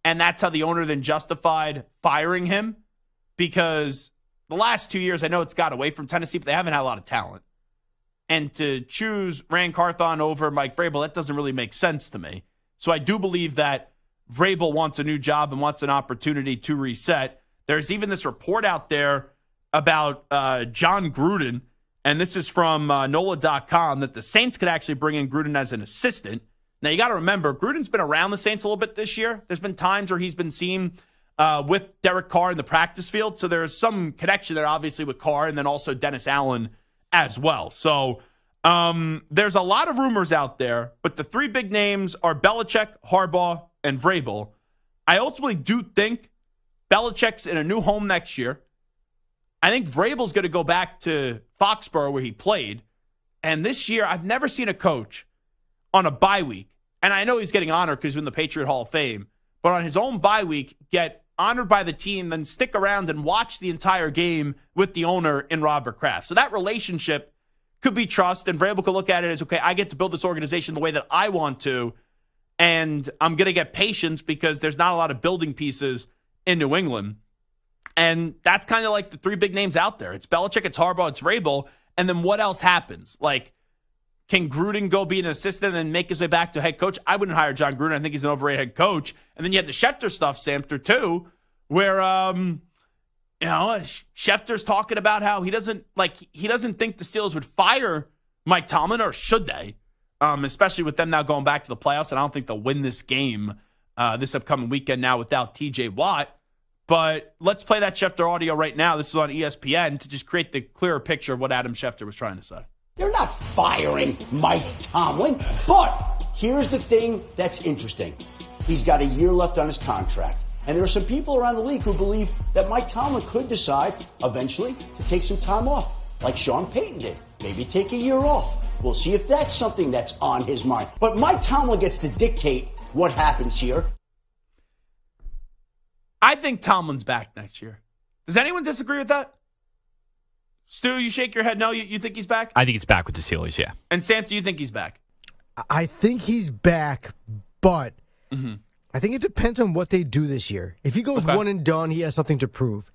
and that's how the owner then justified firing him because the last 2 years, I know it's got away from Tennessee, but they haven't had a lot of talent. And to choose Rand Carthon over Mike Vrabel, that doesn't really make sense to me. So I do believe that Vrabel wants a new job and wants an opportunity to reset. There's even this report out there about John Gruden, and this is from NOLA.com, that the Saints could actually bring in Gruden as an assistant. Now, you got to remember, Gruden's been around the Saints a little bit this year. There's been times where he's been seen with Derek Carr in the practice field. So there's some connection there, obviously, with Carr and then also Dennis Allen as well. So there's a lot of rumors out there, but the 3 big names are Belichick, Harbaugh, and Vrabel. I ultimately do think Belichick's in a new home next year. I think Vrabel's going to go back to Foxborough where he played. And this year, I've never seen a coach on a bye week, and I know he's getting honored because he's in the Patriot Hall of Fame, but on his own bye week, get honored by the team, then stick around and watch the entire game with the owner in Robert Kraft. So that relationship could be trust, and Vrabel could look at it as, okay, I get to build this organization the way that I want to, and I'm going to get patience because there's not a lot of building pieces in New England. And that's kind of like the 3 big names out there. It's Belichick, it's Harbaugh, it's Vrabel, and then what else happens? Like, can Gruden go be an assistant and then make his way back to head coach? I wouldn't hire John Gruden. I think he's an overrated head coach. And then you had the Schefter stuff, Samter, too, where, Schefter's talking about how he doesn't think the Steelers would fire Mike Tomlin, or should they? Especially with them now going back to the playoffs. And I don't think they'll win this game this upcoming weekend now without TJ Watt. But let's play that Schefter audio right now. This is on ESPN to just create the clearer picture of what Adam Schefter was trying to say. They're not firing Mike Tomlin, but here's the thing that's interesting. He's got a year left on his contract, and there are some people around the league who believe that Mike Tomlin could decide eventually to take some time off, like Sean Payton did. Maybe take a year off. We'll see if that's something that's on his mind. But Mike Tomlin gets to dictate what happens here. I think Tomlin's back next year. Does anyone disagree with that? Stu, you shake your head no? You think he's back? I think he's back with the Steelers, yeah. And Sam, do you think he's back? I think he's back, but I think it depends on what they do this year. If he goes one and done, he has something to prove.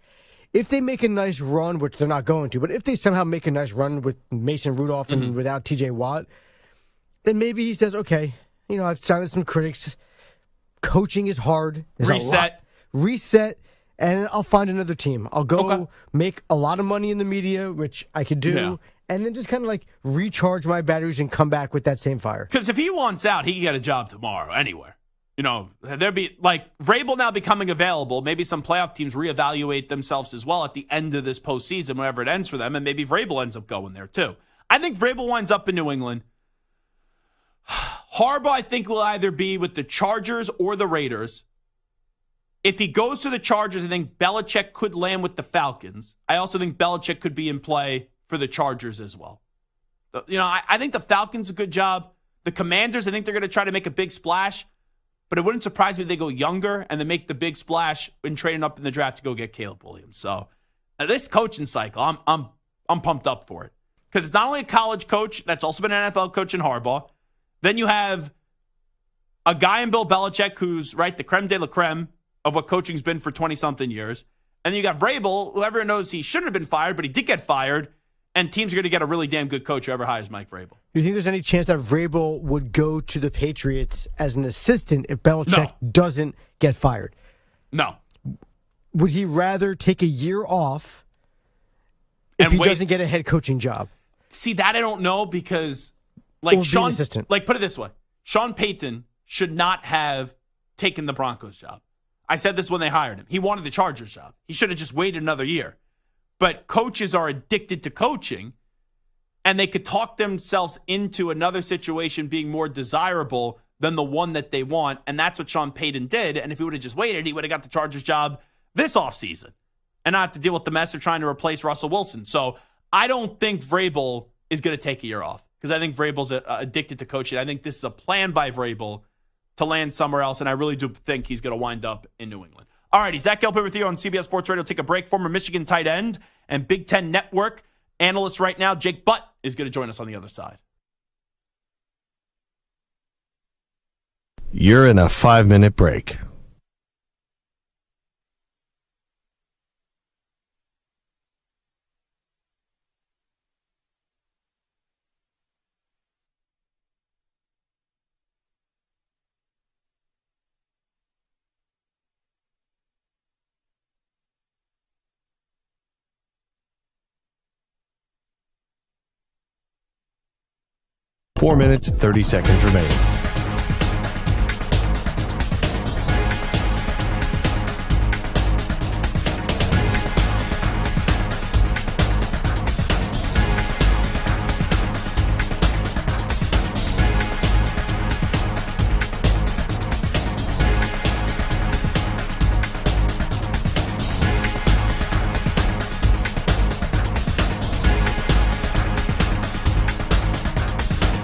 If they make a nice run, which they're not going to, but if they somehow make a nice run with Mason Rudolph and without TJ Watt, then maybe he says, okay, I've silenced some critics. Coaching is hard. Reset, and I'll find another team. I'll go make a lot of money in the media, which I could do, and then just kind of like recharge my batteries and come back with that same fire. Because if he wants out, he can get a job tomorrow anywhere. There'd be like Vrabel now becoming available. Maybe some playoff teams reevaluate themselves as well at the end of this postseason, whenever it ends for them, and maybe Vrabel ends up going there too. I think Vrabel winds up in New England. Harbaugh, I think, will either be with the Chargers or the Raiders. If he goes to the Chargers, I think Belichick could land with the Falcons. I also think Belichick could be in play for the Chargers as well. I think the Falcons a good job. The Commanders, I think they're going to try to make a big splash. but it wouldn't surprise me if they go younger and then make the big splash in trading up in the draft to go get Caleb Williams. So this coaching cycle, I'm pumped up for it. Because it's not only a college coach, that's also been an NFL coach in Harbaugh. Then you have a guy in Bill Belichick who's, right, the creme de la creme of what coaching's been for 20-something years. And then you got Vrabel, who everyone knows he shouldn't have been fired, but he did get fired. And teams are going to get a really damn good coach whoever hires Mike Vrabel. Do you think there's any chance that Vrabel would go to the Patriots as an assistant if Belichick doesn't get fired? No. Would he rather take a year off if he doesn't get a head coaching job? See, that I don't know because, like, Sean, assistant. Like, put it this way. Sean Payton should not have taken the Broncos job. I said this when they hired him. He wanted the Chargers job. He should have just waited another year. But coaches are addicted to coaching, and they could talk themselves into another situation being more desirable than the one that they want, and that's what Sean Payton did. And if he would have just waited, he would have got the Chargers job this offseason and not have to deal with the mess of trying to replace Russell Wilson. So I don't think Vrabel is going to take a year off because I think Vrabel's addicted to coaching. I think this is a plan by Vrabel to land somewhere else, and I really do think he's going to wind up in New England. All righty, Zach Gelb here with you on CBS Sports Radio. Take a break. Former Michigan tight end and Big Ten Network analyst right now, Jake Butt, is going to join us on the other side. You're in a 5-minute break. Four minutes, 30 seconds remaining.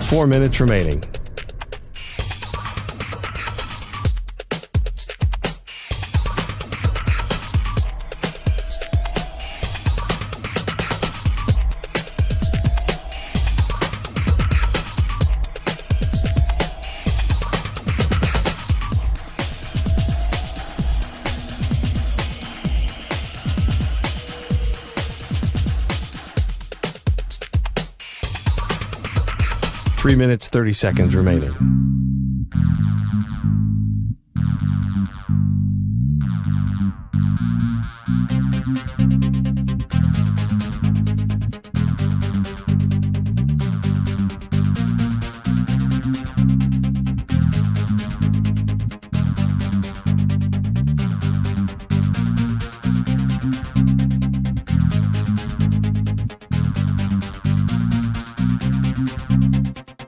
Four minutes remaining. Three minutes, 30 seconds remaining.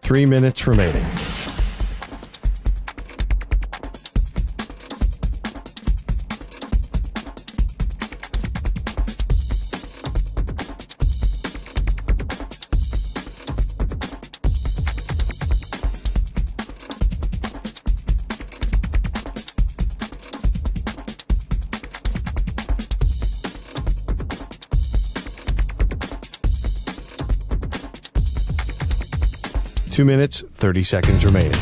Three minutes remaining. Two minutes, 30 seconds remaining.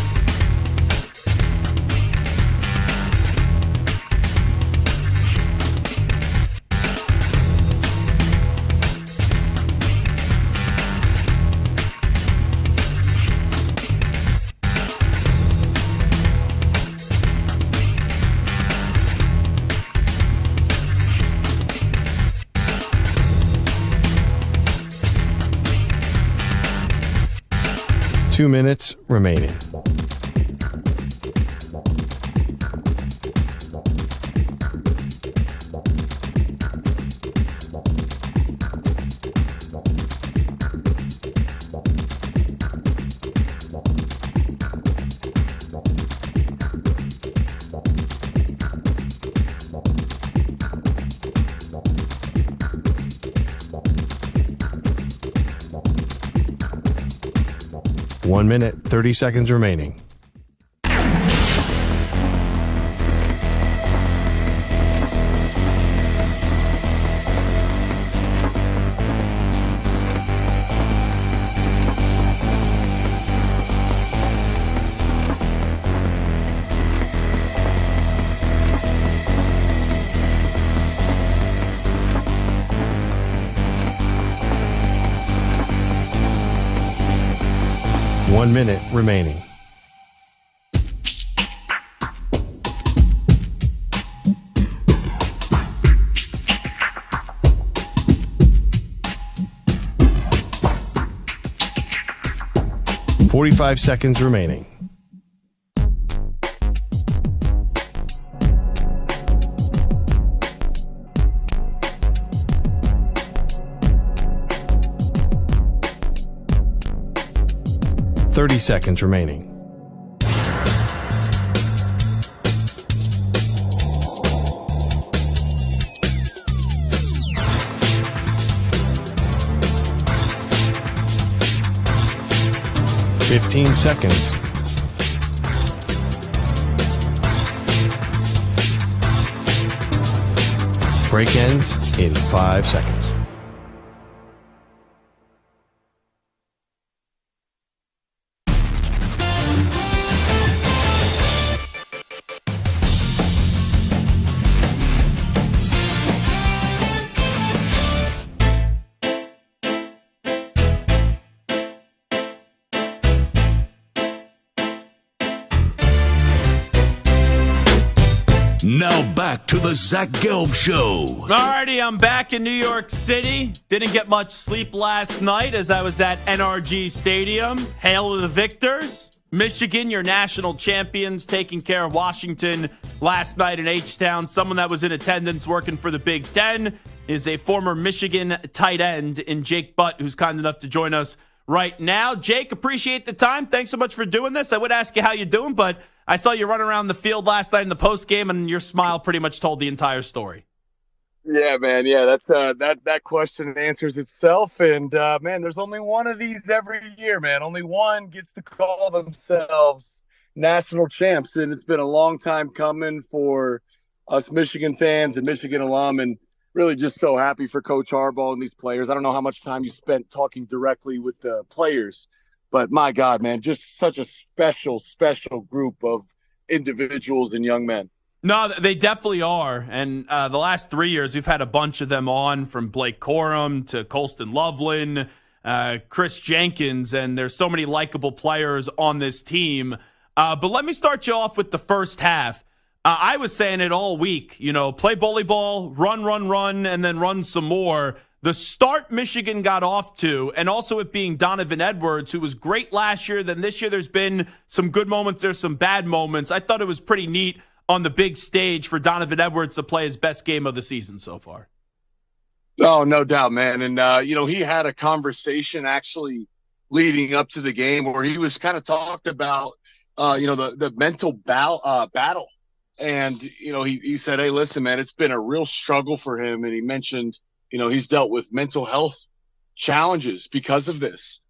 Two minutes remaining. One minute, 30 seconds remaining. 1 minute remaining. $45 seconds remaining. $30 seconds remaining. $15 seconds. Break ends in 5 seconds. Now back to the Zach Gelb Show. Alrighty, I'm back in New York City. Didn't get much sleep last night as I was at NRG Stadium. Hail to the victors. Michigan, your national champions, taking care of Washington last night in H-Town. Someone that was in attendance working for the Big Ten is a former Michigan tight end in Jake Butt, who's kind enough to join us right now. Jake, appreciate the time. Thanks so much for doing this. I would ask you how you're doing, but I saw you run around the field last night in the postgame, and your smile pretty much told the entire story. Yeah, man. Yeah, that's that question answers itself. And man, there's only one of these every year, man. Only one gets to call themselves national champs, and it's been a long time coming for us Michigan fans and Michigan alum, and really just so happy for Coach Harbaugh and these players. I don't know how much time you spent talking directly with the players, but my God, man, just such a special group of individuals and young men. No, they definitely are. And the last 3 years, we've had a bunch of them on, from Blake Corum to Colston Loveland, Chris Jenkins, and there's so many likable players on this team. But let me start you off with the first half. I was saying it all week, play bully ball, run, and then run some more. The start Michigan got off to, and also it being Donovan Edwards, who was great last year, then this year there's been some good moments, there's some bad moments. I thought it was pretty neat on the big stage for Donovan Edwards to play his best game of the season so far. Oh, no doubt, man. And, he had a conversation actually leading up to the game where he was kind of talked about, the mental battle. And, he said, hey, listen, man, it's been a real struggle for him. And he mentioned, he's dealt with mental health challenges because of this.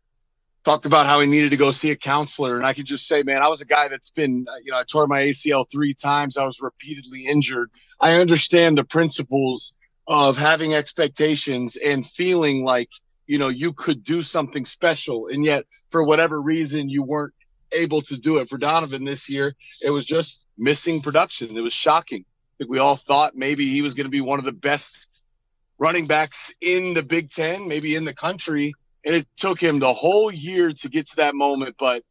Talked about how he needed to go see a counselor. And I could just say, man, I was a guy that's been, I tore my ACL 3 times. I was repeatedly injured. I understand the principles of having expectations and feeling like, you could do something special. And yet, for whatever reason, you weren't able to do it. For Donovan this year, it was just missing production. It was shocking. I think we all thought maybe he was going to be one of the best running backs in the Big Ten, maybe in the country. And it took him the whole year to get to that moment. But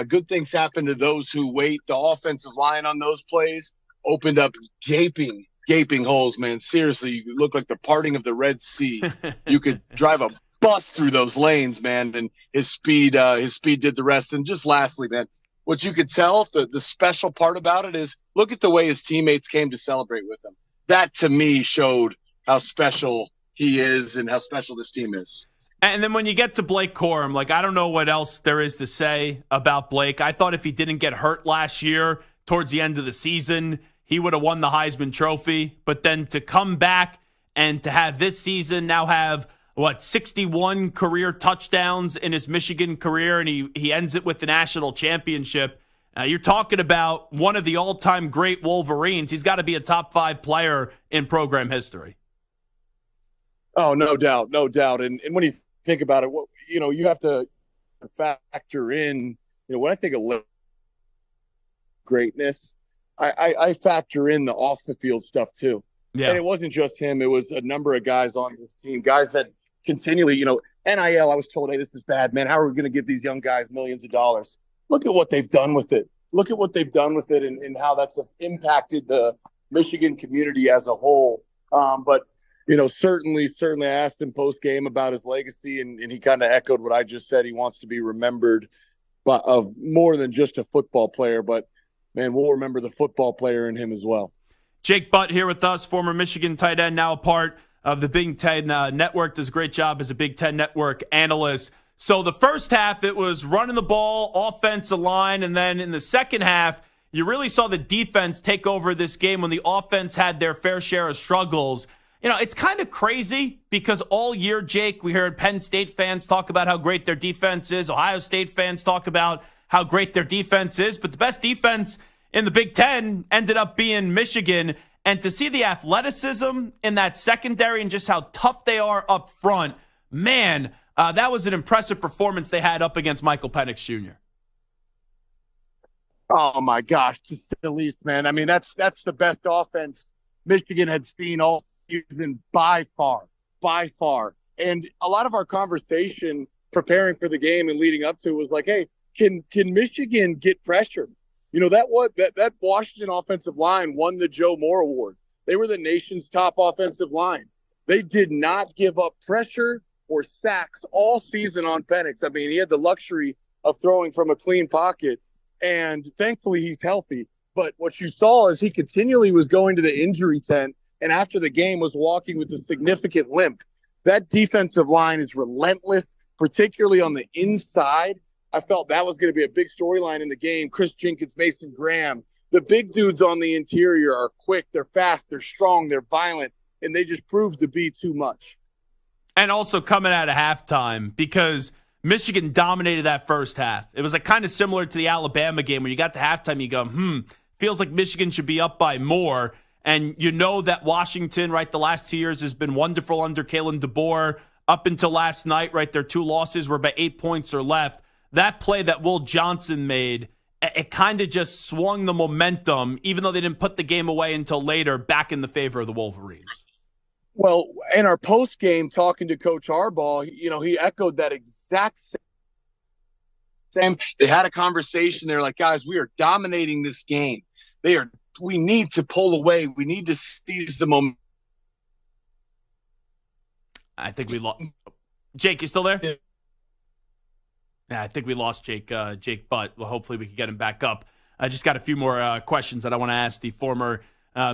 good things happen to those who wait. The offensive line on those plays opened up gaping holes, man. Seriously, you look like the parting of the Red Sea. You could drive a bus through those lanes, man. And his speed did the rest. And just lastly, man, what you could tell, the special part about it is look at the way his teammates came to celebrate with him. That, to me, showed how special he is and how special this team is. And then when you get to Blake Corum, I don't know what else there is to say about Blake. I thought if he didn't get hurt last year towards the end of the season, he would have won the Heisman Trophy. But then to come back and to have this season now have, 61 career touchdowns in his Michigan career, and he ends it with the national championship. You're talking about one of the all-time great Wolverines. He's got to be a top 5 player in program history. Oh, no doubt. And when you think about it, you have to factor in, when I think of greatness, I factor in the off the field stuff too. Yeah. And it wasn't just him. It was a number of guys on this team, guys that continually, NIL, I was told, hey, this is bad, man. How are we going to give these young guys millions of dollars? Look at what they've done with it. Look at what they've done with it and how that's impacted the Michigan community as a whole. But, certainly I asked him post-game about his legacy, and he kind of echoed what I just said. He wants to be remembered of more than just a football player, but, man, we'll remember the football player in him as well. Jake Butt here with us, former Michigan tight end, now a part of the Big Ten Network, does a great job as a Big Ten Network analyst. So the first half, it was running the ball, offensive line, and then in the second half, you really saw the defense take over this game when the offense had their fair share of struggles. It's kind of crazy because all year, Jake, we heard Penn State fans talk about how great their defense is. Ohio State fans talk about how great their defense is. But the best defense in the Big Ten ended up being Michigan. And to see the athleticism in that secondary and just how tough they are up front, man, that was an impressive performance they had up against Michael Penix Jr. Oh, my gosh, just the least, man. I mean, that's the best offense Michigan had seen all season by far. And a lot of our conversation preparing for the game and leading up to it was like, hey, can Michigan get pressure? That Washington offensive line won the Joe Moore Award. They were the nation's top offensive line. They did not give up pressure or sacks all season on Penix. I mean, he had the luxury of throwing from a clean pocket, and thankfully he's healthy. But what you saw is he continually was going to the injury tent, and after the game was walking with a significant limp. That defensive line is relentless, particularly on the inside. I felt that was going to be a big storyline in the game. Chris Jenkins, Mason Graham. The big dudes on the interior are quick, they're fast, they're strong, they're violent, and they just proved to be too much. And also coming out of halftime, because Michigan dominated that first half. It was like kind of similar to the Alabama game where you got to halftime, you go, feels like Michigan should be up by more. And you know that Washington, right, the last 2 years has been wonderful under Kalen DeBoer. Up until last night, right, their 2 losses were about 8 points or left. That play that Will Johnson made, it kind of just swung the momentum, even though they didn't put the game away until later, back in the favor of the Wolverines. Well, in our post-game talking to Coach Harbaugh, he echoed that exact same. They had a conversation. They're like, guys, we are dominating this game. We need to pull away. We need to seize the moment. I think we lost. Jake, you still there? Yeah, I think we lost Jake Butt. Well, hopefully we can get him back up. I just got a few more questions that I want to ask the former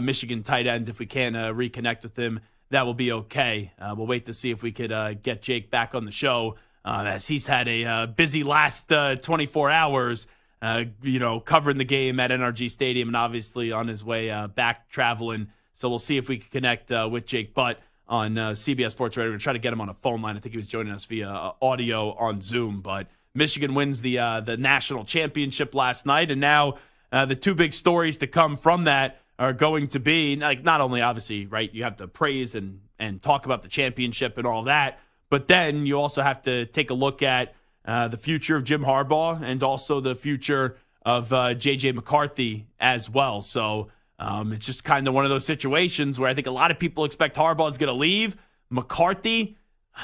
Michigan tight end. If we can reconnect with him, that will be okay. We'll wait to see if we could get Jake back on the show as he's had a busy last 24 hours, covering the game at NRG Stadium and obviously on his way back traveling. So we'll see if we can connect with Jake Butt on CBS Sports Radio. We're going to try to get him on a phone line. I think he was joining us via audio on Zoom, but Michigan wins the national championship last night, and now the 2 big stories to come from that are going to be, like, not only obviously, right, you have to praise and talk about the championship and all that, but then you also have to take a look at the future of Jim Harbaugh and also the future of J.J. McCarthy as well. So it's just kind of one of those situations where I think a lot of people expect Harbaugh is going to leave. McCarthy,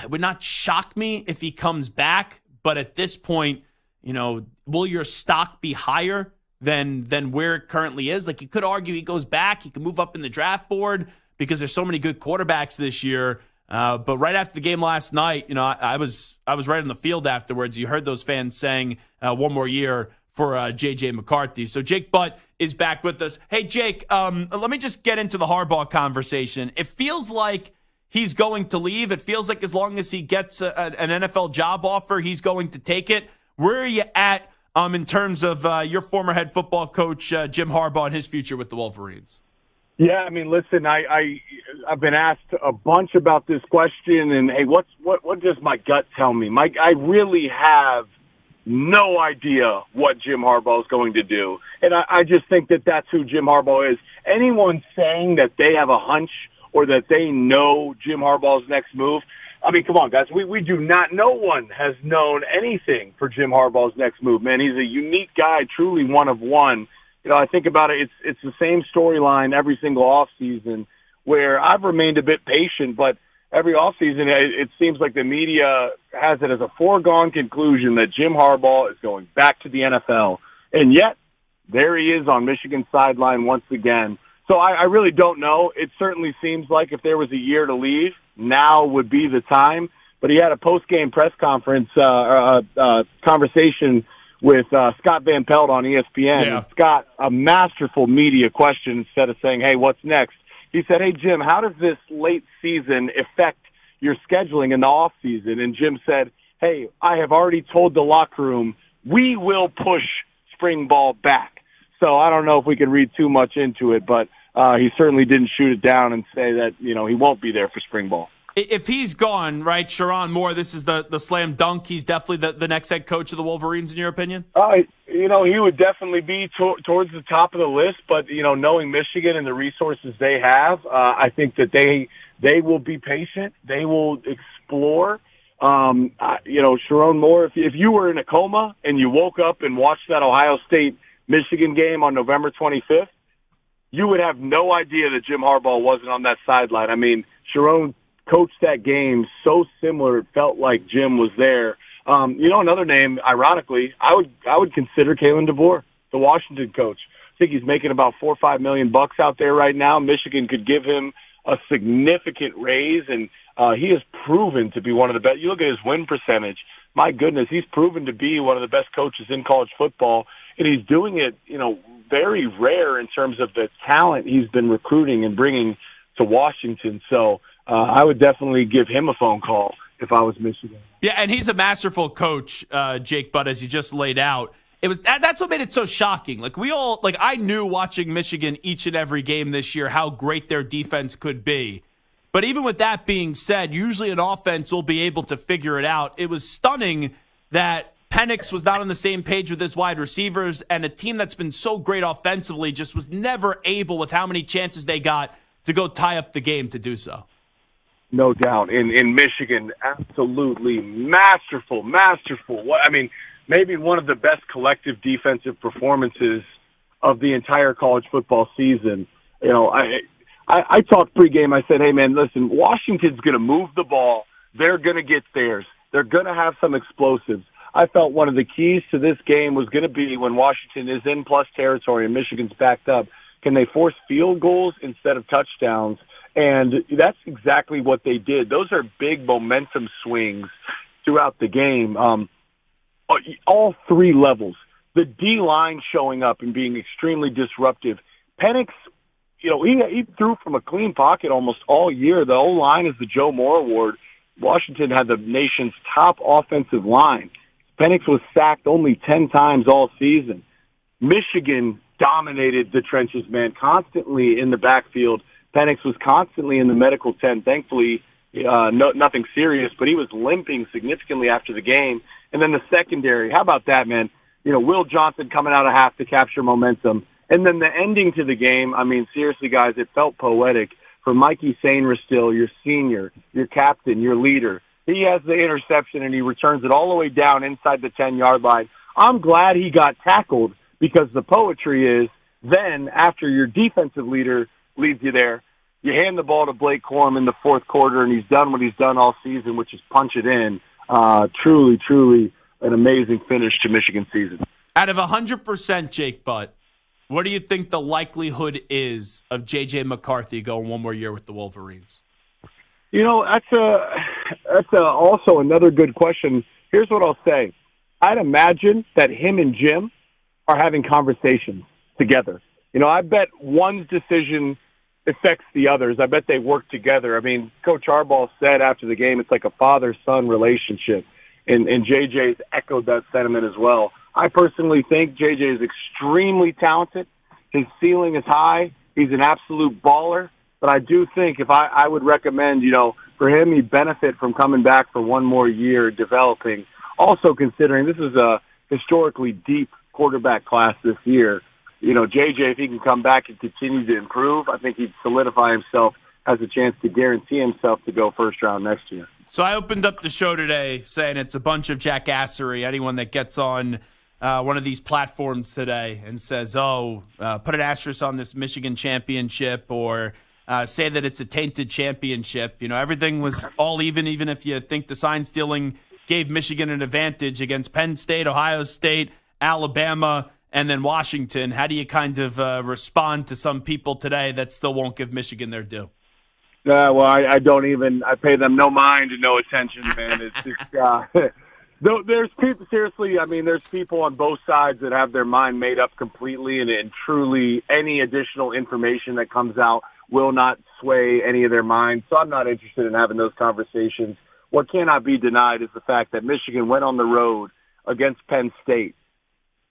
it would not shock me if he comes back. But at this point, will your stock be higher than where it currently is? Like, you could argue he goes back, he can move up in the draft board because there's so many good quarterbacks this year. But right after the game last night, I was right on the field afterwards. You heard those fans saying 1 more year for J.J. McCarthy. So Jake Butt is back with us. Hey, Jake, let me just get into the Harbaugh conversation. It feels like he's going to leave. It feels like as long as he gets an NFL job offer, he's going to take it. Where are you at in terms of your former head football coach, Jim Harbaugh, and his future with the Wolverines? Yeah, I mean, listen, I've been asked a bunch about this question, and hey, what does my gut tell me? I really have no idea what Jim Harbaugh is going to do, and I just think that that's who Jim Harbaugh is. Anyone saying that they have a hunch or that they know Jim Harbaugh's next move, I mean, come on, guys. We do not. No one has known anything for Jim Harbaugh's next move, man. He's a unique guy, truly one of one. I think about it, it's the same storyline every single offseason where I've remained a bit patient, but every offseason, it seems like the media has it as a foregone conclusion that Jim Harbaugh is going back to the NFL. And yet, there he is on Michigan's sideline once again. So I really don't know. It certainly seems like if there was a year to leave, now would be the time. But he had a post-game press conference conversation with Scott Van Pelt on ESPN. Yeah. And Scott, a masterful media question, instead of saying, hey, what's next? He said, hey, Jim, how does this late season affect your scheduling in the off season? And Jim said, hey, I have already told the locker room we will push spring ball back. So I don't know if we can read too much into it, but he certainly didn't shoot it down and say that, he won't be there for spring ball. If he's gone, right, Sharon Moore, this is the slam dunk. He's definitely the next head coach of the Wolverines, in your opinion? He would definitely be towards the top of the list, but, knowing Michigan and the resources they have, I think that they will be patient. They will explore. Sharon Moore, if you were in a coma and you woke up and watched that Ohio State-Michigan game on November 25th, you would have no idea that Jim Harbaugh wasn't on that sideline. I mean, Sharon coached that game so similar, it felt like Jim was there. Another name, ironically, I would consider Kalen DeBoer, the Washington coach. I think he's making about $4 or $5 million out there right now. Michigan could give him a significant raise, and he has proven to be one of the best. You look at his win percentage. My goodness, he's proven to be one of the best coaches in college football, and he's doing it, very rare in terms of the talent he's been recruiting and bringing to Washington. So I would definitely give him a phone call if I was Michigan. Yeah, and he's a masterful coach, Jake Butt, as you just laid out. That's what made it so shocking. I knew watching Michigan each and every game this year how great their defense could be. But even with that being said, usually an offense will be able to figure it out. It was stunning that Penix was not on the same page with his wide receivers, and a team that's been so great offensively just was never able, with how many chances they got, to go tie up the game to do so. No doubt. In Michigan, absolutely masterful. Maybe one of the best collective defensive performances of the entire college football season. I talked pregame. I said, hey, man, listen, Washington's going to move the ball. They're going to get theirs. They're going to have some explosives. I felt one of the keys to this game was going to be when Washington is in plus territory and Michigan's backed up, can they force field goals instead of touchdowns? And that's exactly what they did. Those are big momentum swings throughout the game. All three levels. The D-line showing up and being extremely disruptive. Penix, he threw from a clean pocket almost all year. The O-line is the Joe Moore Award. Washington had the nation's top offensive line. Penix was sacked only 10 times all season. Michigan dominated the trenches, man, constantly in the backfield. Penix was constantly in the medical tent. Thankfully, nothing serious, but he was limping significantly after the game. And then the secondary, how about that, man? Will Johnson coming out of half to capture momentum. And then the ending to the game, I mean, seriously, guys, it felt poetic. For Mikey Sainristil, your senior, your captain, your leader, he has the interception and he returns it all the way down inside the 10-yard line. I'm glad he got tackled, because the poetry is then after your defensive leader leads you there, you hand the ball to Blake Corum in the fourth quarter, and he's done what he's done all season, which is punch it in. Truly, truly an amazing finish to Michigan season. Out of 100%, Jake Butt, what do you think the likelihood is of J.J. McCarthy going one more year with the Wolverines? That's also another good question. Here's what I'll say. I'd imagine that him and Jim are having conversations together. I bet one's decision affects the others. I bet they work together. I mean, Coach Harbaugh said after the game, it's like a father-son relationship, and JJ's echoed that sentiment as well. I personally think JJ is extremely talented. His ceiling is high. He's an absolute baller. But I do think if I would recommend, for him, he'd benefit from coming back for one more year, developing. Also considering this is a historically deep quarterback class this year. JJ, if he can come back and continue to improve, I think he'd solidify himself, has a chance to guarantee himself to go first round next year. So I opened up the show today saying it's a bunch of jackassery. Anyone that gets on one of these platforms today and says, put an asterisk on this Michigan championship, or say that it's a tainted championship. Everything was all even if you think the sign stealing gave Michigan an advantage against Penn State, Ohio State, Alabama, and then Washington. How do you kind of respond to some people today that still won't give Michigan their due? Well, I don't even. I pay them no mind and no attention, man. There's people. Seriously, I mean, there's people on both sides that have their mind made up completely, and truly, any additional information that comes out will not sway any of their minds. So I'm not interested in having those conversations. What cannot be denied is the fact that Michigan went on the road against Penn State.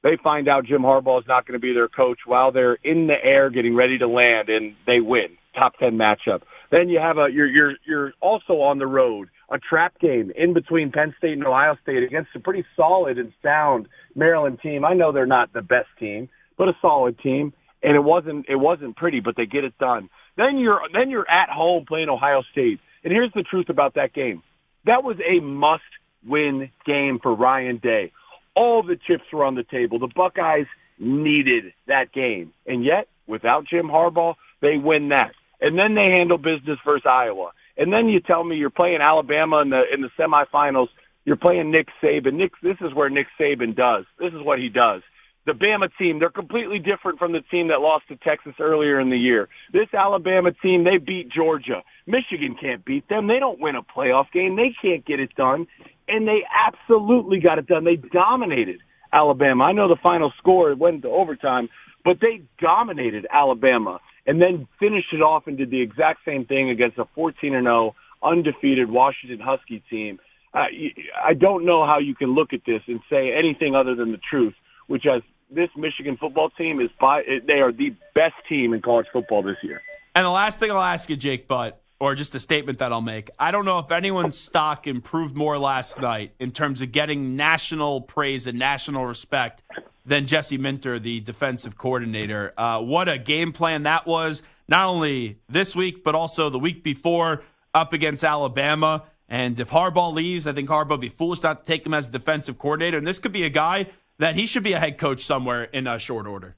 They find out Jim Harbaugh is not going to be their coach while they're in the air getting ready to land, and they win. Top 10 matchup. Then you have you're also on the road, a trap game in between Penn State and Ohio State against a pretty solid and sound Maryland team. I know they're not the best team, but a solid team, and it wasn't pretty, but they get it done. Then you're at home playing Ohio State, and here's the truth about that game. That was a must-win game for Ryan Day. All the chips were on the table. The Buckeyes needed that game. And yet, without Jim Harbaugh, they win that. And then they handle business versus Iowa. And then you tell me you're playing Alabama in the semifinals. You're playing Nick Saban. This is where Nick Saban does. This is what he does. The Bama team, they're completely different from the team that lost to Texas earlier in the year. This Alabama team, they beat Georgia. Michigan can't beat them. They don't win a playoff game. They can't get it done. And they absolutely got it done. They dominated Alabama. I know the final score went to overtime, but they dominated Alabama and then finished it off and did the exact same thing against a 14-0 undefeated Washington Husky team. I don't know how you can look at this and say anything other than the truth, which is this Michigan football team they are the best team in college football this year. And the last thing I'll ask you, Jake Butt, or just a statement that I'll make, I don't know if anyone's stock improved more last night in terms of getting national praise and national respect than Jesse Minter, the defensive coordinator. What a game plan that was, not only this week, but also the week before up against Alabama. And if Harbaugh leaves, I think Harbaugh would be foolish not to take him as a defensive coordinator. And this could be a guy that he should be a head coach somewhere in short order.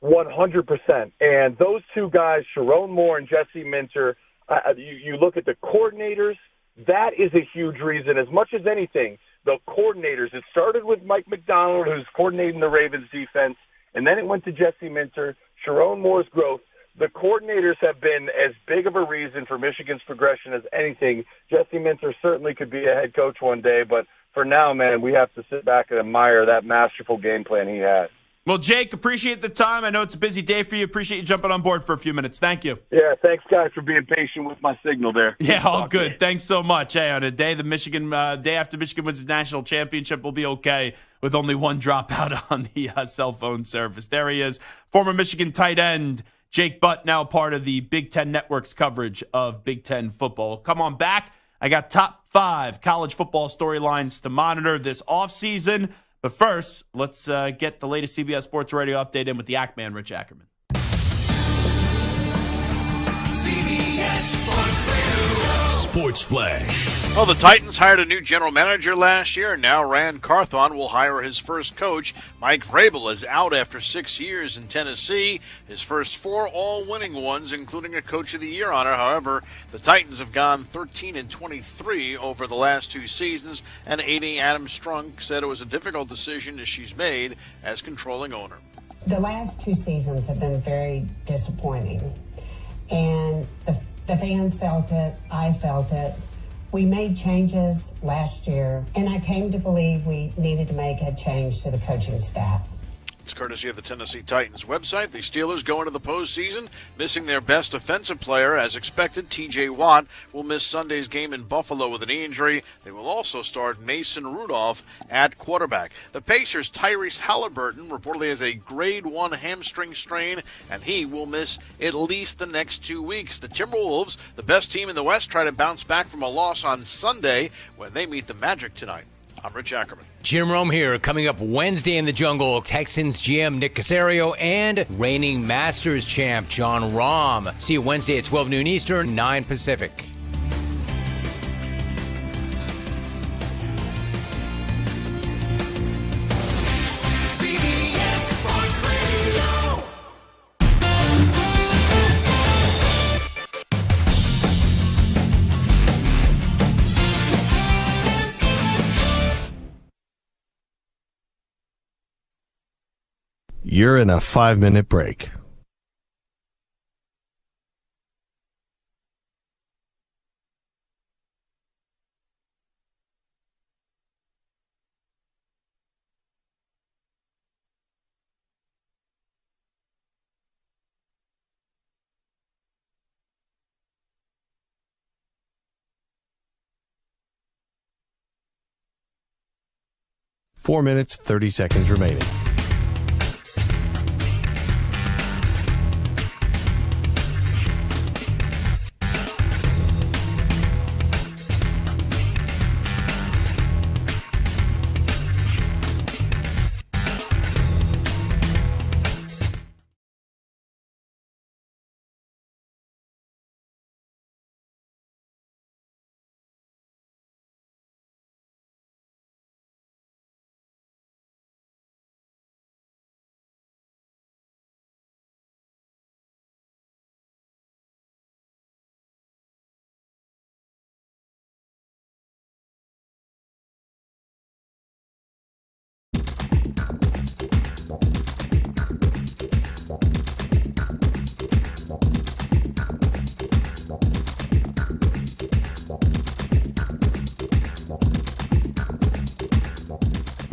100%. And those two guys, Sharon Moore and Jesse Minter, you look at the coordinators, that is a huge reason. As much as anything, the coordinators, it started with Mike McDonald, who's coordinating the Ravens defense, and then it went to Jesse Minter, Sharon Moore's growth. The coordinators have been as big of a reason for Michigan's progression as anything. Jesse Minter certainly could be a head coach one day, but for now, man, we have to sit back and admire that masterful game plan he had. Well, Jake, appreciate the time. I know it's a busy day for you. Appreciate you jumping on board for a few minutes. Thank you. Yeah, thanks, guys, for being patient with my signal there. Yeah, all good. Thanks so much. Hey, on a day day after Michigan wins the national championship, we'll be okay with only one dropout on the cell phone service. There he is, former Michigan tight end Jake Butt, now part of the Big Ten Network's coverage of Big Ten football. Come on back. I got top 5 college football storylines to monitor this offseason. But first, let's get the latest CBS Sports Radio update in with the Ackman, Rich Ackerman. CBS Sports Radio. Sports Flash. Well, the Titans hired a new general manager last year. Now Rand Carthon will hire his first coach. Mike Vrabel is out after 6 years in Tennessee. His first 4 all-winning ones, including a Coach of the Year honor. However, the Titans have gone 13-23 over the last 2 seasons, and Amy Adams Strunk said it was a difficult decision that she's made as controlling owner. The last 2 seasons have been very disappointing, and the fans felt it. I felt it. We made changes last year, and I came to believe we needed to make a change to the coaching staff. It's courtesy of the Tennessee Titans website. The Steelers go into the postseason missing their best offensive player. As expected, T.J. Watt will miss Sunday's game in Buffalo with a knee injury. They will also start Mason Rudolph at quarterback. The Pacers' Tyrese Halliburton reportedly has a grade 1 hamstring strain, and he will miss at least the next 2 weeks. The Timberwolves, the best team in the West, try to bounce back from a loss on Sunday when they meet the Magic tonight. I'm Rich Ackerman. Jim Rome here. Coming up Wednesday in the Jungle, Texans GM Nick Caserio and reigning Masters champ John Rahm. See you Wednesday at 12 noon Eastern, 9 Pacific. CBS Sports Radio. You're in a 5-minute break. Four minutes, 30 seconds remaining.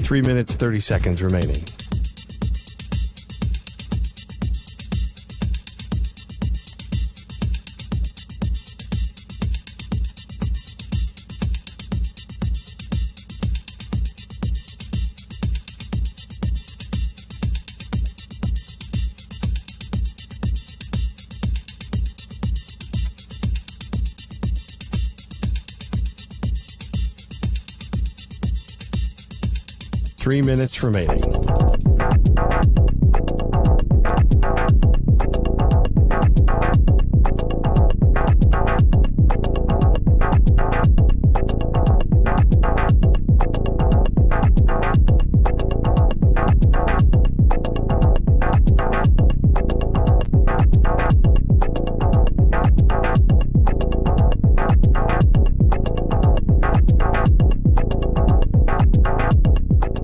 Three minutes, 30 seconds remaining. Three minutes remaining.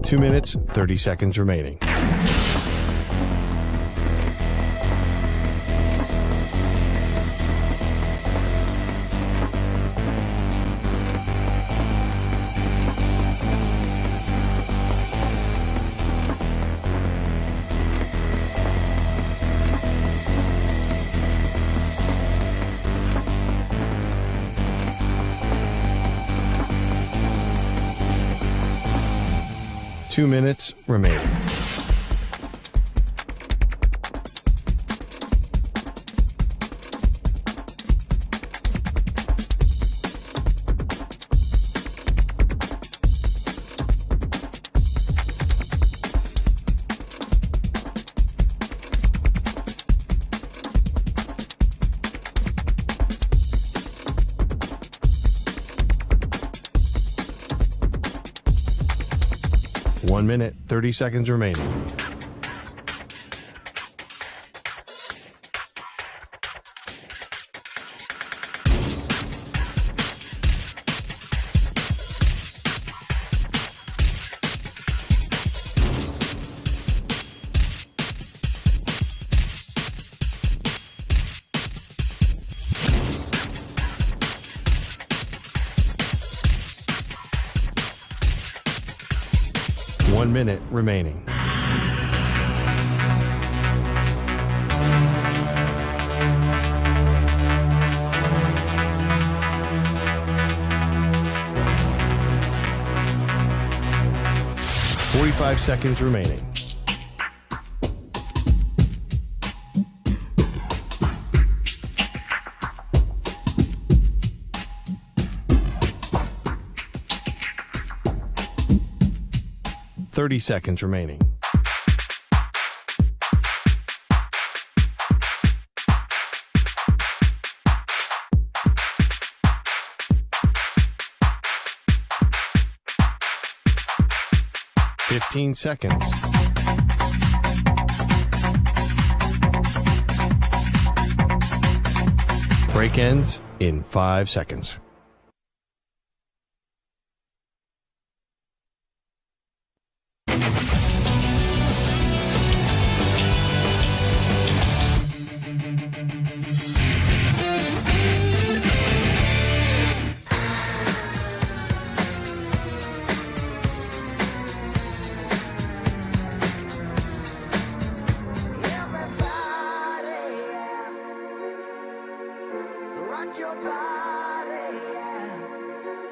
Two minutes, 30 seconds remaining. Two minutes remaining. One minute, 30 seconds remaining. One minute remaining. Five seconds remaining. Seconds remaining. Seconds. Break ends in 5 seconds.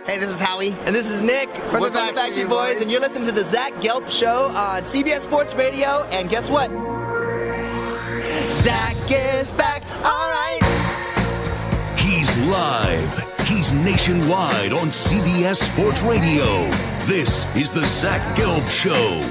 Hey, this is Howie. And this is Nick from the Backstreet Boys. And you're listening to the Zach Gelb Show on CBS Sports Radio. And guess what? Zach is back. All right. He's live. He's nationwide on CBS Sports Radio. This is the Zach Gelb Show.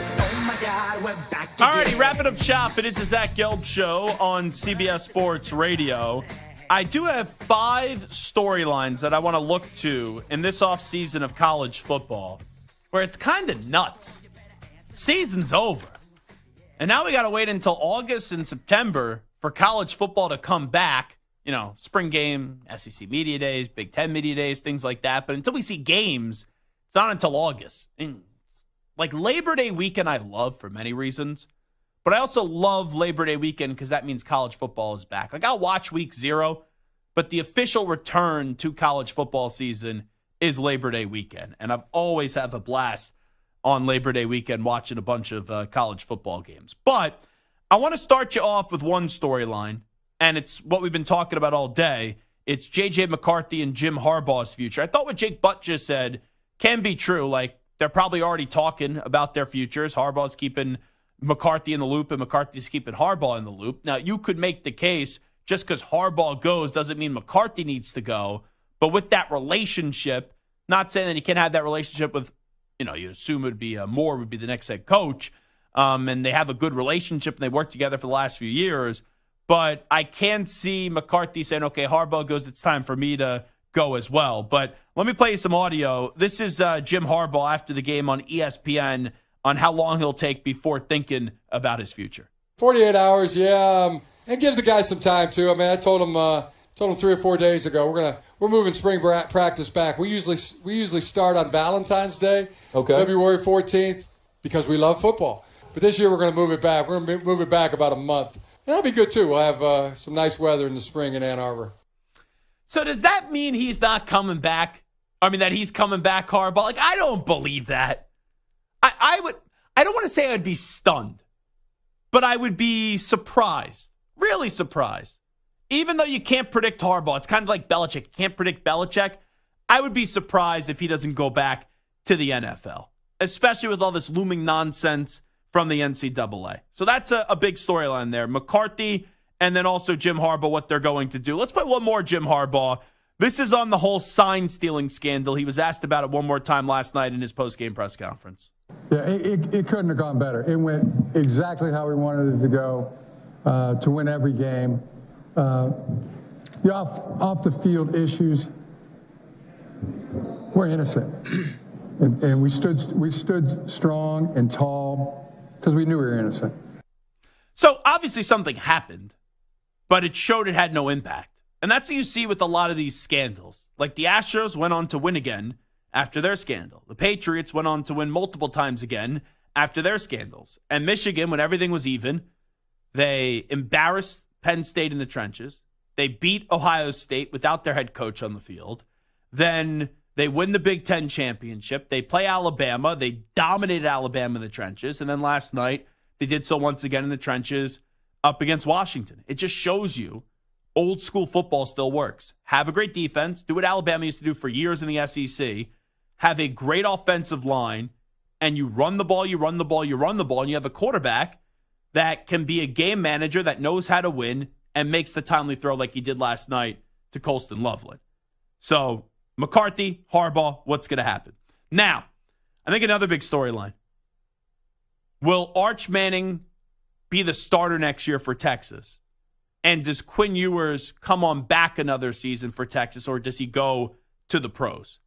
All righty, wrapping up shop. It is the Zach Gelb Show on CBS Sports Radio. I do have 5 storylines that I want to look to in this offseason of college football where it's kind of nuts. Season's over. And now we got to wait until August and September for college football to come back. You know, spring game, SEC Media Days, Big Ten Media Days, things like that. But until we see games, it's not until August. And like Labor Day weekend, I love for many reasons. But I also love Labor Day weekend because that means college football is back. Like, I'll watch week 0, but the official return to college football season is Labor Day weekend. And I've always have a blast on Labor Day weekend watching a bunch of college football games. But I want to start you off with one storyline, and it's what we've been talking about all day. It's J.J. McCarthy and Jim Harbaugh's future. I thought what Jake Butt just said can be true. Like, they're probably already talking about their futures. Harbaugh's keeping McCarthy in the loop, and McCarthy's keeping Harbaugh in the loop. Now, you could make the case just because Harbaugh goes doesn't mean McCarthy needs to go. But with that relationship, not saying that he can't have that relationship with, you assume it would be Moore would be the next head coach, and they have a good relationship, and they worked together for the last few years. But I can see McCarthy saying, okay, Harbaugh goes, it's time for me to go as well. But let me play you some audio. This is Jim Harbaugh after the game on ESPN on how long he'll take before thinking about his future. 48 hours, yeah, and give the guys some time too. I mean, I told him 3 or 4 days ago we're moving spring practice back. We usually start on Valentine's Day, February 14th, because we love football. But this year we're going to move it back. We're going to move it back about a month. And that'll be good too. We'll have some nice weather in the spring in Ann Arbor. So does that mean he's not coming back? I mean, that he's coming back, Harbaugh? Like, I don't believe that. I don't want to say I'd be stunned, but I would be surprised, really surprised. Even though you can't predict Harbaugh, it's kind of like Belichick. You can't predict Belichick. I would be surprised if he doesn't go back to the NFL, especially with all this looming nonsense from the NCAA. So that's a big storyline there. McCarthy and then also Jim Harbaugh, what they're going to do. Let's play one more Jim Harbaugh. This is on the whole sign-stealing scandal. He was asked about it one more time last night in his post-game press conference. Yeah, it couldn't have gone better. It went exactly how we wanted it to go, to win every game. The off the field issues, we're innocent, and we stood strong and tall because we knew we were innocent. So obviously something happened, but it showed it had no impact, and that's what you see with a lot of these scandals. Like the Astros went on to win again after their scandal. The Patriots went on to win multiple times again after their scandals. And Michigan, when everything was even, they embarrassed Penn State in the trenches. They beat Ohio State without their head coach on the field. Then they win the Big Ten championship. They play Alabama. They dominated Alabama in the trenches. And then last night, they did so once again in the trenches up against Washington. It just shows you old school football still works. Have a great defense. Do what Alabama used to do for years in the SEC. Have a great offensive line, and you run the ball, and you have a quarterback that can be a game manager that knows how to win and makes the timely throw like he did last night to Colston Loveland. So, McCarthy, Harbaugh, what's going to happen? Now, I think another big storyline. Will Arch Manning be the starter next year for Texas? And does Quinn Ewers come on back another season for Texas, or does he go to the pros?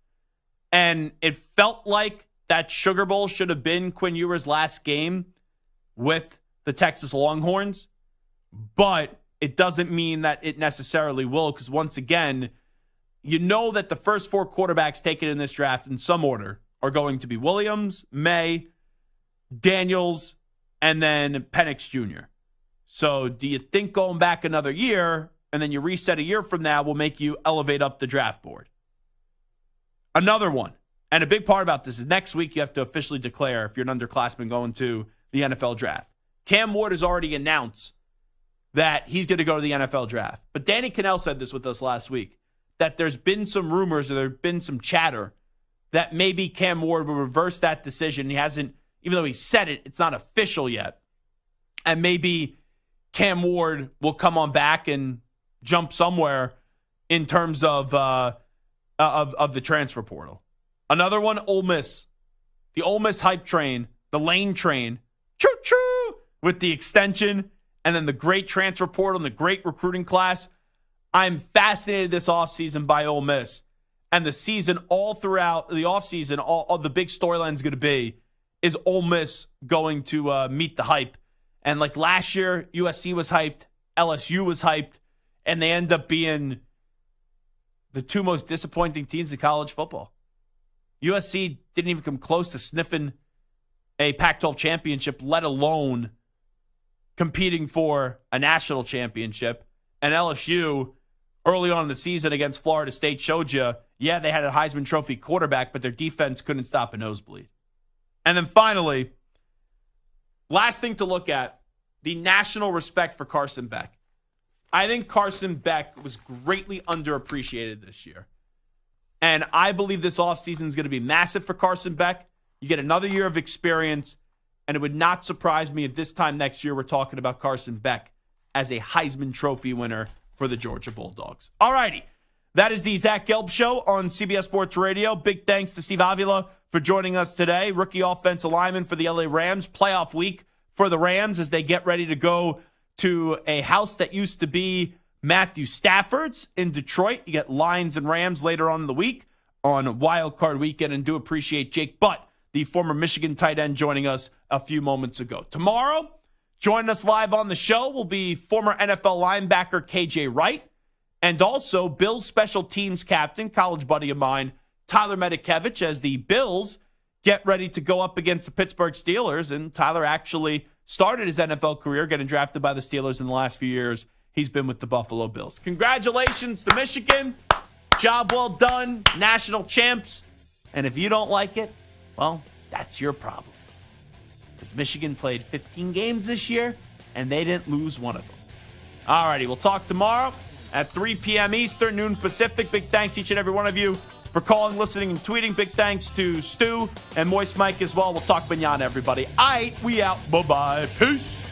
And it felt like that Sugar Bowl should have been Quinn Ewers' last game with the Texas Longhorns, but it doesn't mean that it necessarily will, because once again, you know that the first 4 quarterbacks taken in this draft in some order are going to be Williams, May, Daniels, and then Penix Jr. So do you think going back another year and then you reset a year from now will make you elevate up the draft board? Another one, and a big part about this is next week you have to officially declare if you're an underclassman going to the NFL draft. Cam Ward has already announced that he's going to go to the NFL draft. But Danny Cannell said this with us last week. that there's been some rumors or there's been some chatter that maybe Cam Ward will reverse that decision. He hasn't, even though he said it, it's not official yet. And maybe Cam Ward will come on back and jump somewhere in terms of the transfer portal. Another one, Ole Miss. The Ole Miss hype train, the Lane train, choo-choo, with the extension and then the great transfer portal and the great recruiting class. I'm fascinated this offseason by Ole Miss. And the season, all throughout the offseason, all the big storyline is going to be, is Ole Miss going to meet the hype? And like last year, USC was hyped, LSU was hyped, and they end up being the two most disappointing teams in college football. USC didn't even come close to sniffing a Pac-12 championship, let alone competing for a national championship. And LSU, early on in the season against Florida State, showed you, yeah, they had a Heisman Trophy quarterback, but their defense couldn't stop a nosebleed. And then finally, last thing to look at, the national respect for Carson Beck. I think Carson Beck was greatly underappreciated this year. And I believe this offseason is going to be massive for Carson Beck. You get another year of experience, and it would not surprise me if this time next year we're talking about Carson Beck as a Heisman Trophy winner for the Georgia Bulldogs. All righty. That is the Zach Gelb Show on CBS Sports Radio. Big thanks to Steve Avila for joining us today. Rookie offensive lineman for the LA Rams. Playoff week for the Rams as they get ready to go to a house that used to be Matthew Stafford's in Detroit. You get Lions and Rams later on in the week on Wild Card Weekend, and do appreciate Jake Butt, the former Michigan tight end, joining us a few moments ago. Tomorrow, joining us live on the show will be former NFL linebacker KJ Wright, and also Bills special teams captain, college buddy of mine, Tyler Medikevich, as the Bills get ready to go up against the Pittsburgh Steelers. And Tyler actually started his NFL career getting drafted by the Steelers in the last few years. He's been with the Buffalo Bills. Congratulations to Michigan. Job well done. National champs. And if you don't like it, well, that's your problem. Because Michigan played 15 games this year, and they didn't lose one of them. All righty, we'll talk tomorrow at 3 p.m. Eastern, noon Pacific. Big thanks to each and every one of you for calling, listening, and tweeting. Big thanks to Stu and Moist Mike as well. We'll talk manana, everybody. All right, we out. Bye-bye. Peace.